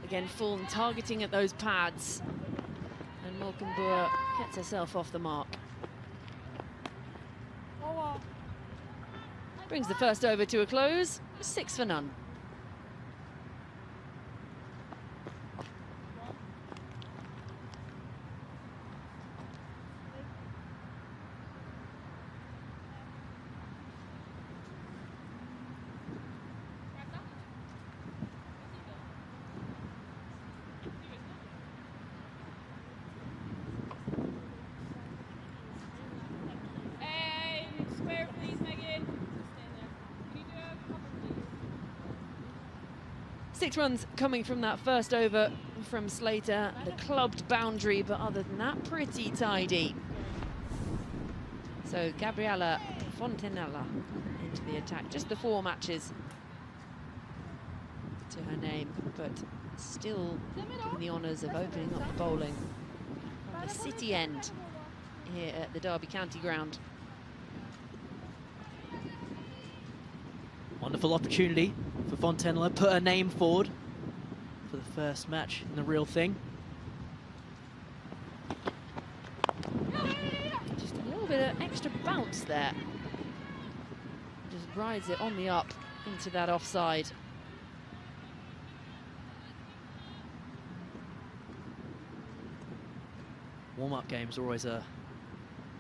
Again, Fulton targeting at those pads. And Malkenboer gets herself off the mark. Brings the first over to a close, 6 for none. Six runs coming from that first over from Slater. The clubbed boundary, but other than that, pretty tidy. So Gabriela Fontanella into the attack. Just the 4 matches to her name, but still given the honours of opening up the bowling from the city end here at the Derby County ground. Wonderful opportunity for Fontanella, put her name forward for the first match in the real thing. Just a little bit of extra bounce there. Just rides it on the up into that offside. Warm-up games are always a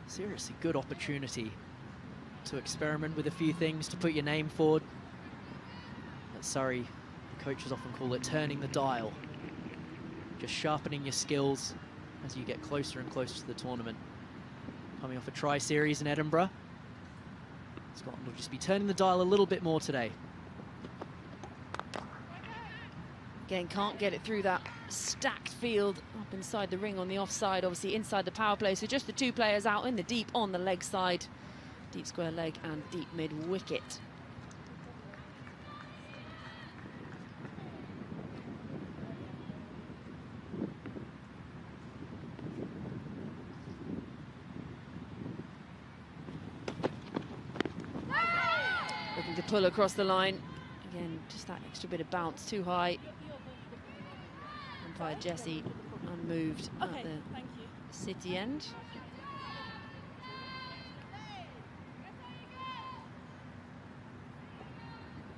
seriously good opportunity to experiment with a few things, to put your name forward. At Surrey, coaches often call it turning the dial. Just sharpening your skills as you get closer and closer to the tournament. Coming off a tri-series in Edinburgh, Scotland will just be turning the dial a little bit more today. Again, can't get it through that stacked field up inside the ring on the offside, obviously inside the power play. So just the 2 players out in the deep on the leg side. Deep square leg and deep mid wicket. Looking to pull across the line. Again, just that extra bit of bounce, too high. Umpire Jessie unmoved at the city end.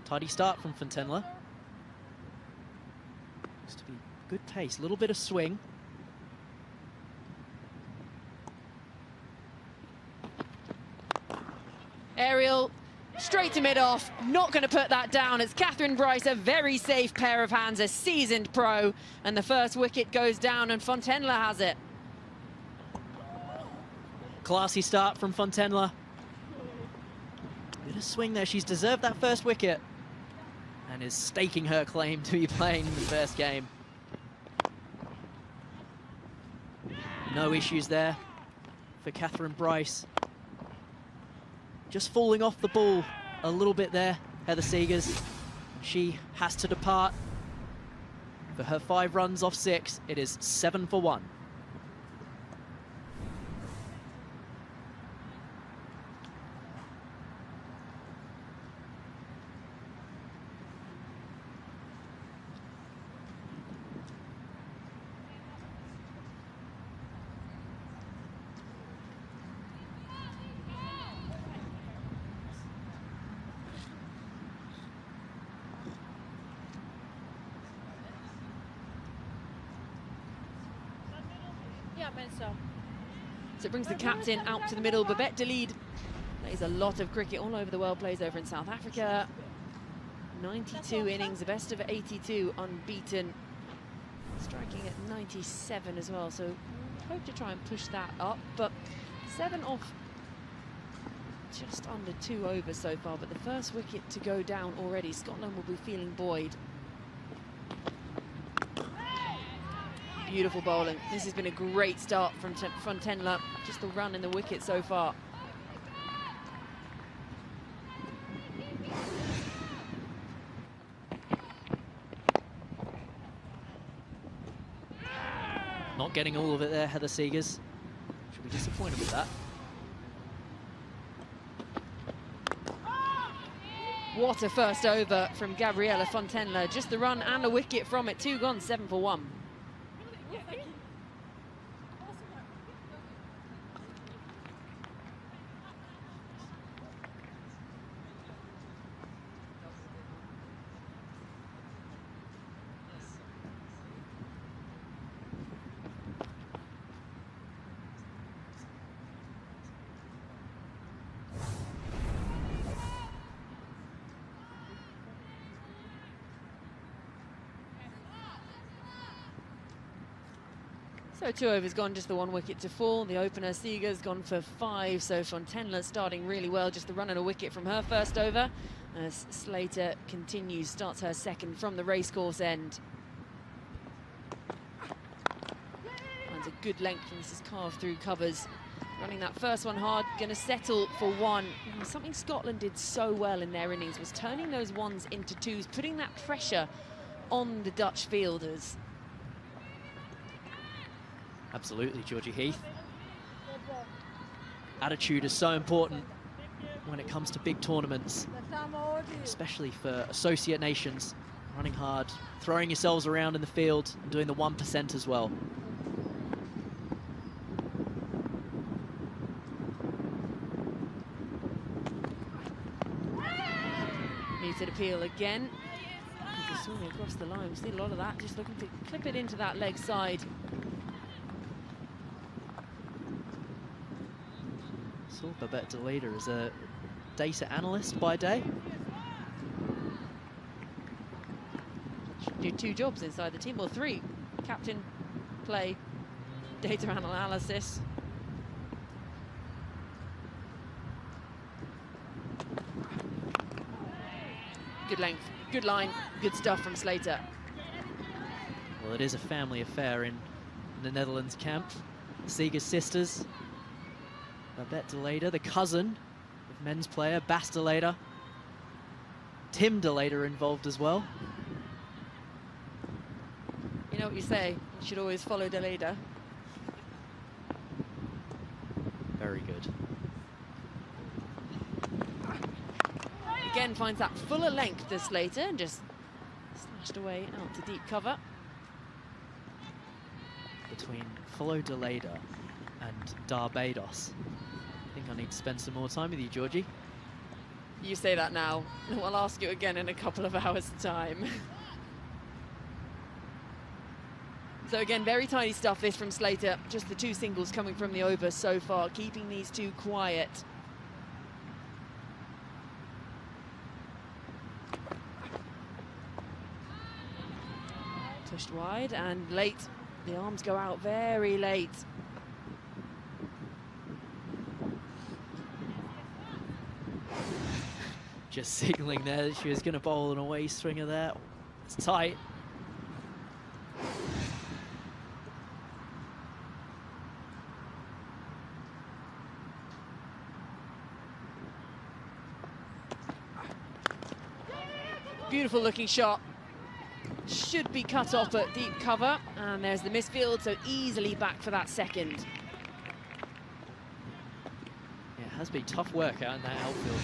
Tidy start from Fontanella. Looks to be good pace, a little bit of swing. Aerial, straight to mid-off, not going to put that down. It's Catherine Bryce, a very safe pair of hands, a seasoned pro. And the first wicket goes down and Fontanella has it. Classy start from Fontanella. Bit of swing there, she's deserved that first wicket. And is staking her claim to be playing the first game. No issues there for Catherine Bryce. Just falling off the ball a little bit there, Heather Seegers. She has to depart. For her 5 runs off 6, it is 7 for 1. So it brings the captain out to the middle. Babette Delide plays a lot of cricket all over the world, plays over in South Africa. 92 innings, a best of 82, unbeaten. Striking at 97 as well, so hope to try and push that up. But 7 off just under 2 overs so far, but the first wicket to go down already. Scotland will be feeling buoyed. Beautiful bowling. This has been a great start from Fontaine. Just the run in the wicket so far. Not getting all of it there, Heather Seegers. Should be disappointed with that. What a first over from Gabriella Fontaine. Just the run and a wicket from it. 2 gone, 7 for 1. So 2 overs gone, just the 1 wicket to fall. The opener, Seeger's gone for 5, so Fontaine starting really well. Just the run and a wicket from her first over. As Slater continues, starts her second from the racecourse end. Finds a good length, and this is carved through covers. Running that first one hard, going to settle for 1. Now, something Scotland did so well in their innings was turning those 1s into 2s, putting that pressure on the Dutch fielders. Absolutely, Georgie Heath. Attitude is so important when it comes to big tournaments, especially for associate nations. Running hard, throwing yourselves around in the field, and doing the 1% as well. Muted appeal again. Just swinging across the line. We see a lot of that, just looking to clip it into that leg side. Babette de Leeder is a data analyst by day. Should do 2 jobs inside the team, or 3. Captain, play, data analysis. Good length, good line, good stuff from Slater. Well, it is a family affair in the Netherlands camp. The Seeger sisters. Babette de Leeder, the cousin of men's player Bas de Leeder. Tim de Leeder involved as well. You know what you say, you should always follow de Leeder. Very good. Again finds that fuller length to Slater and just slashed away out to deep cover. Between Follow de Leeder and Barbados. I think I need to spend some more time with you, Georgie. You say that now, and I'll ask you again in a couple of hours' time. So again, very tiny stuff this from Slater. Just the 2 singles coming from the over so far, keeping these 2 quiet. Pushed wide and late. The arms go out very late. Just signalling there that she was going to bowl an away swinger there. It's tight. Beautiful looking shot. Should be cut off at deep cover. And there's the misfield, so easily back for that second. Yeah, it has been tough work out in that outfield.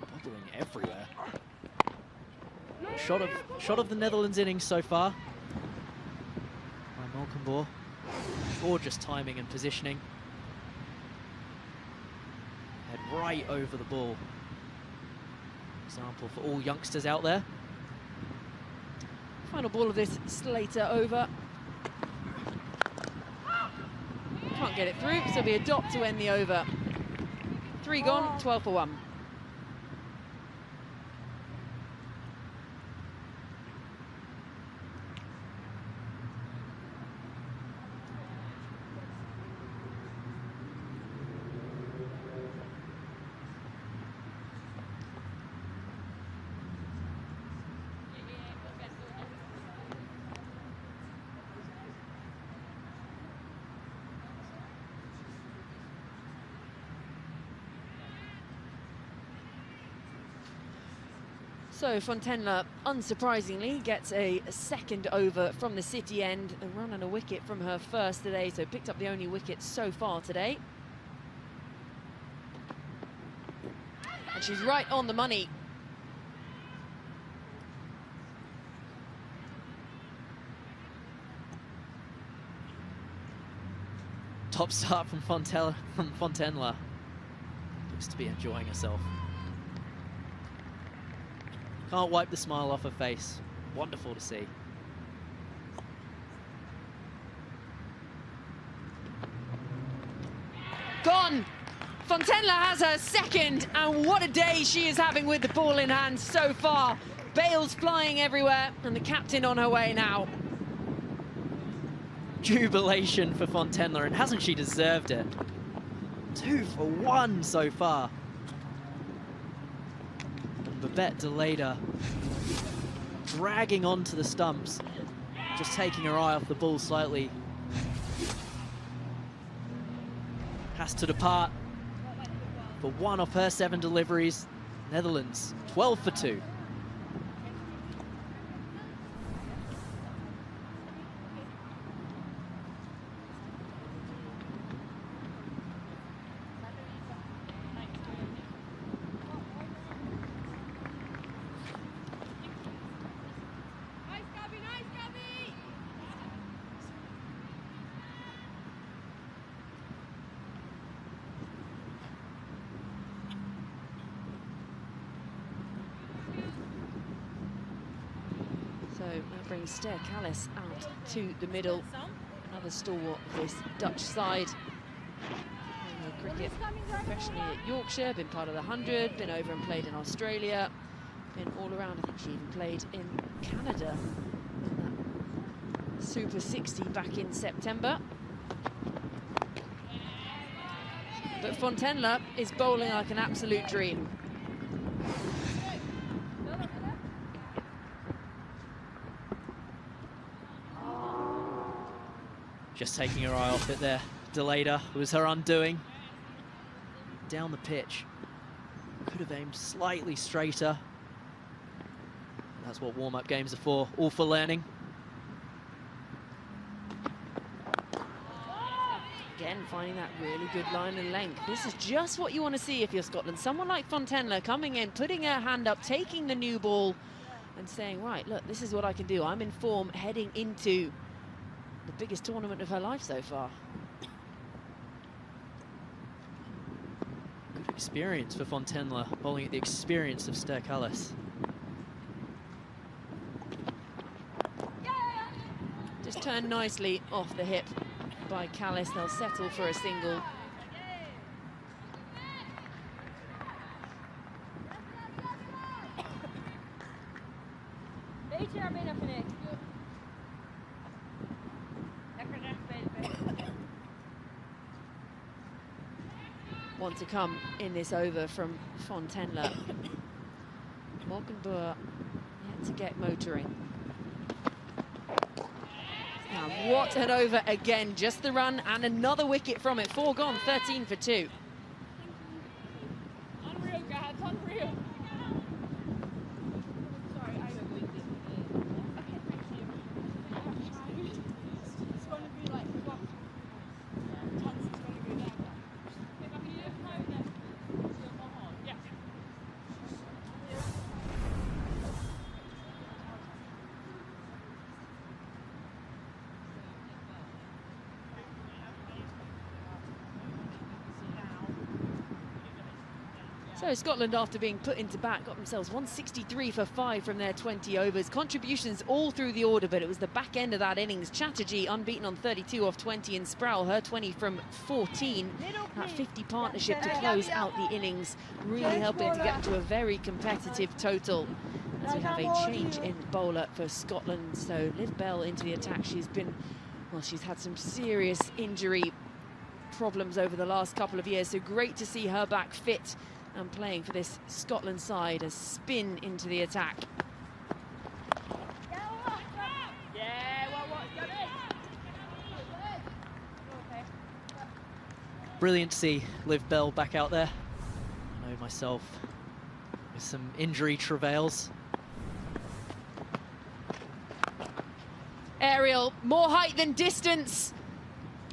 Bubbling everywhere. Shot of the Netherlands innings so far by Malcolm. Gorgeous timing and positioning. Head right over the ball. Example for all youngsters out there. Final ball of this Slater over. Can't get it through, so we adopt to end the over. 3 gone, 12 for 1. So Fontainebleau, unsurprisingly, gets a second over from the City end, a run and a wicket from her first today, so picked up the only wicket so far today. And she's right on the money. Top start from Fontainebleau. Looks to be enjoying herself. Can't wipe the smile off her face. Wonderful to see. Gone! Fontainebleau has her second, and what a day she is having with the ball in hand so far. Bales flying everywhere, and the captain on her way now. Jubilation for Fontainebleau, and hasn't she deserved it? 2 for 1 so far. And Babette Deleda dragging onto the stumps, just taking her eye off the ball slightly. Has to depart for 1 of her 7 deliveries. Netherlands 12 for 2. So that brings Ster Callis out to the middle. Another stalwart of this Dutch side. Playing cricket professionally at Yorkshire, been part of the 100, been over and played in Australia, been all around. I think she even played in Canada in that Super 60 back in September. But Fontainebleau is bowling like an absolute dream. Just taking her eye off it there. Deleda was her undoing. Down the pitch. Could have aimed slightly straighter. That's what warm-up games are for, all for learning. Again, finding that really good line and length. This is just what you want to see if you're Scotland. Someone like Fontainebleau coming in, putting her hand up, taking the new ball and saying, right, look, this is what I can do. I'm in form heading into the biggest tournament of her life so far. Good experience for Fontainebleau, bowling at the experience of Ster Callis. Just turned nicely off the hip by Callis. They'll settle for a single. Want to come in this over from Fontainebleau. Morgenboer yet to get motoring. Now, what an over again. Just the run and another wicket from it. 4 gone, 13 for 2. Unreal, guys, unreal. Sorry, I don't believe it. Okay, thank you. It's going to be like, what? Tons is going to go down. If I can use my own, then you'll go on. Yeah. So Scotland, after being put into bat, got themselves 163 for 5 from their 20 overs. Contributions all through the order, but it was the back end of that innings. Chatterjee unbeaten on 32 off 20, and Sproul, her 20 from 14. That 50 partnership to close out the innings, really helping to get to a very competitive total. As we have a change in bowler for Scotland. So Liv Bell into the attack. She's been, well, she's had some serious injury problems over the last couple of years, so great to see her back fit and playing for this Scotland side. A spin into the attack. Brilliant to see Liv Bell back out there. I know myself with some injury travails. Aerial, more height than distance.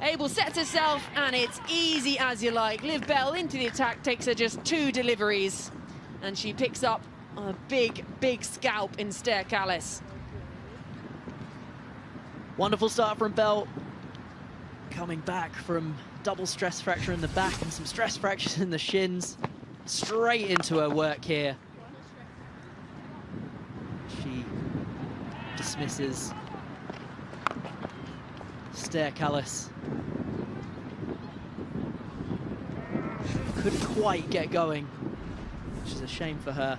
Abel sets herself, and it's easy as you like. Liv Bell into the attack, takes her just 2 deliveries, and she picks up a big, big scalp in Stair Callis. Wonderful start from Bell. Coming back from double stress fracture in the back and some stress fractures in the shins. Straight into her work here. She dismisses Stair Callis. Couldn't quite get going, which is a shame for her.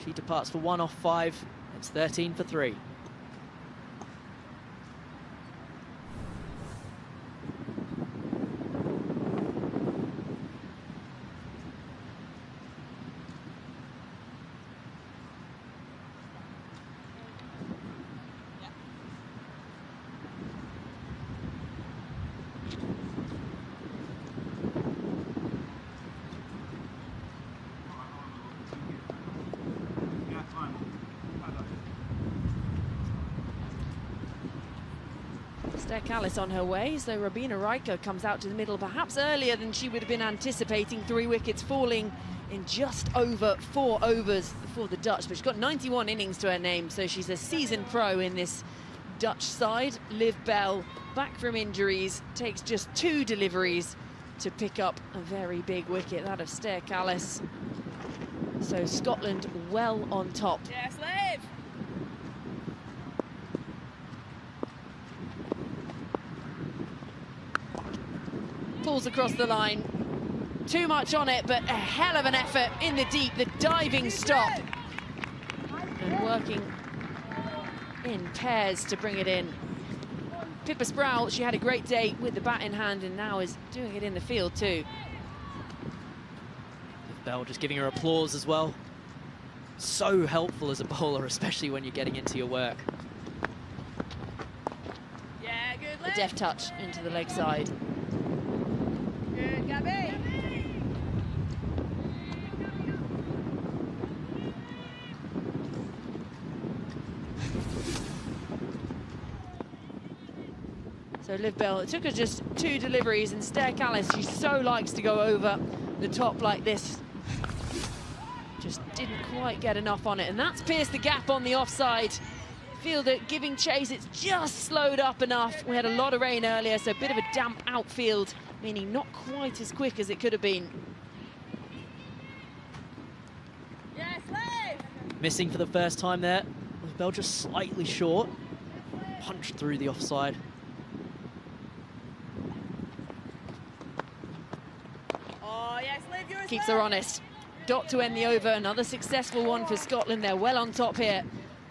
She departs for 1 off 5. It's 13 for 3. Stair Callis on her way, so Robina Riker comes out to the middle perhaps earlier than she would have been anticipating. 3 wickets falling in just over 4 overs for the Dutch, but she's got 91 innings to her name, so she's a seasoned pro in this Dutch side. Liv Bell, back from injuries, takes just 2 deliveries to pick up a very big wicket, that of Stair Callis. So Scotland well on top. Yes, Liv! Pulls across the line. Too much on it, but a hell of an effort in the deep, the diving stop. And working in pairs to bring it in. Pippa Sproul, she had a great day with the bat in hand and now is doing it in the field too. Bell just giving her applause as well. So helpful as a bowler, especially when you're getting into your work. Yeah, good, A Liv! deft touch into the leg side. Good, Gabby! So Liv Bell, it took her just 2 deliveries, and Stair Callis, she so likes to go over the top like this. Just didn't quite get enough on it, and that's pierced the gap on the offside. Fielder giving chase, it's just slowed up enough. We had a lot of rain earlier, so a bit of a damp outfield, meaning not quite as quick as it could have been. Yes, Liv! Missing for the first time there. Bell just slightly short. Punched through the offside. Oh, yes, Liv, yours, Keeps Liv! her honest. Dot to end the over, another successful one for Scotland. They're well on top here.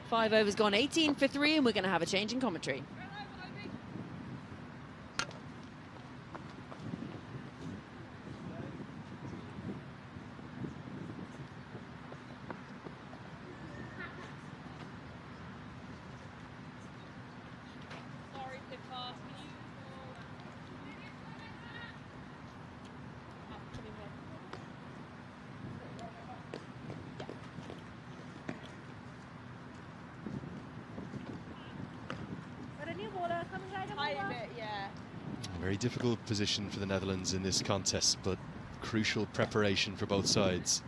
5 overs gone, 18 for 3, and we're going to have a change in commentary. Sorry, Pippa. Tiny bit, yeah. Very difficult position for the Netherlands in this contest, but crucial preparation for both sides.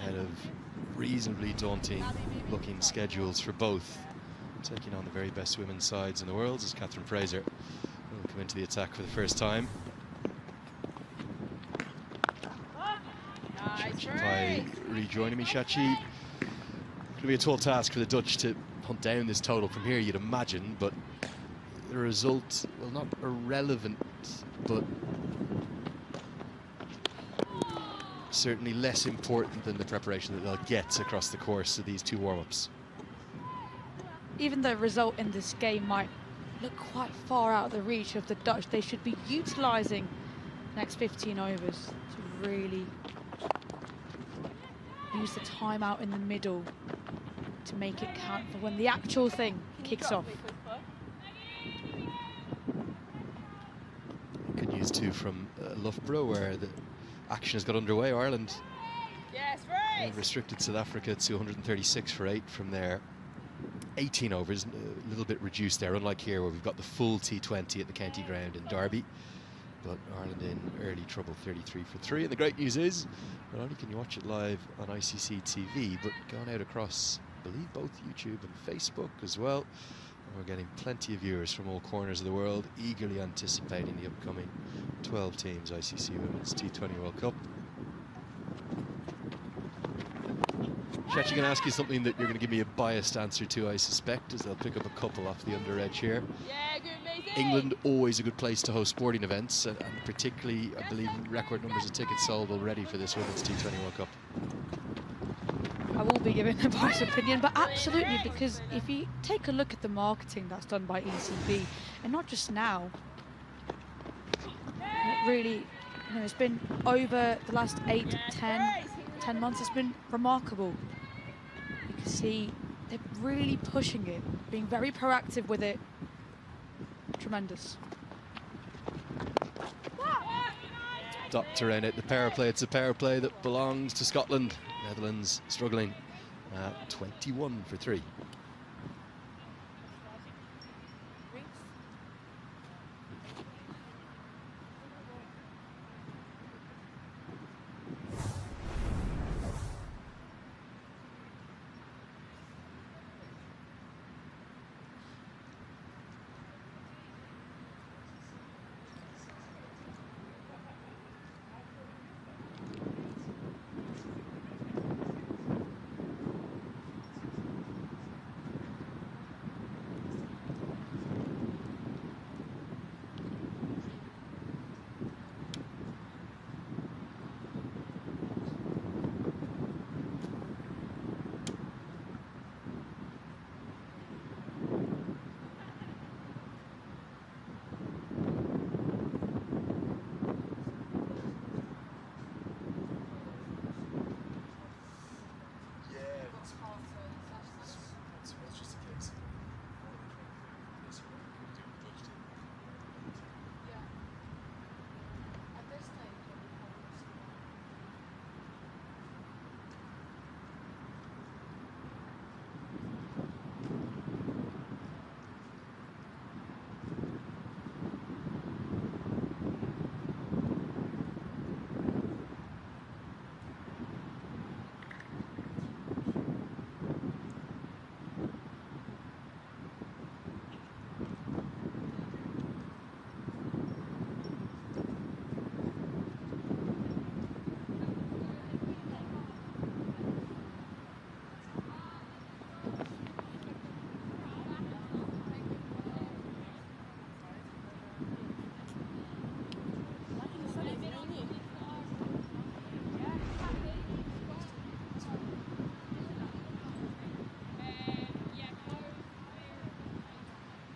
Ahead of reasonably daunting looking schedules for both. Taking on the very best women's sides in the world as Catherine Fraser will come into the attack for the first time. Shachi rejoining me. Shachi, going to be a tall task for the Dutch to hunt down this total from here, you'd imagine, but the result, well, not irrelevant, but certainly less important than the preparation that they'll get across the course of these 2 warm-ups. Even though the result in this game might look quite far out of the reach of the Dutch, they should be utilising the next 15 overs to really use the time out in the middle to make it count for when the actual thing kicks off. Good news too from Loughborough, where the action has got underway. Ireland Yes, right. restricted South Africa to 136 for 8 from their 18 overs, a little bit reduced there, unlike here where we've got the full T20 at the county ground in Derby. But Ireland in early trouble, 33 for 3. And the great news is, not only can you watch it live on ICC TV, but going out across, I believe, both YouTube and Facebook as well. And we're getting plenty of viewers from all corners of the world, eagerly anticipating the upcoming 12 teams ICC Women's T20 World Cup. Chetty, going to ask you something that you're going to give me a biased answer to, I suspect, as they'll pick up a couple off the under edge here. England, always a good place to host sporting events, and particularly, I believe, record numbers of tickets sold already for this Women's T20 World Cup. I will be giving a biased opinion, but absolutely, because if you take a look at the marketing that's done by ECB, and not just now, it really, it's been over the last 8, 10 months, it's been remarkable. You can see they're really pushing it, being very proactive with it. Tremendous. Docked around it, the power play. It's a power play that belongs to Scotland. Netherlands struggling at 21 for 3.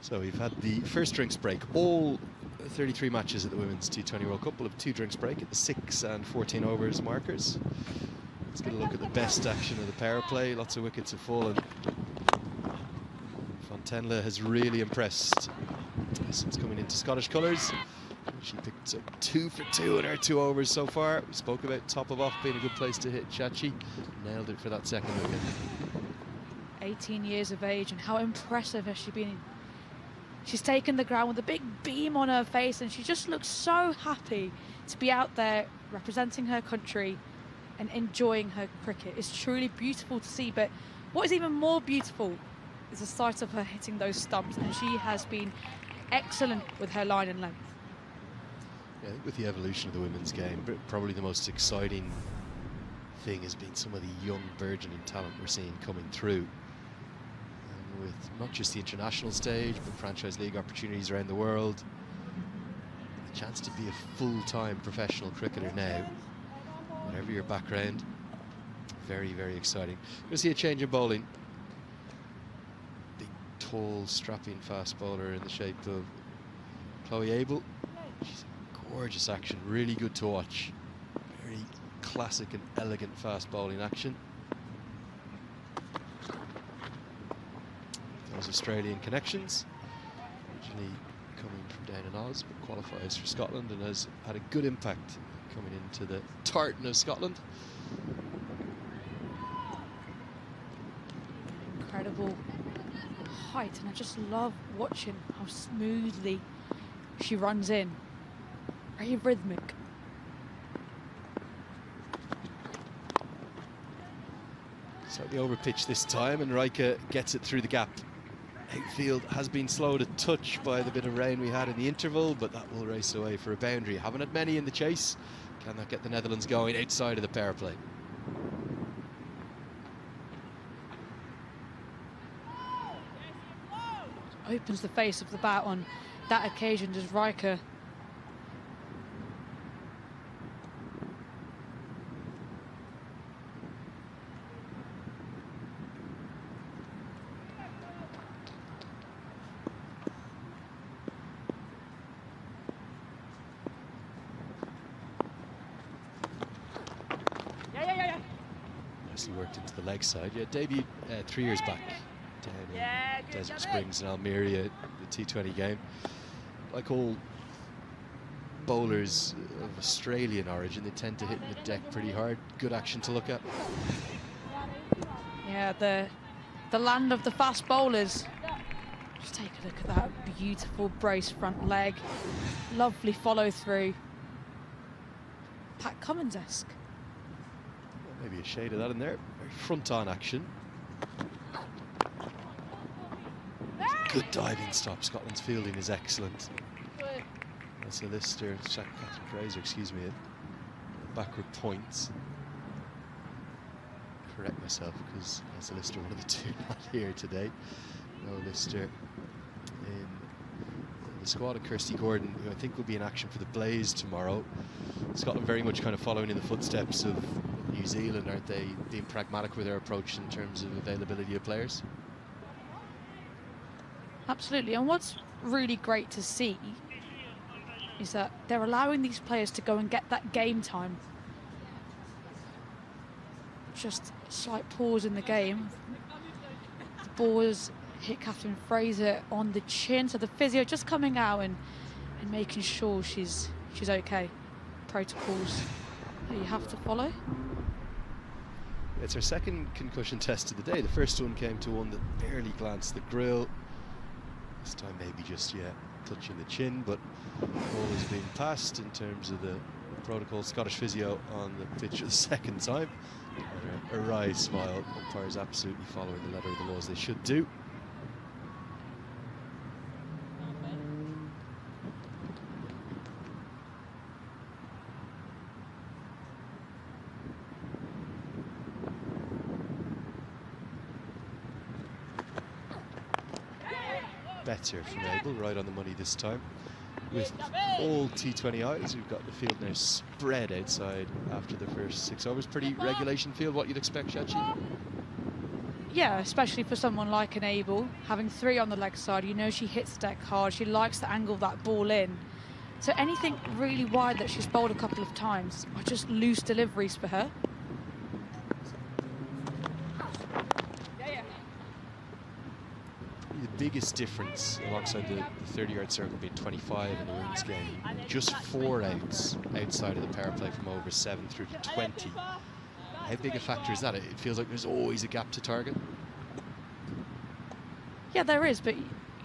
So we've had the first drinks break. All 33 matches at the Women's T20 World Cup will have 2 drinks break at the 6 and 14 overs markers. Let's get a look at the best action of the power play. Lots of wickets have fallen. Fontenla has really impressed since coming into Scottish colours. She picked up 2 for 2 in her 2 overs so far. We spoke about top of off being a good place to hit Chachi. Nailed it for that second wicket. 18 years of age, and how impressive has she been? She's taken the ground with a big beam on her face, and she just looks so happy to be out there representing her country and enjoying her cricket. It's truly beautiful to see, but what is even more beautiful is the sight of her hitting those stumps, and she has been excellent with her line and length. Yeah, I think with the evolution of the women's game, probably the most exciting thing has been some of the young burgeoning talent we're seeing coming through. With not just the international stage, but franchise league opportunities around the world. The chance to be a full-time professional cricketer now, whatever your background. Very, very exciting. We'll see a change in bowling. Big, tall, strapping fast bowler in the shape of Chloe Abel. She's a gorgeous action, really good to watch. Very classic and elegant fast bowling action. Those Australian connections, originally coming from down in Oz, but qualifies for Scotland and has had a good impact coming into the tartan of Scotland. Incredible height, and I just love watching how smoothly she runs in. Very rhythmic. Slightly over pitch this time, and Rika gets it through the gap. Outfield has been slowed a touch by the bit of rain we had in the interval, but that will race away for a boundary. Haven't had many in the chase. Can that get the Netherlands going outside of the power play? Opens the face of the bat on that occasion, does Rika. Nicely worked into the leg side. Yeah, debuted 3 years back down in Desert Springs in Almeria, the T20 game. Like all bowlers of Australian origin, they tend to hit the deck pretty hard. Good action to look at. Yeah, the land of the fast bowlers. Just take a look at that beautiful brace front leg. Lovely follow through. Pat Cummins-esque. Maybe a shade of that in there. Very front-on action. Good diving stop. Scotland's fielding is excellent. That's a Lister, Catherine Fraser, excuse me. Backward points. Correct myself, because that's a Lister, one of the two not here today. No Lister in the squad of Kirsty Gordon, who I think will be in action for the Blaze tomorrow. Scotland very much kind of following in the footsteps of New Zealand, aren't they? Being pragmatic with their approach in terms of availability of players. Absolutely, and what's really great to see is that they're allowing these players to go and get that game time. Just a slight pause in the game. The ball has hit Catherine Fraser on the chin, so the physio just coming out and making sure she's okay. Protocols that you have to follow. It's her second concussion test of the day. The first one came to one that barely glanced the grill. This time maybe just, touching the chin, but all has been passed in terms of the protocol. Scottish physio on the pitch for the second time. And a wry smile. Umpires absolutely following the letter of the laws, they should do. Better from Abel, right on the money this time. With all T20 eyes, we've got the field now spread outside after the first 6 overs. Pretty regulation field, what you'd expect, Shachi? Yeah, especially for someone like an Abel, having 3 on the leg side. You know she hits the deck hard, she likes to angle that ball in. So anything really wide that she's bowled a couple of times are just loose deliveries for her. The biggest difference alongside the 30-yard circle being 25 in the women's game, just 4 outs outside of the power play from over 7 through to 20. How big a factor is that? It feels like there's always a gap to target. Yeah, there is, but you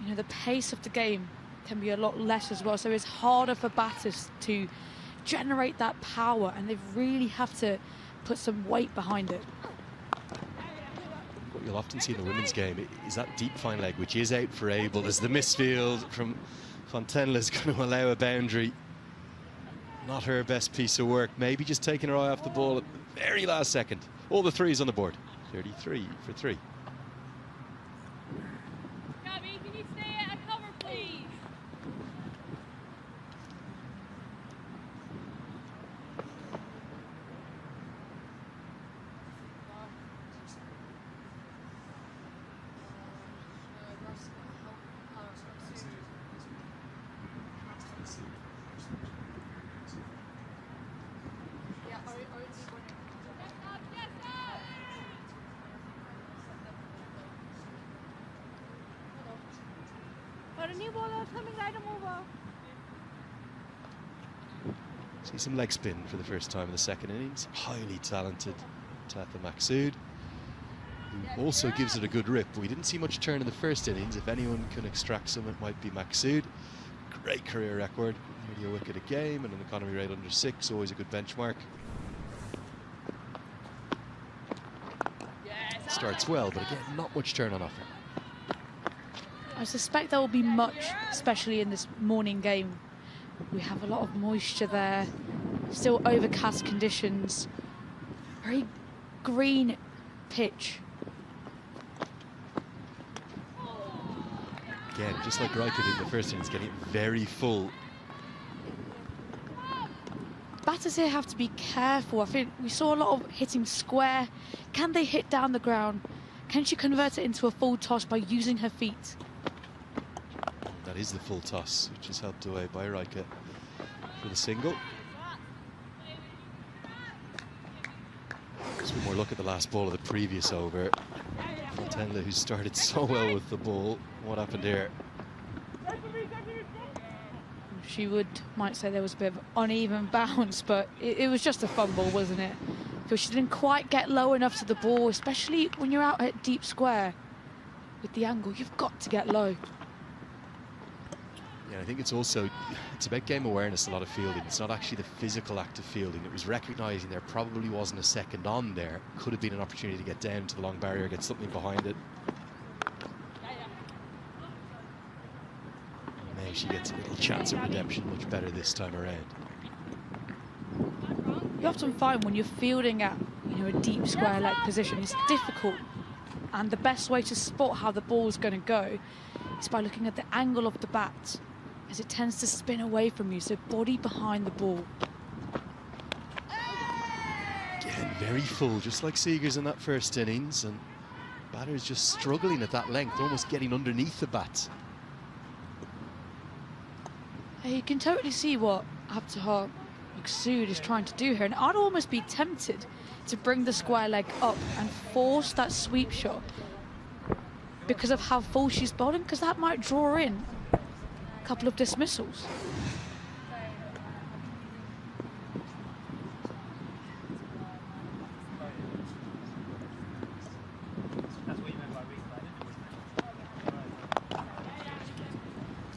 know the pace of the game can be a lot less as well, so it's harder for batters to generate that power, and they really have to put some weight behind it. What you'll often see in the women's game is that deep fine leg, which is out for Abel, as the misfield from Fontenla is going to allow a boundary. Not her best piece of work, maybe just taking her eye off the ball at the very last second. All the 3s on the board. 33 for 3. Gabby, can you stay at cover, please? Got a new bowler coming right over. See some leg spin for the first time in the second innings. Highly talented Tatha Maksud, who also gives it a good rip. We didn't see much turn in the first innings. If anyone can extract some, it might be Maksud. Great career record, nearly a wicket a game and an economy rate under 6, always a good benchmark. Starts well, but again, not much turn on offer. I suspect there will be much, especially in this morning game. We have a lot of moisture there, still overcast conditions, very green pitch. Again, just like Riker did in the first innings, getting it very full. Batters here have to be careful. I think we saw a lot of hitting square. Can they hit down the ground? Can she convert it into a full toss by using her feet? That is the full toss, which is helped away by Riker for the single. Just one more look at the last ball of the previous over. Fontella, who started so well with the ball. What happened here? She might say there was a bit of uneven bounce, but it was just a fumble, wasn't it? Because she didn't quite get low enough to the ball, especially when you're out at deep square. With the angle, you've got to get low. Yeah, I think it's about game awareness, a lot of fielding. It's not actually the physical act of fielding. It was recognising there probably wasn't a second on there. Could have been an opportunity to get down to the long barrier, get something behind it. Maybe she gets a little chance of redemption, much better this time around. You often find when you're fielding at a deep square leg position, it's difficult. And the best way to spot how the ball's going to go is by looking at the angle of the bat, as it tends to spin away from you, so body behind the ball. Again, very full, just like Seegers in that first innings, and batter's just struggling at that length, almost getting underneath the bat. You can totally see what Abtahar Maksud is trying to do here, and I'd almost be tempted to bring the square leg up and force that sweep shot because of how full she's bowling, because that might draw in a couple of dismissals.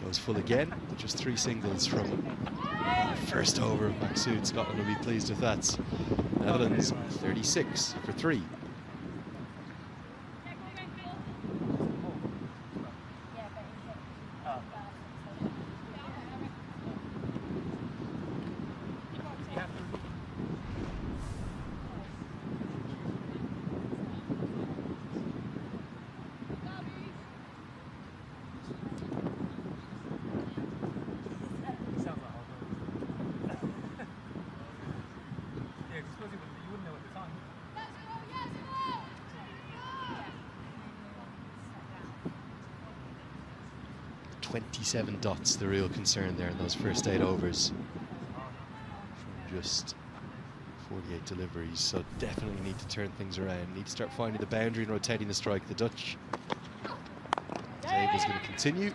Goes full again, just 3 singles from first over of Maksud. Scotland will be pleased with that. Netherlands 36 for 3. Seven dots, the real concern there in those first 8 overs from just 48 deliveries. So definitely need to turn things around. Need to start finding the boundary and rotating the strike. The Dutch. Abel's going to continue.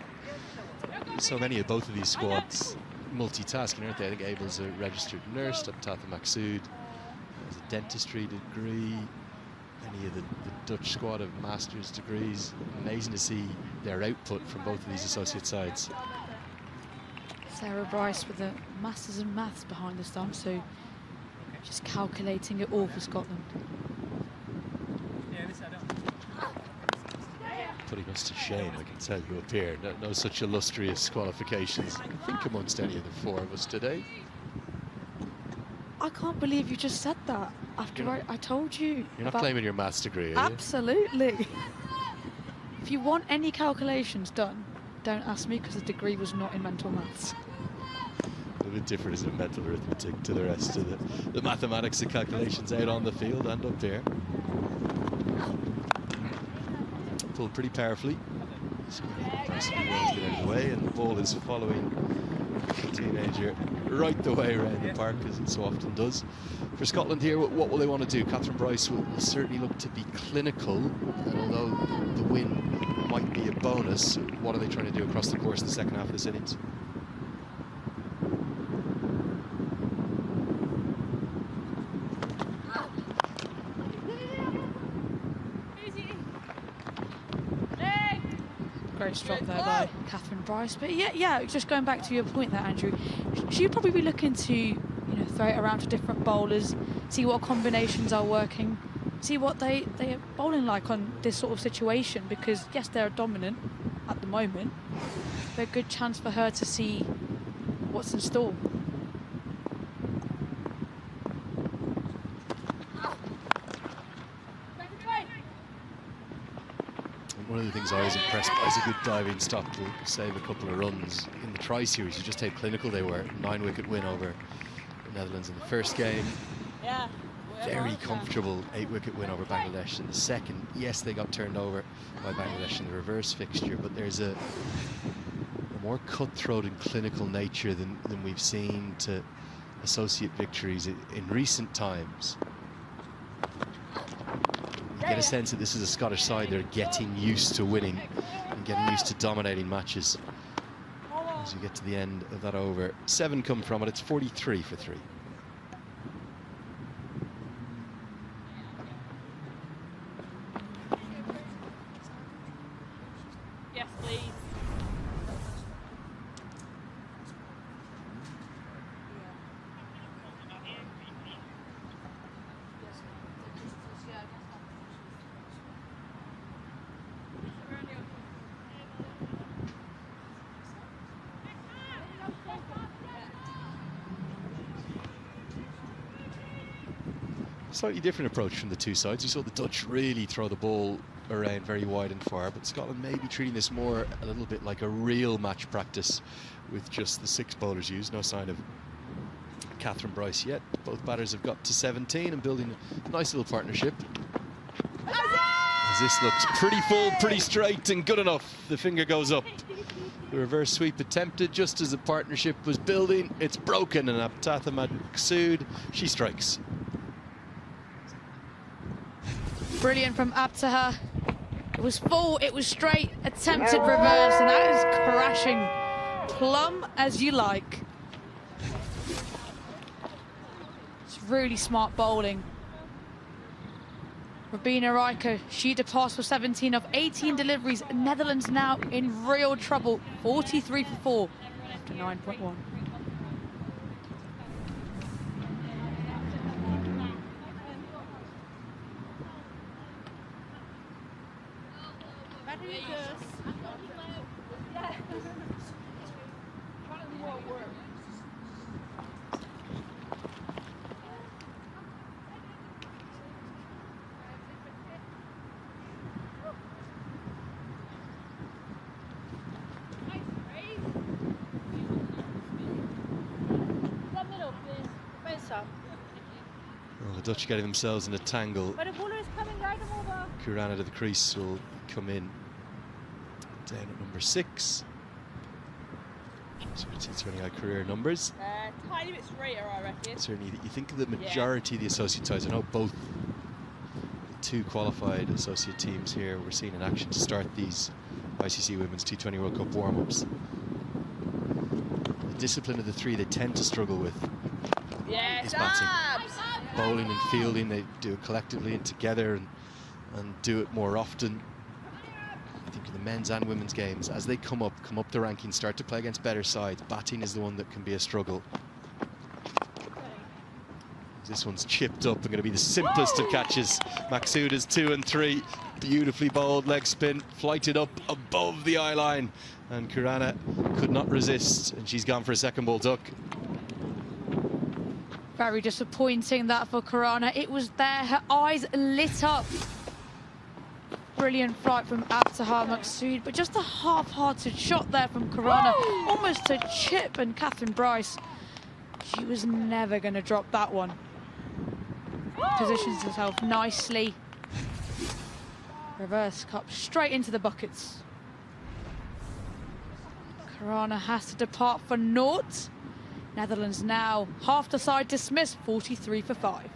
So many of both of these squads multitasking, aren't they? I think Abel's a registered nurse. Tatha Maksud has a dentistry degree. Any of the Dutch squad have master's degrees. Amazing to see their output from both of these associate sides. Sarah Bryce with a Masters in Maths behind the stump, so just calculating it all for Scotland. Putting us to shame, I can tell you up here. No such illustrious qualifications, I think, amongst any of the 4 of us today. I can't believe you just said that after I told you. You're not claiming your maths degree, are you? Absolutely. If you want any calculations done, don't ask me, because the degree was not in mental maths. A bit different, isn't it, mental arithmetic to the rest of the mathematics and calculations out on the field and up here. Pulled pretty powerfully. Nice to get out of the way, and the ball is following the teenager right the way around the park, as it so often does. For Scotland here, what will they want to do? Catherine Bryce will certainly look to be clinical, and although the win might be a bonus, what are they trying to do across the course of the second half of this innings? Nice drop there by Catherine Bryce. But yeah, just going back to your point there, Andrew, she'd probably be looking to throw it around to different bowlers, see what combinations are working, see what they are bowling like on this sort of situation, because yes, they're dominant at the moment, but a good chance for her to see what's in store. One of the things I was impressed by is a good diving stop to save a couple of runs in the tri-series. You just how clinical they were. 9-wicket win over the Netherlands in the first game. Yeah. Very comfortable 8-wicket win over Bangladesh in the second. Yes, they got turned over by Bangladesh in the reverse fixture, but there's a more cutthroat and clinical nature than we've seen to associate victories in recent times. You get a sense that this is a Scottish side that are getting used to winning and getting used to dominating matches. As you get to the end of that over, 7 come from it. It's 43 for 3. Yes, please. Slightly different approach from the two sides. You saw the Dutch really throw the ball around very wide and far, but Scotland may be treating this more a little bit like a real match practice with just the 6 bowlers used. No sign of Catherine Bryce yet. Both batters have got to 17 and building a nice little partnership. As this looks pretty full, pretty straight and good enough. The finger goes up. The reverse sweep attempted just as the partnership was building. It's broken, and Abtatha Maksud, she strikes. Brilliant from Abtaha. It was full, it was straight, attempted reverse, and that is crashing plumb as you like. It's really smart bowling. Rabina Riker, she departs for 17 of 18 deliveries. Netherlands now in real trouble. 43 for 4 after 9.1. Well, the Dutch getting themselves in a tangle. Kurana to the crease will come in down at number 6. So T20 career numbers. Tiny bit straighter, I reckon. Certainly, you think of the majority of the associate sides. I know both the 2 qualified associate teams here we're seeing in action to start these ICC Women's T20 World Cup warm-ups. The discipline of the 3 they tend to struggle with is batting. Bowling and fielding, they do it collectively and together and do it more often. I think in the men's and women's games, as they come up the rankings, start to play against better sides, batting is the one that can be a struggle. This one's chipped up and going to be the simplest of catches. Maksuda's 2 and 3, beautifully bowled leg spin, flighted up above the eye line, and Kurana could not resist, and she's gone for a second ball duck. Very disappointing that for Kurana. It was there, her eyes lit up. Brilliant flight from Abtaha Maksud, but just a half-hearted shot there from Kurana. Almost a chip, and Catherine Bryce, she was never going to drop that one. Positions herself nicely. Reverse cup straight into the buckets. Kurana has to depart for naught. Netherlands now half the side dismissed, 43 for 5.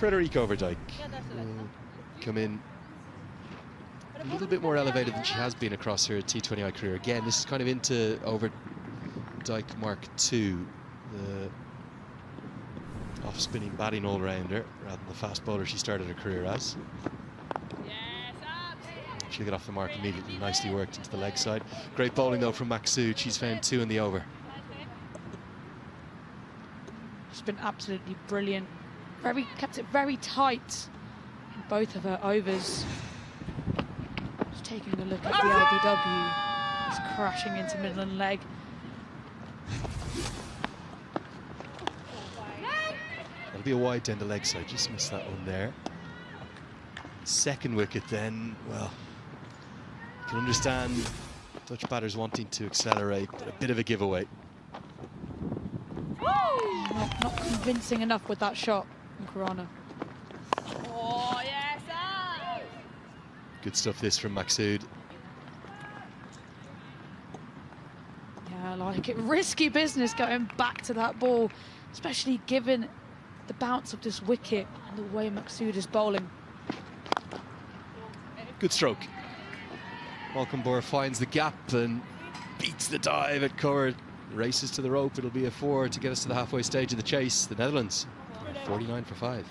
Frederique Overdijk will come in a little bit more elevated than she has been across her T20I career. Again, this is kind of into Overdijk Mark II, the off-spinning batting all-rounder rather than the fast bowler she started her career as. She'll get off the mark immediately, nicely worked into the leg side. Great bowling though from Maksoud, she's found 2 in the over. She's been absolutely brilliant. Kept it very tight in both of her overs. Just taking a look at the LBW. It's crashing into middle and leg. That'll be a wide down the leg side, just missed that one there. Second wicket then, well, you can understand Dutch batters wanting to accelerate, but a bit of a giveaway. Not convincing enough with that shot from Corona. Good stuff this from Maksoud. Yeah, I like it. Risky business going back to that ball, especially given the bounce of this wicket and the way Maksoud is bowling. Good stroke. Malcolm finds the gap and beats the dive at cover. Races to the rope. It'll be a 4 to get us to the halfway stage of the chase. The Netherlands, 49 for 5.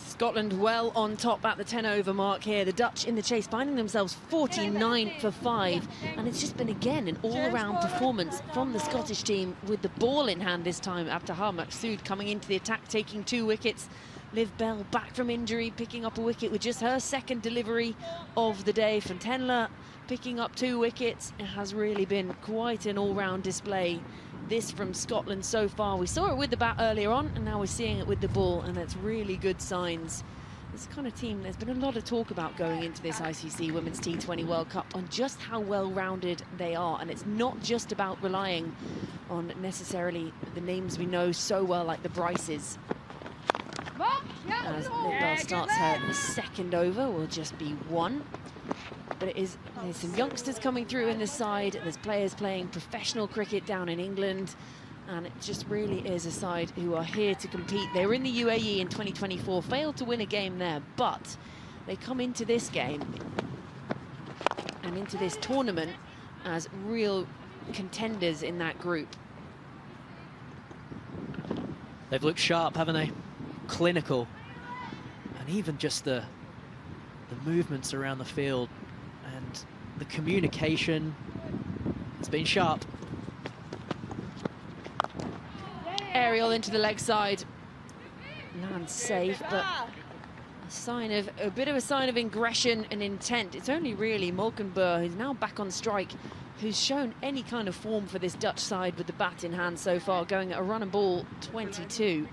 Scotland well on top at the 10-over mark here. The Dutch in the chase finding themselves 49 for 5. And it's just been, again, an all-around performance from the Scottish team with the ball in hand this time. Abtaha Maksoud coming into the attack, taking 2 wickets. Liv Bell back from injury, picking up a wicket with just her second delivery of the day. Fontenla picking up 2 wickets. It has really been quite an all-round display, this from Scotland so far. We saw it with the bat earlier on, and now we're seeing it with the ball, and that's really good signs. This kind of team, there's been a lot of talk about going into this ICC Women's T20 World Cup on just how well-rounded they are, and it's not just about relying on necessarily the names we know so well, like the Bryces. As Liv Bell starts her second over, will just be 1. But there's some youngsters coming through in this side. There's players playing professional cricket down in England. And it just really is a side who are here to compete. They were in the UAE in 2024, failed to win a game there, but they come into this game and into this tournament as real contenders in that group. They've looked sharp, haven't they? Clinical. And even just the movements around the field and the communication, it's been sharp. Aerial into the leg side, lands safe, but a bit of a sign of aggression and intent. It's only really Molkenburg, who's now back on strike, who's shown any kind of form for this Dutch side with the bat in hand so far, going at a run and ball 22.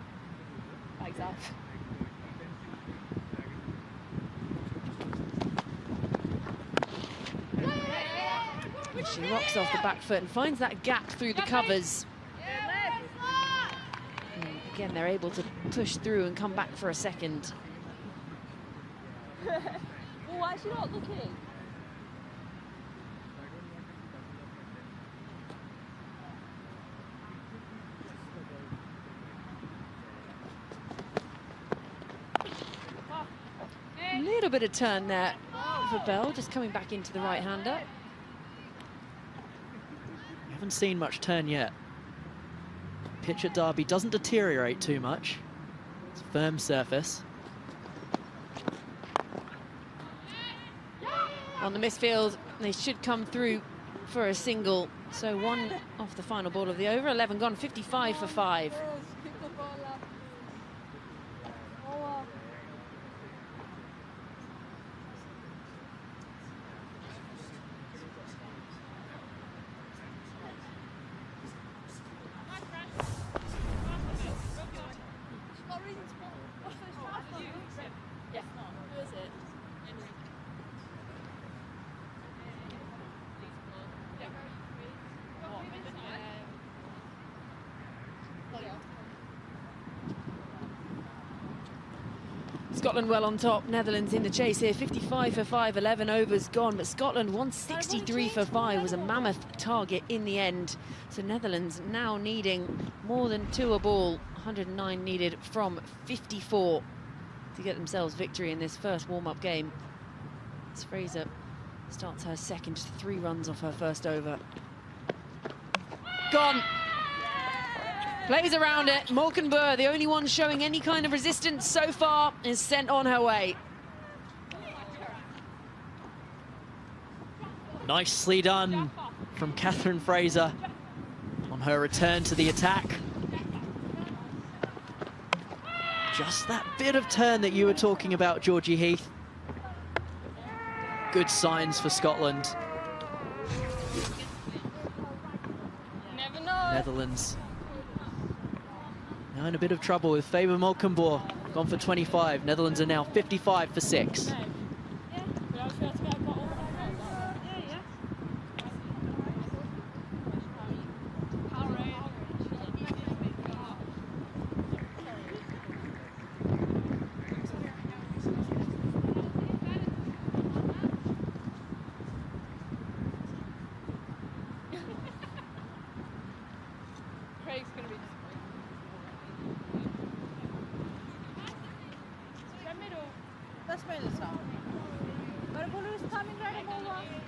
She rocks off the back foot and finds that gap through the covers. And again, they're able to push through and come back for a second. Well, why is she not looking? A little bit of turn there for Bell, just coming back into the right-hander. Haven't seen much turn yet. Pitch at Derby doesn't deteriorate too much. It's a firm surface. On the misfield, they should come through for a single. So 1 off the final ball of the over, 11 gone, 55 for 5. Scotland well on top. Netherlands in the chase here. 55 for 5, 11 overs gone. But Scotland 163 for 5 was a mammoth target in the end. So Netherlands now needing more than 2 a ball. 109 needed from 54 to get themselves victory in this first warm-up game. As Fraser starts her second, just 3 runs off her first over. Gone. Plays around it. Malkenburg, the only one showing any kind of resistance so far, is sent on her way. Nicely done from Catherine Fraser on her return to the attack. Just that bit of turn that you were talking about, Georgie Heath. Good signs for Scotland. Never know. Netherlands now in a bit of trouble with Faber Malkenburg gone for 25. Netherlands are now 55 for 6. Craig's gonna be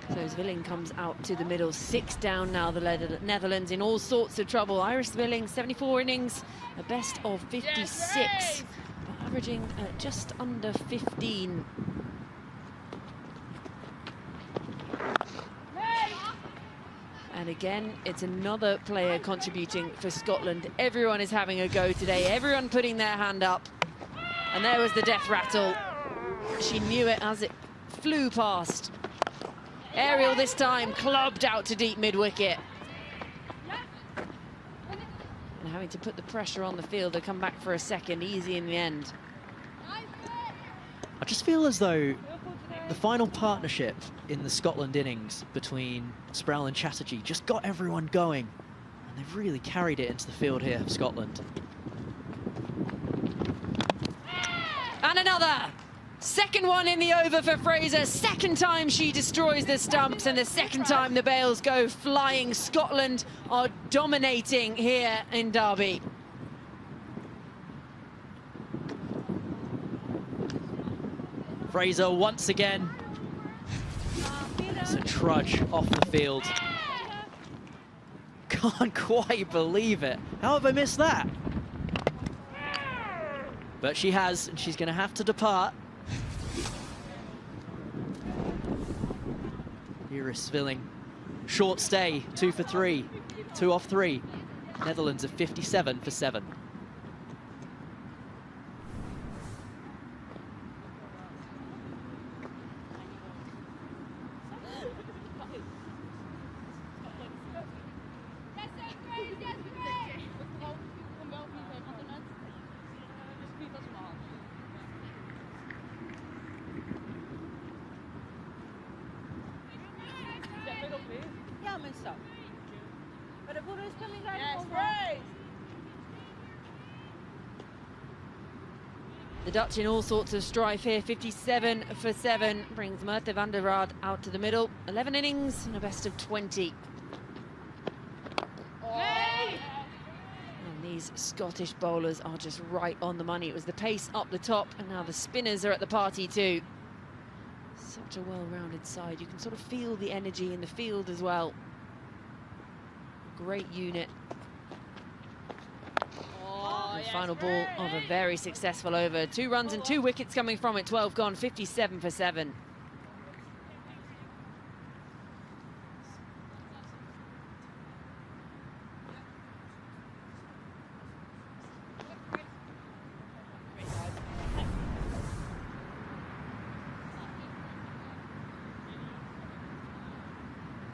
So Zwilling comes out to the middle, 6 down now, the Netherlands in all sorts of trouble. Iris Zwilling, 74 innings, a best of 56, but averaging just under 15. And again, it's another player contributing for Scotland. Everyone is having a go today, everyone putting their hand up. And there was the death rattle. She knew it as it flew past. Ariel this time clubbed out to deep mid-wicket. And having to put the pressure on the field to come back for a second, easy in the end. I just feel as though the final partnership in the Scotland innings between Sproul and Chatterjee just got everyone going. And they've really carried it into the field here for Scotland. And another! Second one in the over for Fraser. Second time she destroys the stumps, and the second time the bails go flying. Scotland are dominating here in Derby. Fraser once again. It's a trudge off the field. Can't quite believe it. How have I missed that? But she has, and she's going to have to depart. Iris Zwilling, short stay, 2 for 3, 2 off 3. Netherlands are 57 for 7. The Dutch in all sorts of strife here, 57 for 7, brings Merte van der Raad out to the middle. 11 innings and a best of 20. And these Scottish bowlers are just right on the money. It was the pace up the top, and now the spinners are at the party too. Such a well-rounded side. You can sort of feel the energy in the field as well. Great unit. The final ball of a very successful over. 2 runs and 2 wickets coming from it. 12 gone, 57 for 7.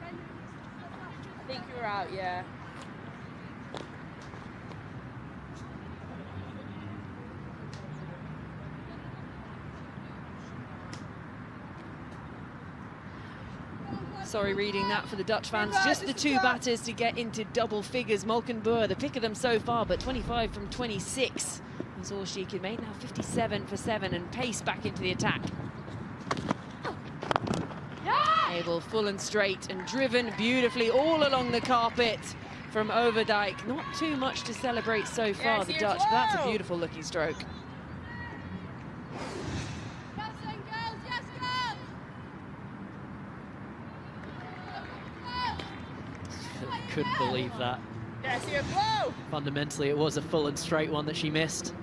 I think you were out, yeah. Sorry, reading that for the Dutch fans. Just the 2 batters to get into double figures. Malkenburg, the pick of them so far, but 25 from 26. is all she can make. Now 57 for 7 and pace back into the attack. Abel full and straight and driven beautifully all along the carpet from Overdijk. Not too much to celebrate so far, the Dutch, but that's a beautiful looking stroke. Couldn't believe that. Fundamentally, it was a full and straight one that she missed.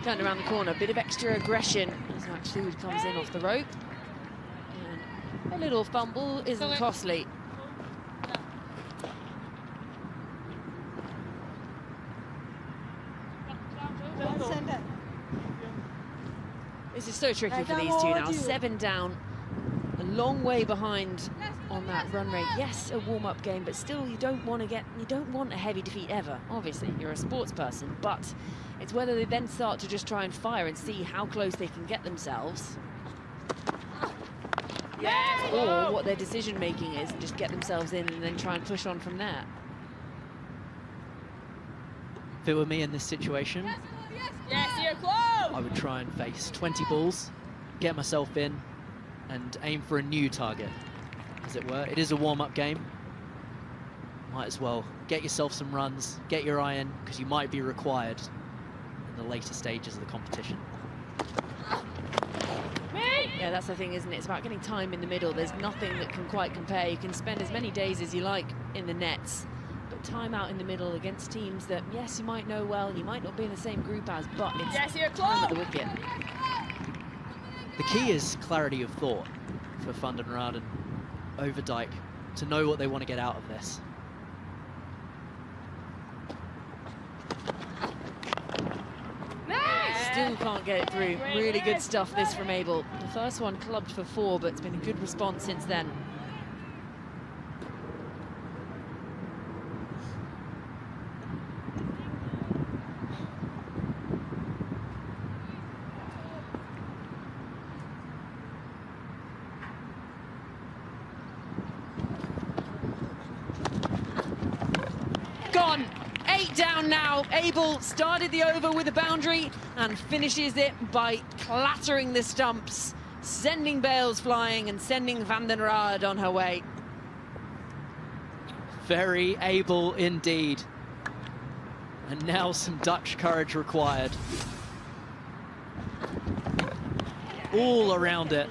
Turned around the corner, a bit of extra aggression as Maxud comes in off the rope. And a little fumble isn't costly. This is so tricky for these two now. 7 down, a long way behind on that run rate. Yes, a warm-up game, but still you don't want a heavy defeat ever. Obviously, you're a sports person, but it's whether they then start to just try and fire and see how close they can get themselves. Or what their decision making is, and just get themselves in and then try and push on from there. If it were me in this situation, I would try and face 20 balls, get myself in, and aim for a new target, as it were. It is a warm-up game. Might as well get yourself some runs, get your eye in, because you might be required in the later stages of the competition. Yeah, that's the thing, isn't it? It's about getting time in the middle. There's nothing that can quite compare. You can spend as many days as you like in the nets, but time out in the middle against teams that, yes, you might know well, and you might not be in the same group as, but it's time at the wicket. The key is clarity of thought for Van den Rad and Overdijk to know what they want to get out of this. Still can't get it through. Really good stuff, this from Abel. The first one clubbed for 4, but it's been a good response since then. Gone. 8 down now. Abel started the over with a boundary and finishes it by clattering the stumps, sending Bales flying and sending Van den Rad on her way. Very able indeed. And now some Dutch courage required. All around it.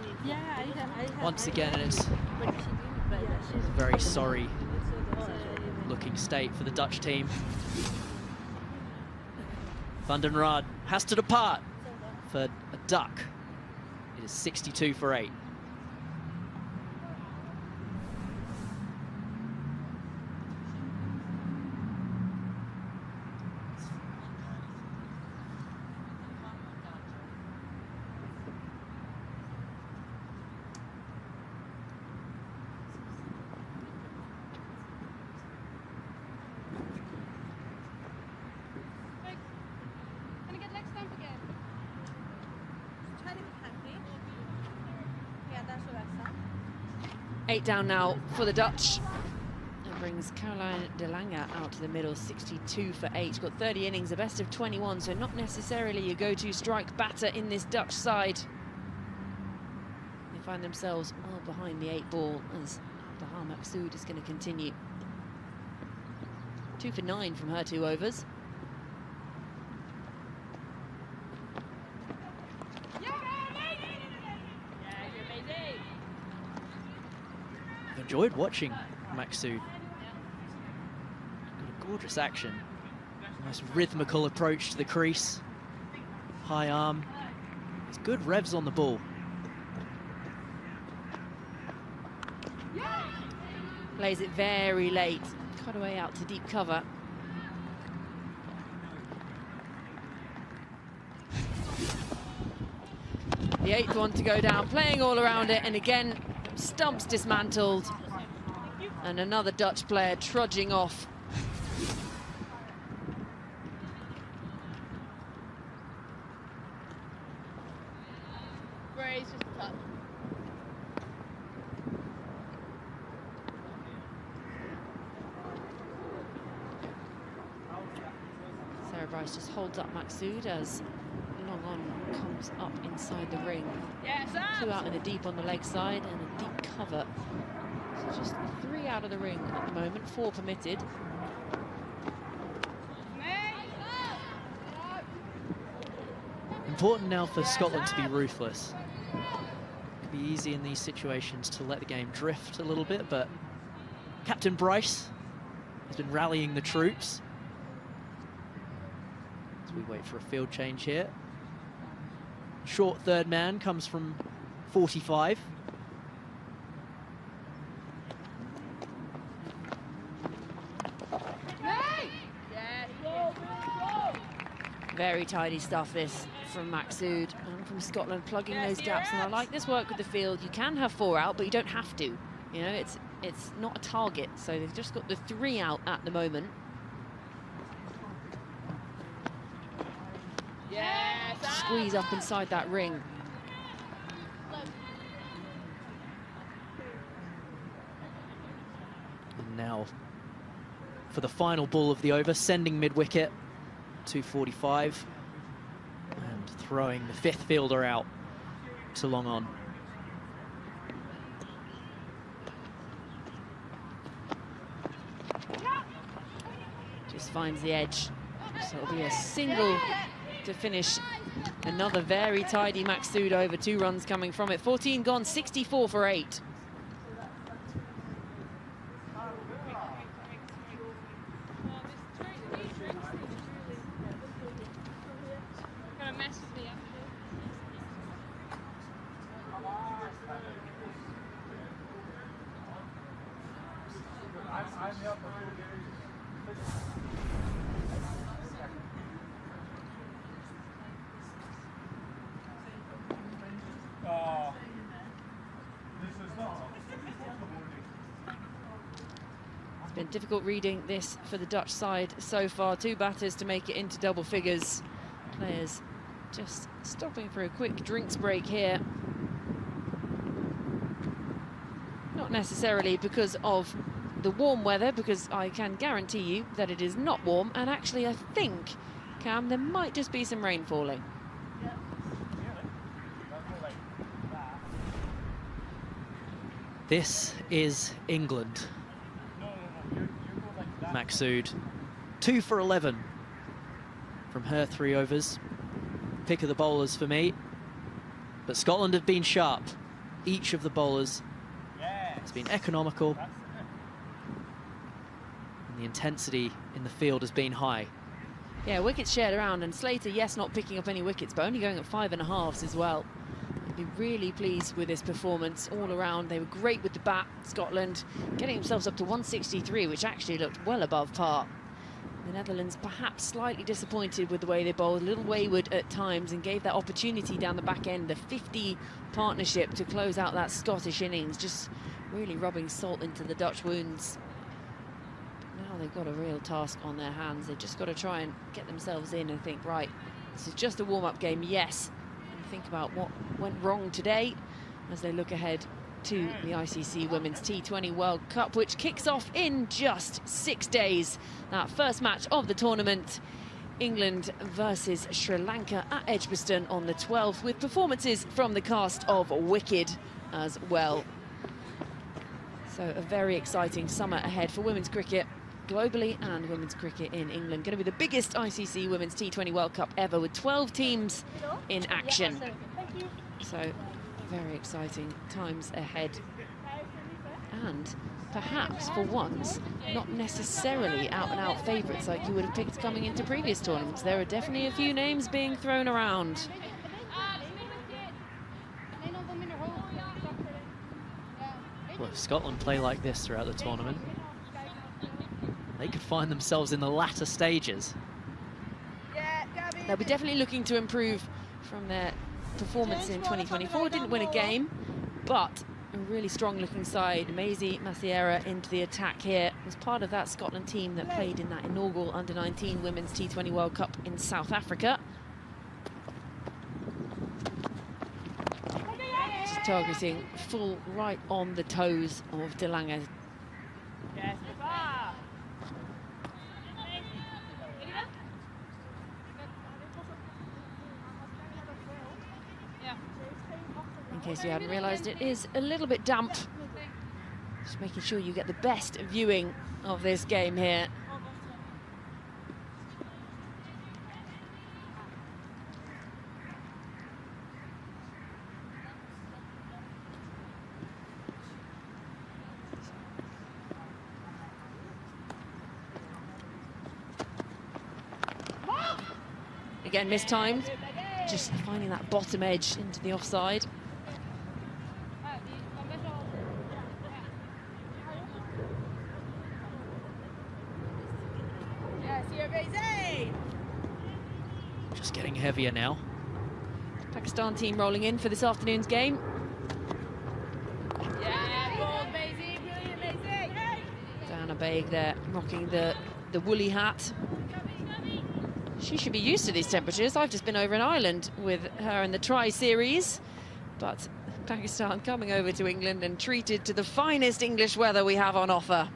Once again, and it's a very sorry looking state for the Dutch team. Van den Rad has to depart for a duck. It is 62 for 8. Next time again. Yeah, that's what I said. 8 down now for the Dutch. That brings Caroline de Lange out to the middle, 62 for 8. She's got 30 innings, a best of 21, so not necessarily your go-to strike batter in this Dutch side. They find themselves well behind the 8 ball as Bahar Maxud is going to continue. 2 for 9 from her 2 overs. I've enjoyed watching Maxud. Got a gorgeous action. Nice rhythmical approach to the crease. High arm. There's good revs on the ball. Plays it very late. Cut away out to deep cover. The 8th one to go down, playing all around it, and again, stumps dismantled. And another Dutch player trudging off. Brace just a touch. Bryce just holds up Maxud as Long On comes up inside the ring. Two out in the deep on the leg side and a deep cover. So just 3 out of the ring at the moment, 4 permitted. Important now for Scotland to be ruthless. It can be easy in these situations to let the game drift a little bit, but Captain Bryce has been rallying the troops as we wait for a field change here. Short third man comes from 45. Very tidy stuff this from Maxud and from Scotland, plugging those gaps. And I like this work with the field. You can have 4 out, but you don't have to. You know, it's not a target, so they've just got the 3 out at the moment. Squeeze up inside that ring. And now for the final ball of the over, sending mid-wicket, 245, and throwing the 5th fielder out to Long On. Just finds the edge. So it'll be a single to finish. Another very tidy Maxud over, 2 runs coming from it. 14 gone, 64 for 8. It's been difficult reading this for the Dutch side so far. 2 batters to make it into double figures. Players just stopping for a quick drinks break here. Not necessarily because of the warm weather, because I can guarantee you that it is not warm. And actually, I think, Cam, there might just be some rain falling. This is England. Maxud, 2 for 11 from her 3 overs. Pick of the bowlers for me. But Scotland have been sharp. Each of the bowlers has been economical. And the intensity in the field has been high. Yeah, wickets shared around, and Slater, yes, not picking up any wickets, but only going at 5.5s as well. I'd be really pleased with this performance all around. They were great with the bat, Scotland, getting themselves up to 163, which actually looked well above par. The Netherlands perhaps slightly disappointed with the way they bowled, a little wayward at times, and gave that opportunity down the back end, the 50 partnership to close out that Scottish innings, just really rubbing salt into the Dutch wounds. But now they've got a real task on their hands. They've just got to try and get themselves in and think, right, this is just a warm-up game, yes. And think about what went wrong today as they look ahead to the ICC Women's T20 World Cup, which kicks off in just 6 days. That first match of the tournament, England versus Sri Lanka at Edgbaston on the 12th, with performances from the cast of Wicked as well. So a very exciting summer ahead for women's cricket globally and women's cricket in England. Going to be the biggest ICC Women's T20 World Cup ever, with 12 teams in action. So very exciting times ahead. And perhaps for once, not necessarily out-and-out favourites like you would have picked coming into previous tournaments. There are definitely a few names being thrown around. Well, if Scotland play like this throughout the tournament, they could find themselves in the latter stages. They'll be definitely looking to improve from their performance in 2024. Didn't win a game, but a really strong-looking side. Maisie Massiera into the attack here. Was part of that Scotland team that played in that inaugural Under-19 Women's T20 World Cup in South Africa. Just targeting full right on the toes of De Lange. In case you hadn't realised, it is a little bit damp. Just making sure you get the best viewing of this game here. Again, mistimed. Just finding that bottom edge into the offside. Just getting heavier now. Pakistan team rolling in for this afternoon's game. Diana Baig there, rocking the woolly hat. She should be used to these temperatures. I've just been over in Ireland with her in the Tri-Series. But Pakistan coming over to England and treated to the finest English weather we have on offer.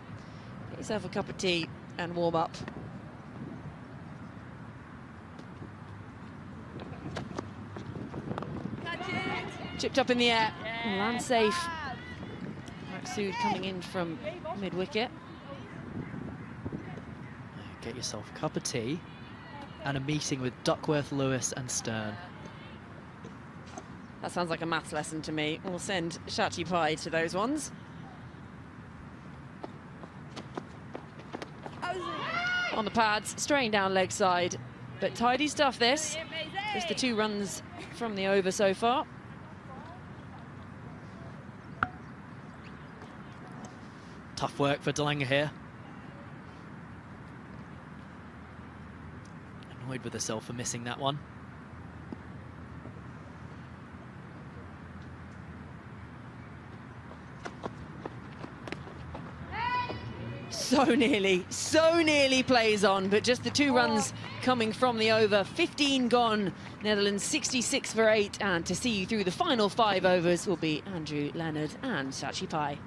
Get yourself a cup of tea and warm up. Chipped up in the air, land safe. Maksud coming in from mid-wicket. Get yourself a cup of tea and a meeting with Duckworth, Lewis and Stern. That sounds like a maths lesson to me. We'll send Shachi Pai to those ones. On the pads, straying down leg side. But tidy stuff this. Just the 2 runs from the over so far. Tough work for Delanga here. Annoyed with herself for missing that one. So nearly plays on, but just the 2 runs coming from the over. 15 gone, Netherlands 66 for 8, and to see you through the final 5 overs will be Andrew Leonard and Shachi Pai.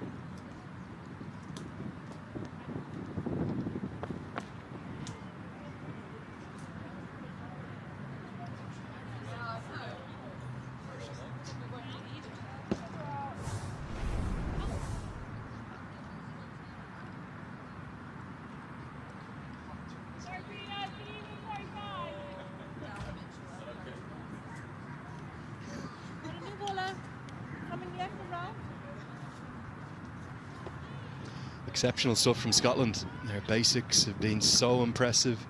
Exceptional stuff from Scotland. Their basics have been so impressive,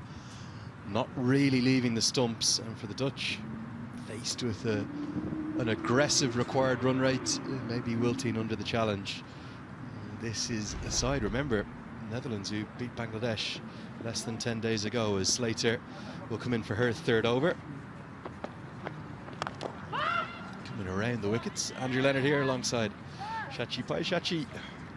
not really leaving the stumps, and for the Dutch, faced with an aggressive required run rate, maybe wilting under the challenge. This is a side, remember, Netherlands who beat Bangladesh less than 10 days ago, as Slater will come in for her 3rd over. Coming around the wickets, Andrew Leonard here alongside Shachi Pai. Shachi,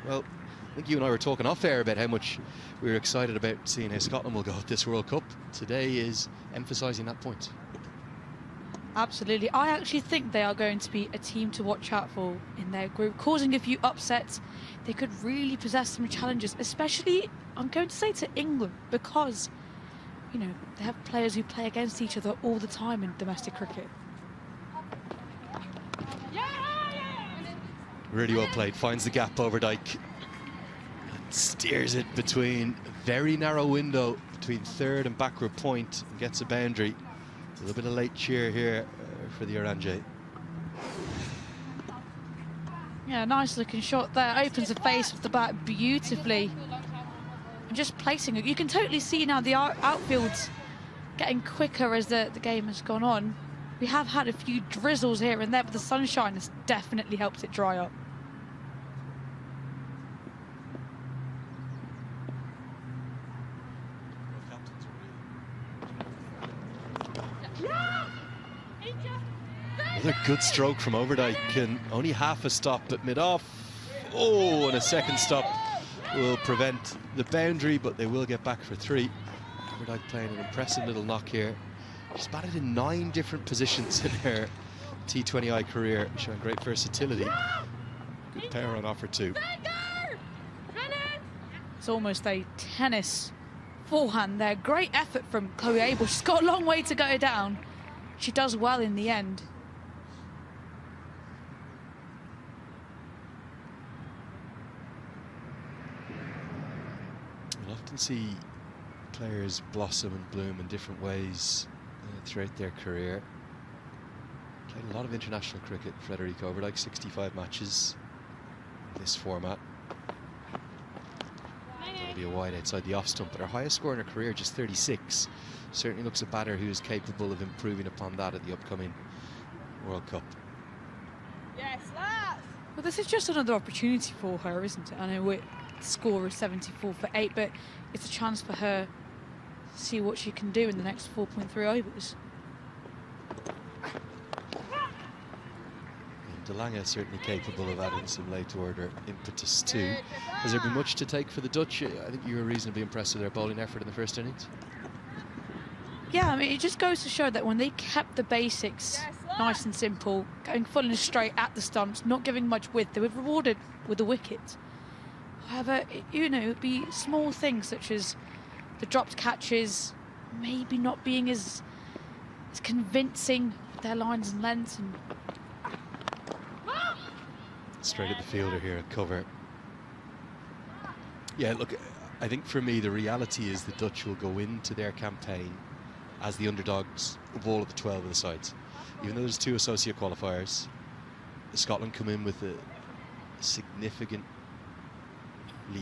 well, I think you and I were talking off air about how much we were excited about seeing how Scotland will go at this World Cup. Today is emphasising that point. Absolutely. I actually think they are going to be a team to watch out for in their group, causing a few upsets. They could really possess some challenges, especially, I'm going to say, to England, because, you know, they have players who play against each other all the time in domestic cricket. Really well played, finds the gap over Dyke. Steers it between a very narrow window between 3rd and backward point and gets a boundary. A little bit of late cheer here for the Oranje. Yeah, nice looking shot there. Opens the face off the bat beautifully. And just placing it. You can totally see now the outfield's getting quicker as the game has gone on. We have had a few drizzles here and there, but the sunshine has definitely helped it dry up. Another good stroke from Overdyke, and only half a stop at mid-off. Oh, and a 2nd stop will prevent the boundary, but they will get back for 3. Overdyke playing an impressive little knock here. She's batted in 9 different positions in her T20I career, showing great versatility. Good power on offer too. It's almost a tennis forehand there. Great effort from Chloe Abel. She's got a long way to go down. She does well in the end. see players blossom and bloom in different ways throughout their career. Played a lot of international cricket, Frederico, over like 65 matches in this format. That'll be a wide outside the off stump, but her highest score in her career, just 36. Certainly looks a batter who is capable of improving upon that at the upcoming World Cup. Well, this is just another opportunity for her, isn't it? I know the score is 74 for 8, but it's a chance for her to see what she can do in the next 4.3 overs. And DeLange certainly capable of adding some late order impetus too. Has there been much to take for the Dutch? I think you were reasonably impressed with their bowling effort in the first innings. Yeah, I mean, it just goes to show that when they kept the basics nice and simple, going full and straight at the stumps, not giving much width, they were rewarded with a wicket. However, you know, it would be small things such as the dropped catches, maybe not being as convincing with their lines and lengths. And straight at the fielder here at cover. Yeah, look, I think for me the reality is the Dutch will go into their campaign as the underdogs of all of the 12 of the sides. Even though there's 2 associate qualifiers, Scotland come in with a significantly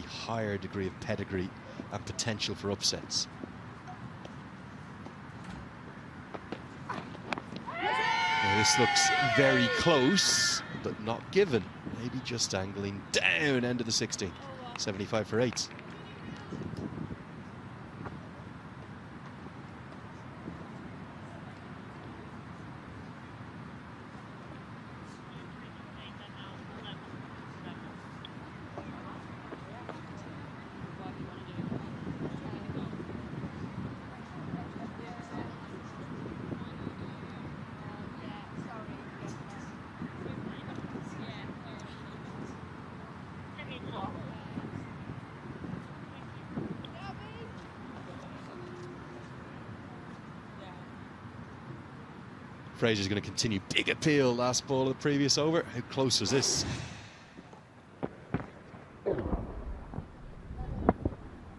higher degree of pedigree and potential for upsets. Now, this looks very close, but not given. Maybe just angling down end of the 16. 75 for 8. Fraser's going to continue. Big appeal, last ball of the previous over. How close was this?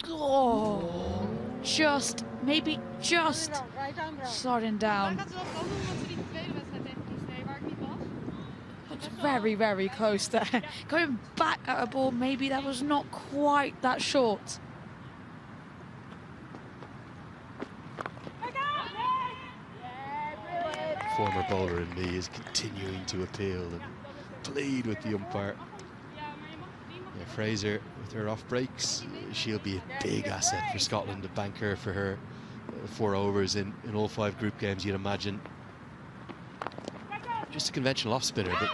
oh, just, maybe just sliding down. It's very, very close there. Going back at a ball, maybe that was not quite that short. Former bowler in me is continuing to appeal and plead with the umpire. Yeah, Fraser with her off breaks, she'll be a big asset for Scotland to bank her for her 4 overs in all 5 group games, you'd imagine. Just a conventional off spinner, but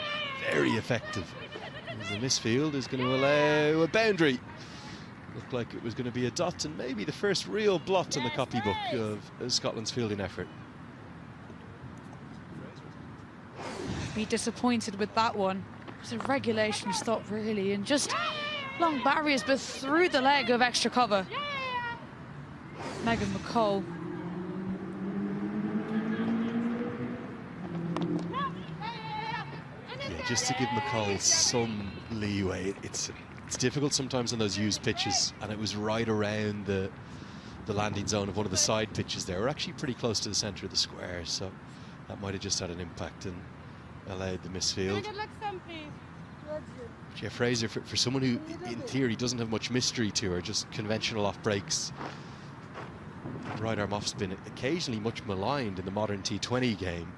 very effective. As the misfield is going to allow a boundary. Looked like it was going to be a dot and maybe the first real blot in the copybook of Scotland's fielding effort. Be disappointed with that one. It was a regulation stop really, and just long barriers but through the leg of extra cover. Megan McCall. Yeah, just to give McCall some leeway. It's difficult sometimes on those used pitches, and it was right around the landing zone of one of the side pitches there. We're actually pretty close to the centre of the square, so that might have just had an impact and allowed the misfield. Jeff Fraser, for someone who in theory doesn't have much mystery to her, just conventional off breaks, right arm off spin, occasionally much maligned in the modern T20 game,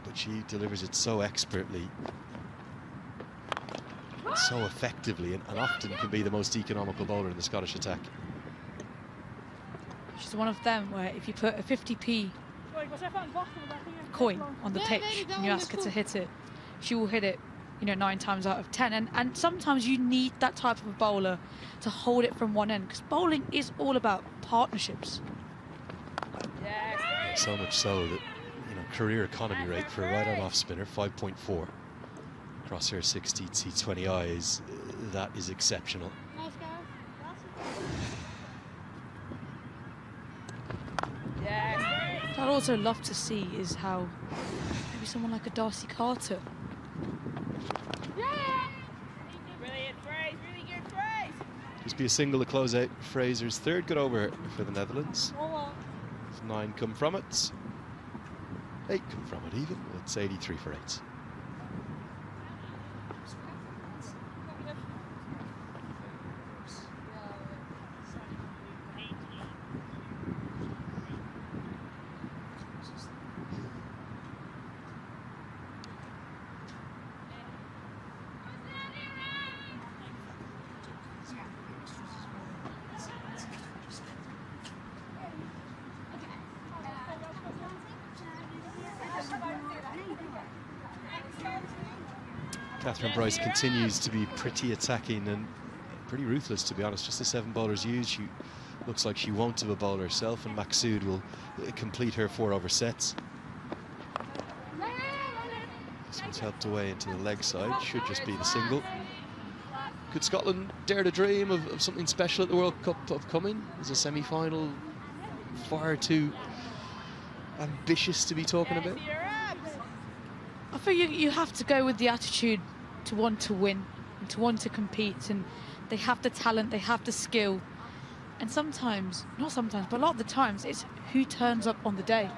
but she delivers it so expertly, so effectively, and often can be the most economical bowler in the Scottish attack. She's one of them where if you put a 50p coin on the pitch and you ask her to hit it, she will hit it, you know, 9 times out of 10. And sometimes you need that type of a bowler to hold it from one end, because bowling is all about partnerships. So much so that, you know, career economy rate for a right arm off spinner 5.4 across her 60 T20 eyes. That is exceptional. I'd also love to see is how maybe someone like a Darcy Carter. Brilliant phrase, really good phrase. Just be a single to close out Fraser's third good over for the Netherlands. 9 come from it. 8 come from it even. It's 83 for 8. Catherine Bryce continues to be pretty attacking and pretty ruthless, to be honest. Just the 7 bowlers used, she looks like she won't have a bowl herself, and Maqsood will complete her 4 over sets. This one's helped away into the leg side, should just be the single. Could Scotland dare to dream of something special at the World Cup upcoming? Is a semi-final far too ambitious to be talking about? I think you have to go with the attitude to want to win and to want to compete, and they have the talent, they have the skill, and sometimes, not sometimes, but a lot of the times, it's who turns up on the day.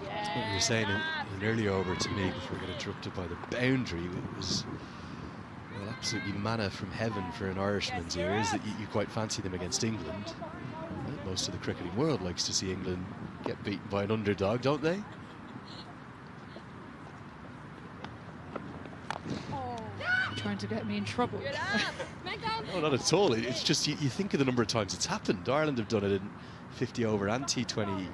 That's what you were saying in an earlier over to me before we got interrupted by the boundary. It was, well, absolutely manna from heaven for an Irishman's ears that you quite fancy them against England. I think most of the cricketing world likes to see England get beaten by an underdog, don't they? Trying to get me in trouble. No, not at all. It's just you think of the number of times it's happened. Ireland have done it in 50 over and T20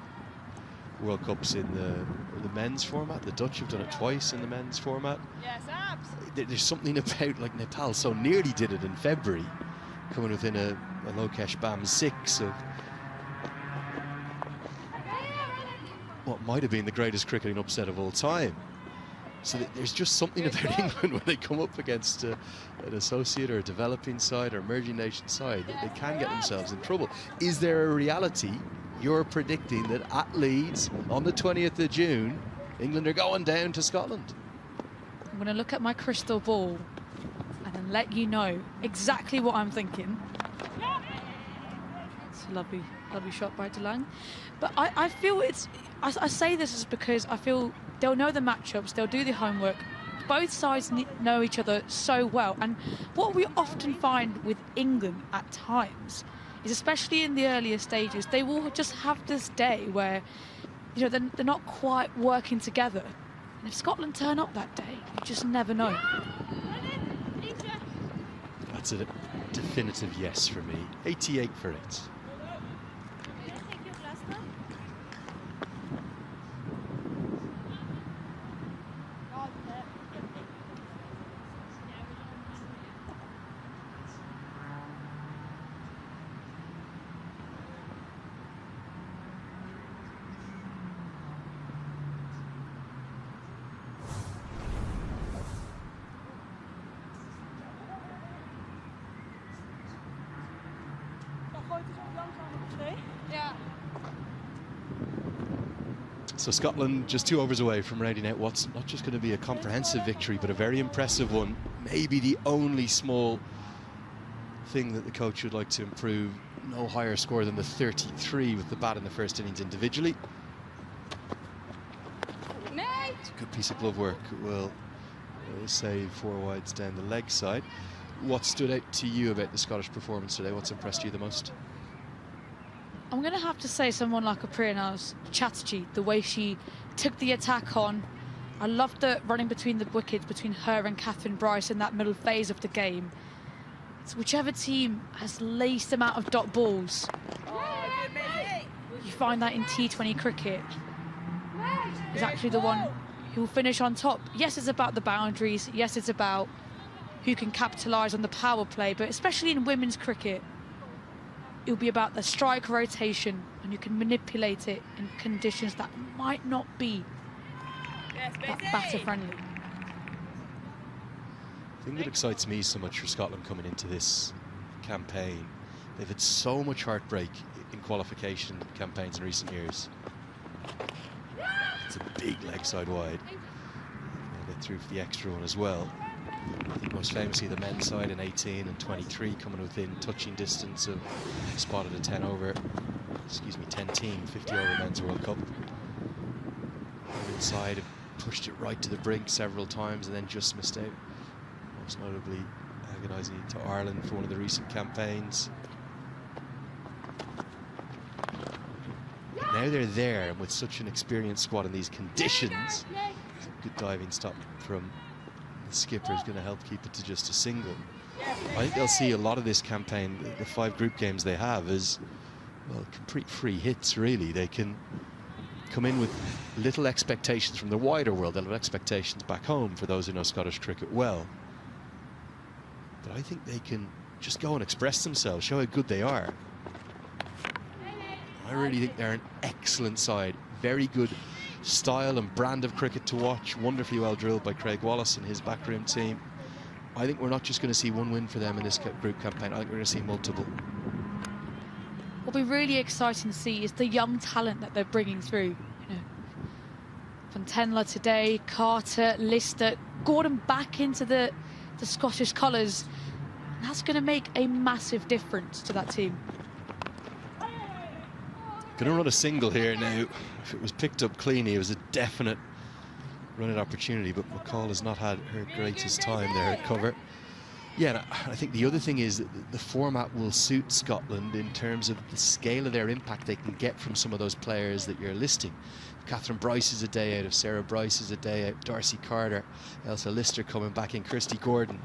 World Cups in the men's format. The Dutch have done it twice in the men's format. Yes, abs. There's something about, like, Nepal so nearly did it in February, coming within a Lokesh Bam 6 of what might have been the greatest cricketing upset of all time. So there's just something about England when they come up against an associate or a developing side or emerging nation side that they can get themselves in trouble. Is there a reality you're predicting that at Leeds on the 20th of June, England are going down to Scotland? I'm going to look at my crystal ball and then let you know exactly what I'm thinking. It's a lovely, lovely shot by DeLange. But I feel it's... I say this is because I feel they'll know the matchups, they'll do the homework. Both sides know each other so well. And what we often find with England at times is, especially in the earlier stages, they will just have this day where, you know, they're not quite working together. And if Scotland turn up that day, you just never know. That's a definitive yes for me. 88 for it. So Scotland just 2 overs away from rounding out what's not just going to be a comprehensive victory, but a very impressive one. Maybe the only small thing that the coach would like to improve. No higher score than the 33 with the bat in the first innings individually. It's a good piece of glove work. Will save 4 wides down the leg side. What stood out to you about the Scottish performance today? What's impressed you the most? I'm going to have to say someone like Apriyana's Chatterjee, the way she took the attack on. I loved the running between the wickets between her and Catherine Bryce in that middle phase of the game. So whichever team has the least amount of dot balls, you find that in T20 cricket, is actually the one who will finish on top. Yes, it's about the boundaries. Yes, it's about who can capitalise on the power play. But especially in women's cricket, it'll be about the strike rotation, and you can manipulate it in conditions that might not be that batter friendly. The thing that excites me so much for Scotland coming into this campaign, they've had so much heartbreak in qualification campaigns in recent years. It's a big leg side wide. They'll get through for the extra one as well. I think most famously the men's side in 18 and 23 coming within touching distance of spot at a 10 team 50 over men's World Cup. Women's side have pushed it right to the brink several times and then just missed out. Most notably agonising to Ireland for one of the recent campaigns. Now they're there, and with such an experienced squad in these conditions, a good diving stop from the skipper is going to help keep it to just a single. I think they'll see a lot of this campaign, the 5 group games they have, as well, complete free hits, really. They can come in with little expectations from the wider world. They'll have expectations back home for those who know Scottish cricket well. But I think they can just go and express themselves, show how good they are. I really think they're an excellent side. Very good style and brand of cricket to watch. Wonderfully well drilled by Craig Wallace and his backroom team. I think we're not just going to see one win for them in this group campaign. I think we're going to see multiple. What'll be really exciting to see is the young talent that they're bringing through. You know, Fontenla today, Carter, Lister, Gordon back into the Scottish colours. And that's going to make a massive difference to that team. Going to run a single here now. If it was picked up cleanly, it was a definite run-out opportunity, but McCall has not had her greatest time there at cover. Yeah, I think the other thing is that the format will suit Scotland in terms of the scale of their impact they can get from some of those players that you're listing. Catherine Bryce is a day out, if Sarah Bryce is a day out, Darcy Carter, Elsa Lister coming back in, Christy Gordon.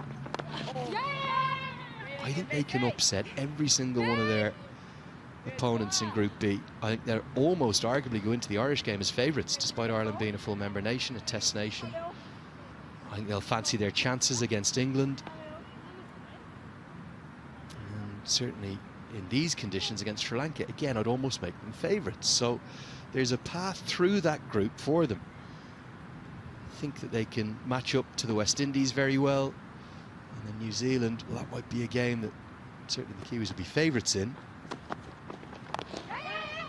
I think they can upset every single one of their opponents in Group B. I think they'll almost arguably go into the Irish game as favourites, despite Ireland being a full member nation, a test nation. I think they'll fancy their chances against England. And certainly in these conditions against Sri Lanka, again, I'd almost make them favourites. So there's a path through that group for them. I think that they can match up to the West Indies very well. And then New Zealand, well, that might be a game that certainly the Kiwis would be favourites in.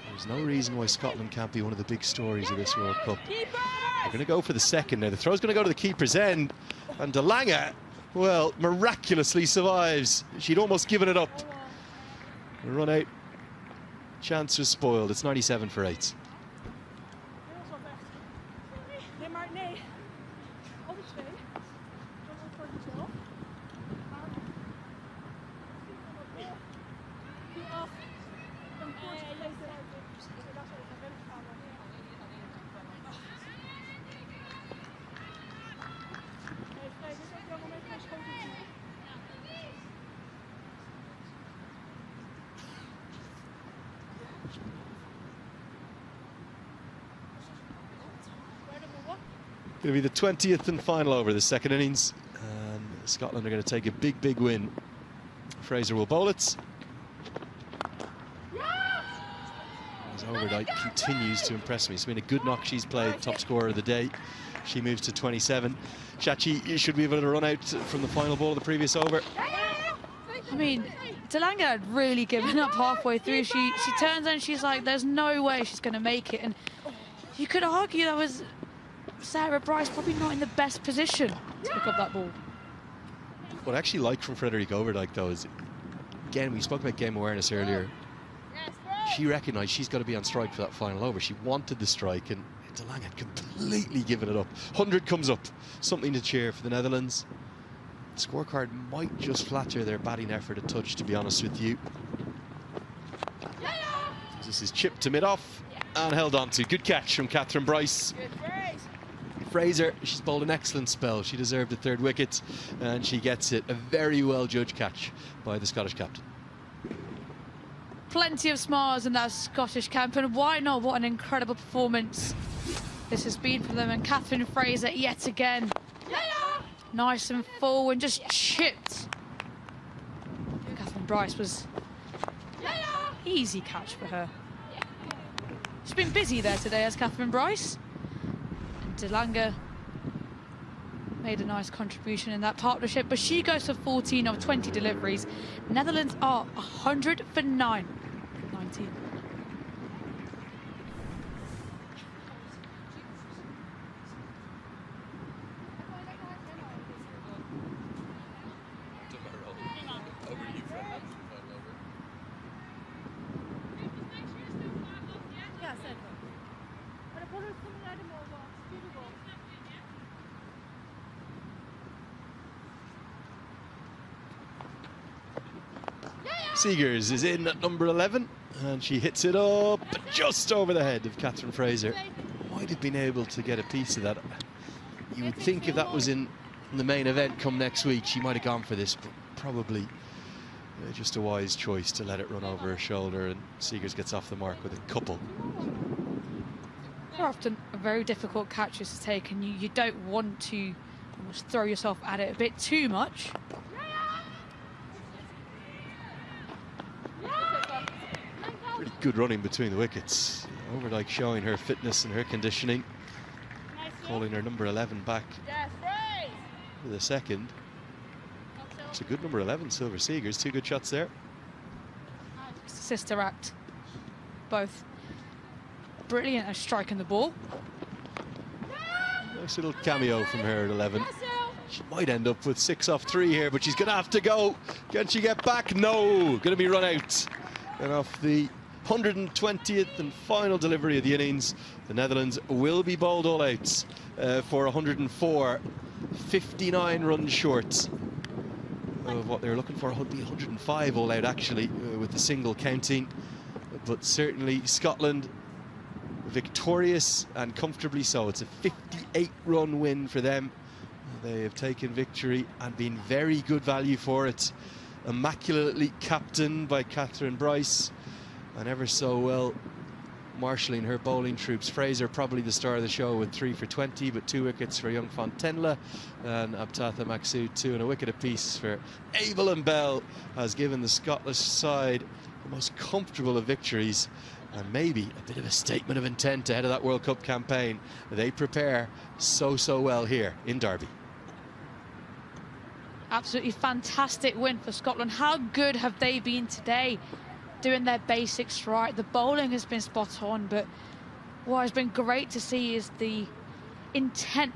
There's no reason why Scotland can't be one of the big stories of this World Cup. They're going to go for the second now. The throw's going to go to the keeper's end. And De Lange, well, miraculously survives. She'd almost given it up. The run out chance was spoiled. It's 97 for 8. Going to be the 20th and final over the second innings, and Scotland are going to take a big win. Fraser will bowl it. As Overdyke continues to impress me. It's been a good knock she's played, top scorer of the day. She moves to 27. Shachi should be able to run out from the final ball of the previous over. I mean, De Lange had really given up halfway through. She turns and she's like, there's no way she's going to make it. And you could argue that was Sarah Bryce probably not in the best position to pick up that ball. What I actually like from Frederick Overdyke, though, is, again, we spoke about game awareness earlier. She recognised she's got to be on strike for that final over. She wanted the strike, and De Lange had completely given it up. 100 comes up. Something to cheer for the Netherlands. The scorecard might just flatter their batting effort a touch, to be honest with you. This is chipped to mid-off and held on to. Good catch from Catherine Bryce. Fraser, she's bowled an excellent spell. She deserved the third wicket, and she gets it. A very well-judged catch by the Scottish captain. Plenty of smiles in that Scottish camp, and why not? What an incredible performance this has been for them. And Catherine Fraser yet again. Nice and full and just chipped. Catherine Bryce was easy catch for her. She's been busy there today as Catherine Bryce. De Lange made a nice contribution in that partnership, but she goes for 14 of 20 deliveries. Netherlands are 100 for 9. 19. Seegers is in at number 11, and she hits it up just over the head of Catherine Fraser. Might have been able to get a piece of that. You would think if that was in the main event come next week, she might have gone for this, but probably just a wise choice to let it run over her shoulder, and Seegers gets off the mark with a couple. They're often very difficult catches to take, and you don't want to almost throw yourself at it a bit too much. Pretty good running between the wickets. Overdyke showing her fitness and her conditioning, calling her number 11 back for the second. It's a good number 11, Silver Seegers. 2 good shots there. Sister act. Both brilliant at striking the ball. Nice little cameo from her at 11. She might end up with 6 off 3 here, but she's going to have to go. Can she get back? No. Going to be run out. And off the 120th and final delivery of the innings, the Netherlands will be bowled all out for 104. 59 runs short of what they were looking for. It would be 105 all out, actually, with the single counting. But certainly Scotland victorious, and comfortably so. It's a 58-run win for them. They have taken victory and been very good value for it. Immaculately captained by Catherine Bryce, and ever so well marshalling her bowling troops. Fraser probably the star of the show with 3 for 20, but 2 wickets for young Fontenla, and Abtatha Maksud 2 and a wicket apiece for Abel and Bell has given the Scottish side the most comfortable of victories, and maybe a bit of a statement of intent ahead of that World Cup campaign. They prepare so well here in Derby. Absolutely fantastic win for Scotland. How good have they been today, doing their basics right? The bowling has been spot on, but what has been great to see is the intent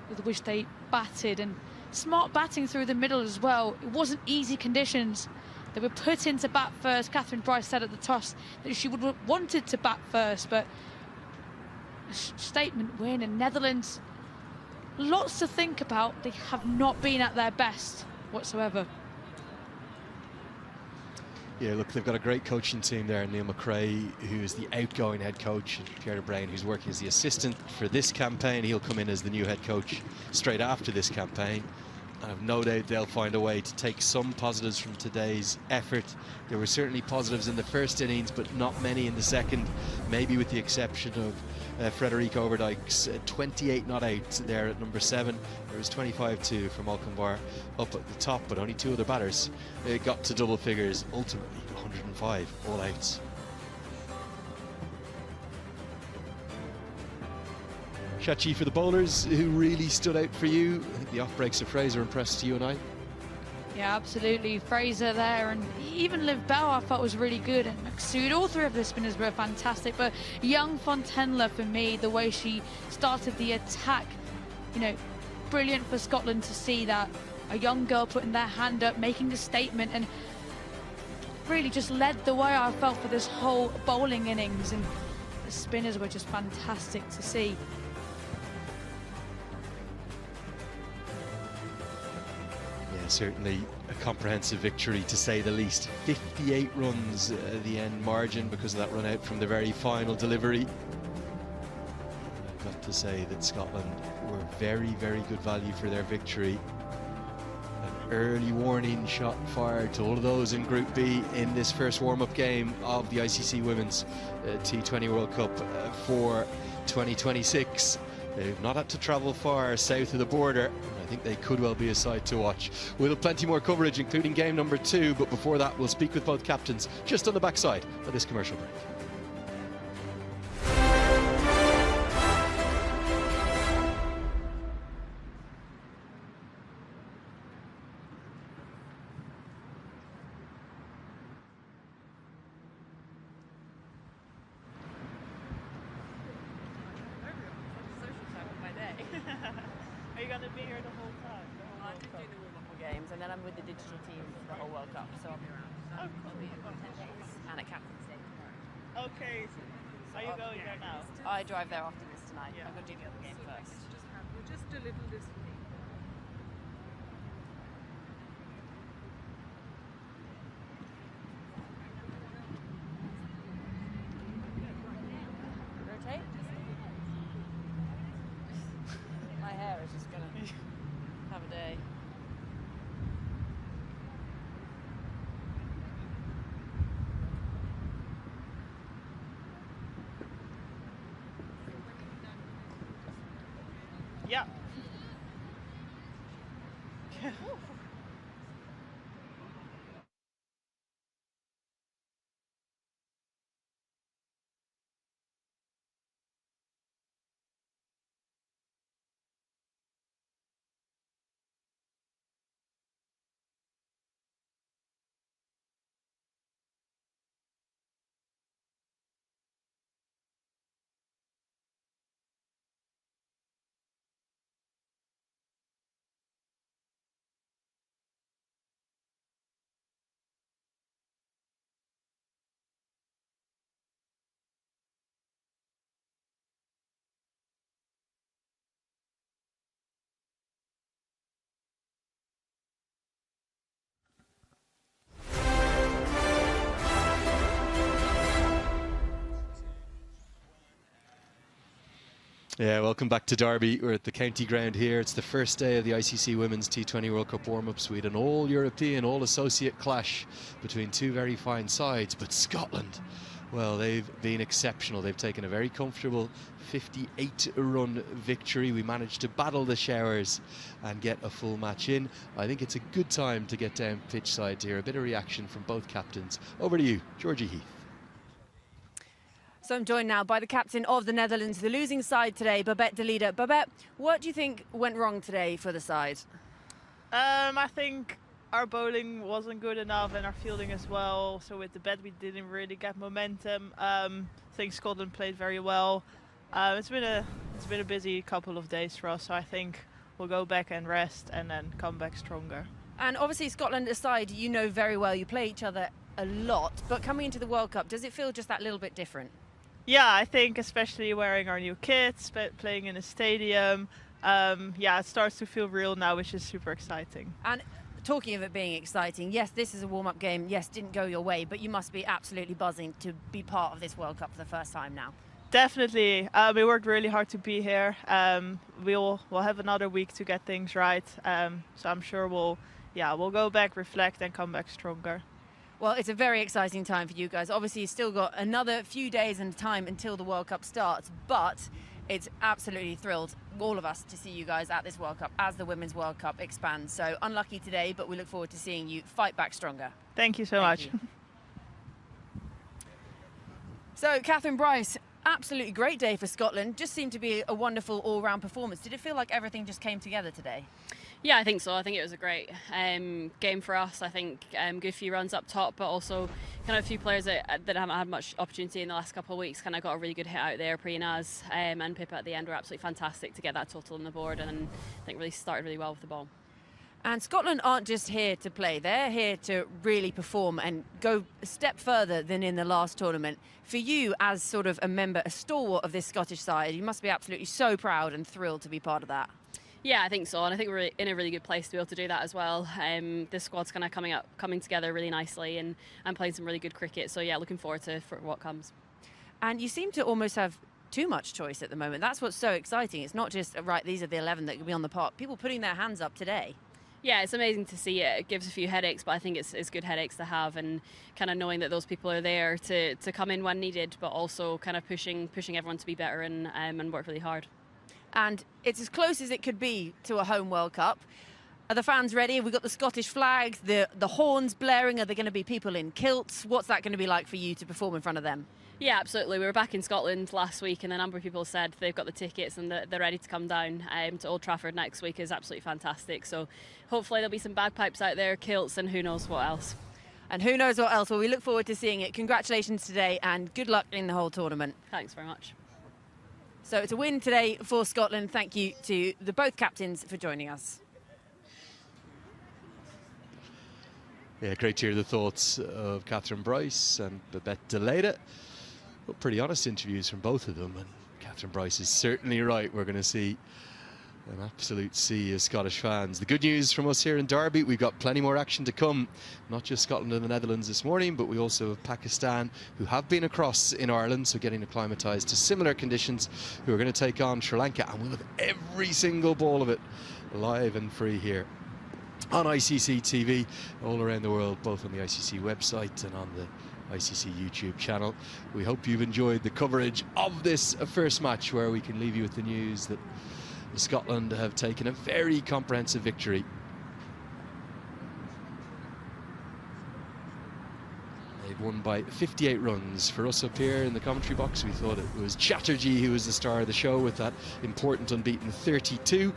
with which they batted, and smart batting through the middle as well. It wasn't easy conditions. They were put into bat first. Catherine Bryce said at the toss that she would have wanted to bat first, but a statement win. And Netherlands, lots to think about. They have not been at their best whatsoever. Yeah, look, they've got a great coaching team there. Neil McRae, who is the outgoing head coach, and Pierre Brain, who's working as the assistant for this campaign. He'll come in as the new head coach straight after this campaign. I have no doubt they'll find a way to take some positives from today's effort. There were certainly positives in the first innings, but not many in the second, maybe with the exception of Frederic Overdyke's 28 not out there at number 7. There was 25-2 from Alcombar up at the top, but only 2 other batters got to double figures. Ultimately, 105 all outs. Shachi, for the bowlers, who really stood out for you? I think the off breaks of Fraser impressed you and I. Yeah, absolutely. Fraser there, and even Liv Bell I thought was really good, and Maksud, all 3 of the spinners were fantastic. But young Fontenla, for me, the way she started the attack, you know, brilliant for Scotland to see that. A young girl putting their hand up, making a statement, and really just led the way, I felt, for this whole bowling innings. And the spinners were just fantastic to see. Certainly a comprehensive victory, to say the least. 58 runs at the end margin because of that run out from the very final delivery. I've got to say that Scotland were very good value for their victory. An early warning shot fired to all of those in Group B in this first warm-up game of the ICC Women's T20 World Cup for 2026. They've not had to travel far south of the border. I think they could well be a side to watch. We'll have plenty more coverage, including game number 2, but before that we'll speak with both captains just on the backside of this commercial break. Are you going to be here the whole time? I'm just doing the warm-up games, and then I'm with the digital team for the whole World Cup, so I'll be around. Oh, cool. I've got 10 days, and at Captain's Day tomorrow. Okay. Are you going there now? I drive there after this tonight. Yeah. I'm going to do the other game first. Just a little discipline. Rotate. My hair is just going to have a day. Yeah. Yeah, welcome back to Derby. We're at the county ground here. It's the first day of the ICC Women's T20 World Cup warm-ups. We had an all-European, all-associate clash between two very fine sides. But Scotland, well, they've been exceptional. They've taken a very comfortable 58-run victory. We managed to battle the showers and get a full match in. I think it's a good time to get down pitch side to hear a bit of reaction from both captains. Over to you, Georgie Heath. So I'm joined now by the captain of the Netherlands, the losing side today, Babette de Leede. Babette, what do you think went wrong today for the side? I think our bowling wasn't good enough and our fielding as well. So with the bat we didn't really get momentum. I think Scotland played very well. It's been a busy couple of days for us. So I think we'll go back and rest and then come back stronger. And obviously Scotland aside, you know very well, you play each other a lot. But coming into the World Cup, does it feel just that little bit different? Yeah, I think especially wearing our new kits, playing in a stadium, yeah, it starts to feel real now, which is super exciting. And talking of it being exciting, yes, this is a warm-up game, yes, didn't go your way, but you must be absolutely buzzing to be part of this World Cup for the first time now. Definitely. We worked really hard to be here. We'll have another week to get things right, so I'm sure we'll go back, reflect and come back stronger. Well, it's a very exciting time for you guys. Obviously, you've still got another few days and time until the World Cup starts, but it's absolutely thrilled, all of us, to see you guys at this World Cup as the Women's World Cup expands. So unlucky today, but we look forward to seeing you fight back stronger. Thank you so much. You. So, Catherine Bryce, absolutely great day for Scotland. Just seemed to be a wonderful all-round performance. Did it feel like everything just came together today? Yeah, I think so. I think it was a great game for us. I think good few runs up top, but also kind of a few players that haven't had much opportunity in the last couple of weeks kind of got a really good hit out there. Preenaz and Pippa at the end were absolutely fantastic to get that total on the board, and I think really started really well with the ball. And Scotland aren't just here to play, they're here to really perform and go a step further than in the last tournament. For you, as sort of a member, a stalwart of this Scottish side, you must be absolutely so proud and thrilled to be part of that. Yeah, I think so, and I think we're in a really good place to be able to do that as well. This squad's kind of coming together really nicely and playing some really good cricket. So yeah, looking forward to for what comes. And you seem to almost have too much choice at the moment. That's what's so exciting. It's not just right, these are the 11 that could be on the pot. People putting their hands up today. Yeah, it's amazing to see it. It gives a few headaches, but I think it's good headaches to have, and kind of knowing that those people are there to come in when needed, but also kind of pushing everyone to be better and work really hard. And it's as close as it could be to a home World Cup. Are the fans ready? We've got the Scottish flags, the horns blaring. Are there going to be people in kilts? What's that going to be like for you to perform in front of them? Yeah, absolutely. We were back in Scotland last week, and a number of people said they've got the tickets and they're ready to come down to Old Trafford next week. Is absolutely fantastic. So hopefully there'll be some bagpipes out there, kilts, and who knows what else. And who knows what else? Well, we look forward to seeing it. Congratulations today, and good luck in the whole tournament. Thanks very much. So it's a win today for Scotland. Thank you to the both captains for joining us. Yeah, great to hear the thoughts of Catherine Bryce and Babette de Leede. Well, pretty honest interviews from both of them. And Catherine Bryce is certainly right. We're going to see an absolute sea of Scottish fans. The good news from us here in Derby, we've got plenty more action to come. Not just Scotland and the Netherlands this morning, but we also have Pakistan, who have been across in Ireland, so getting acclimatised to similar conditions, who are going to take on Sri Lanka, and we'll have every single ball of it live and free here on ICC TV all around the world, both on the ICC website and on the ICC YouTube channel. We hope you've enjoyed the coverage of this first match, where we can leave you with the news that Scotland have taken a very comprehensive victory. They've won by 58 runs. For us up here in the commentary box, we thought it was Chatterjee who was the star of the show with that important unbeaten 32.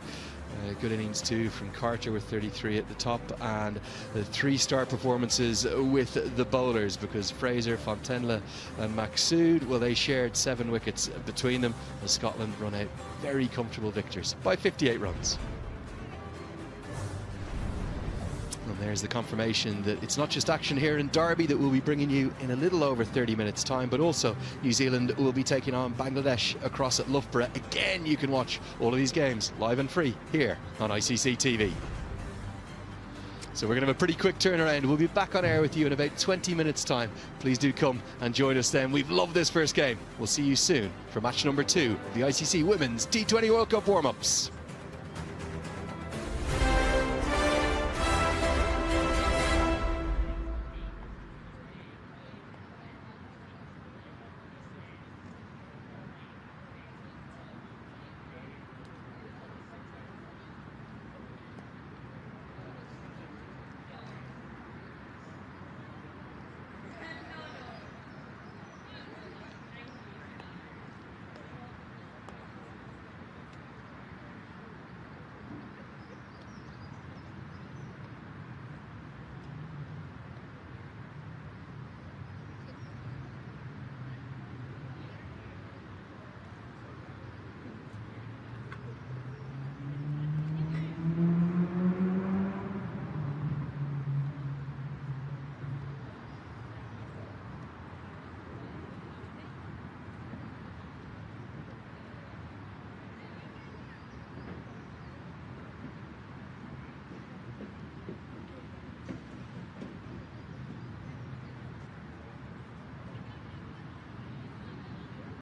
Good innings too from Carter with 33 at the top, and the 3-star performances with the bowlers, because Fraser, Fontenla and Maxsood, well, they shared 7 wickets between them, as Scotland run out very comfortable victors by 58 runs. And there's the confirmation that it's not just action here in Derby that we'll be bringing you in a little over 30 minutes time, but also New Zealand will be taking on Bangladesh across at Loughborough. Again, you can watch all of these games live and free here on ICC TV. So we're going to have a pretty quick turnaround. We'll be back on air with you in about 20 minutes time. Please do come and join us then. We've loved this first game. We'll see you soon for match number 2 of the ICC Women's T20 World Cup warm-ups.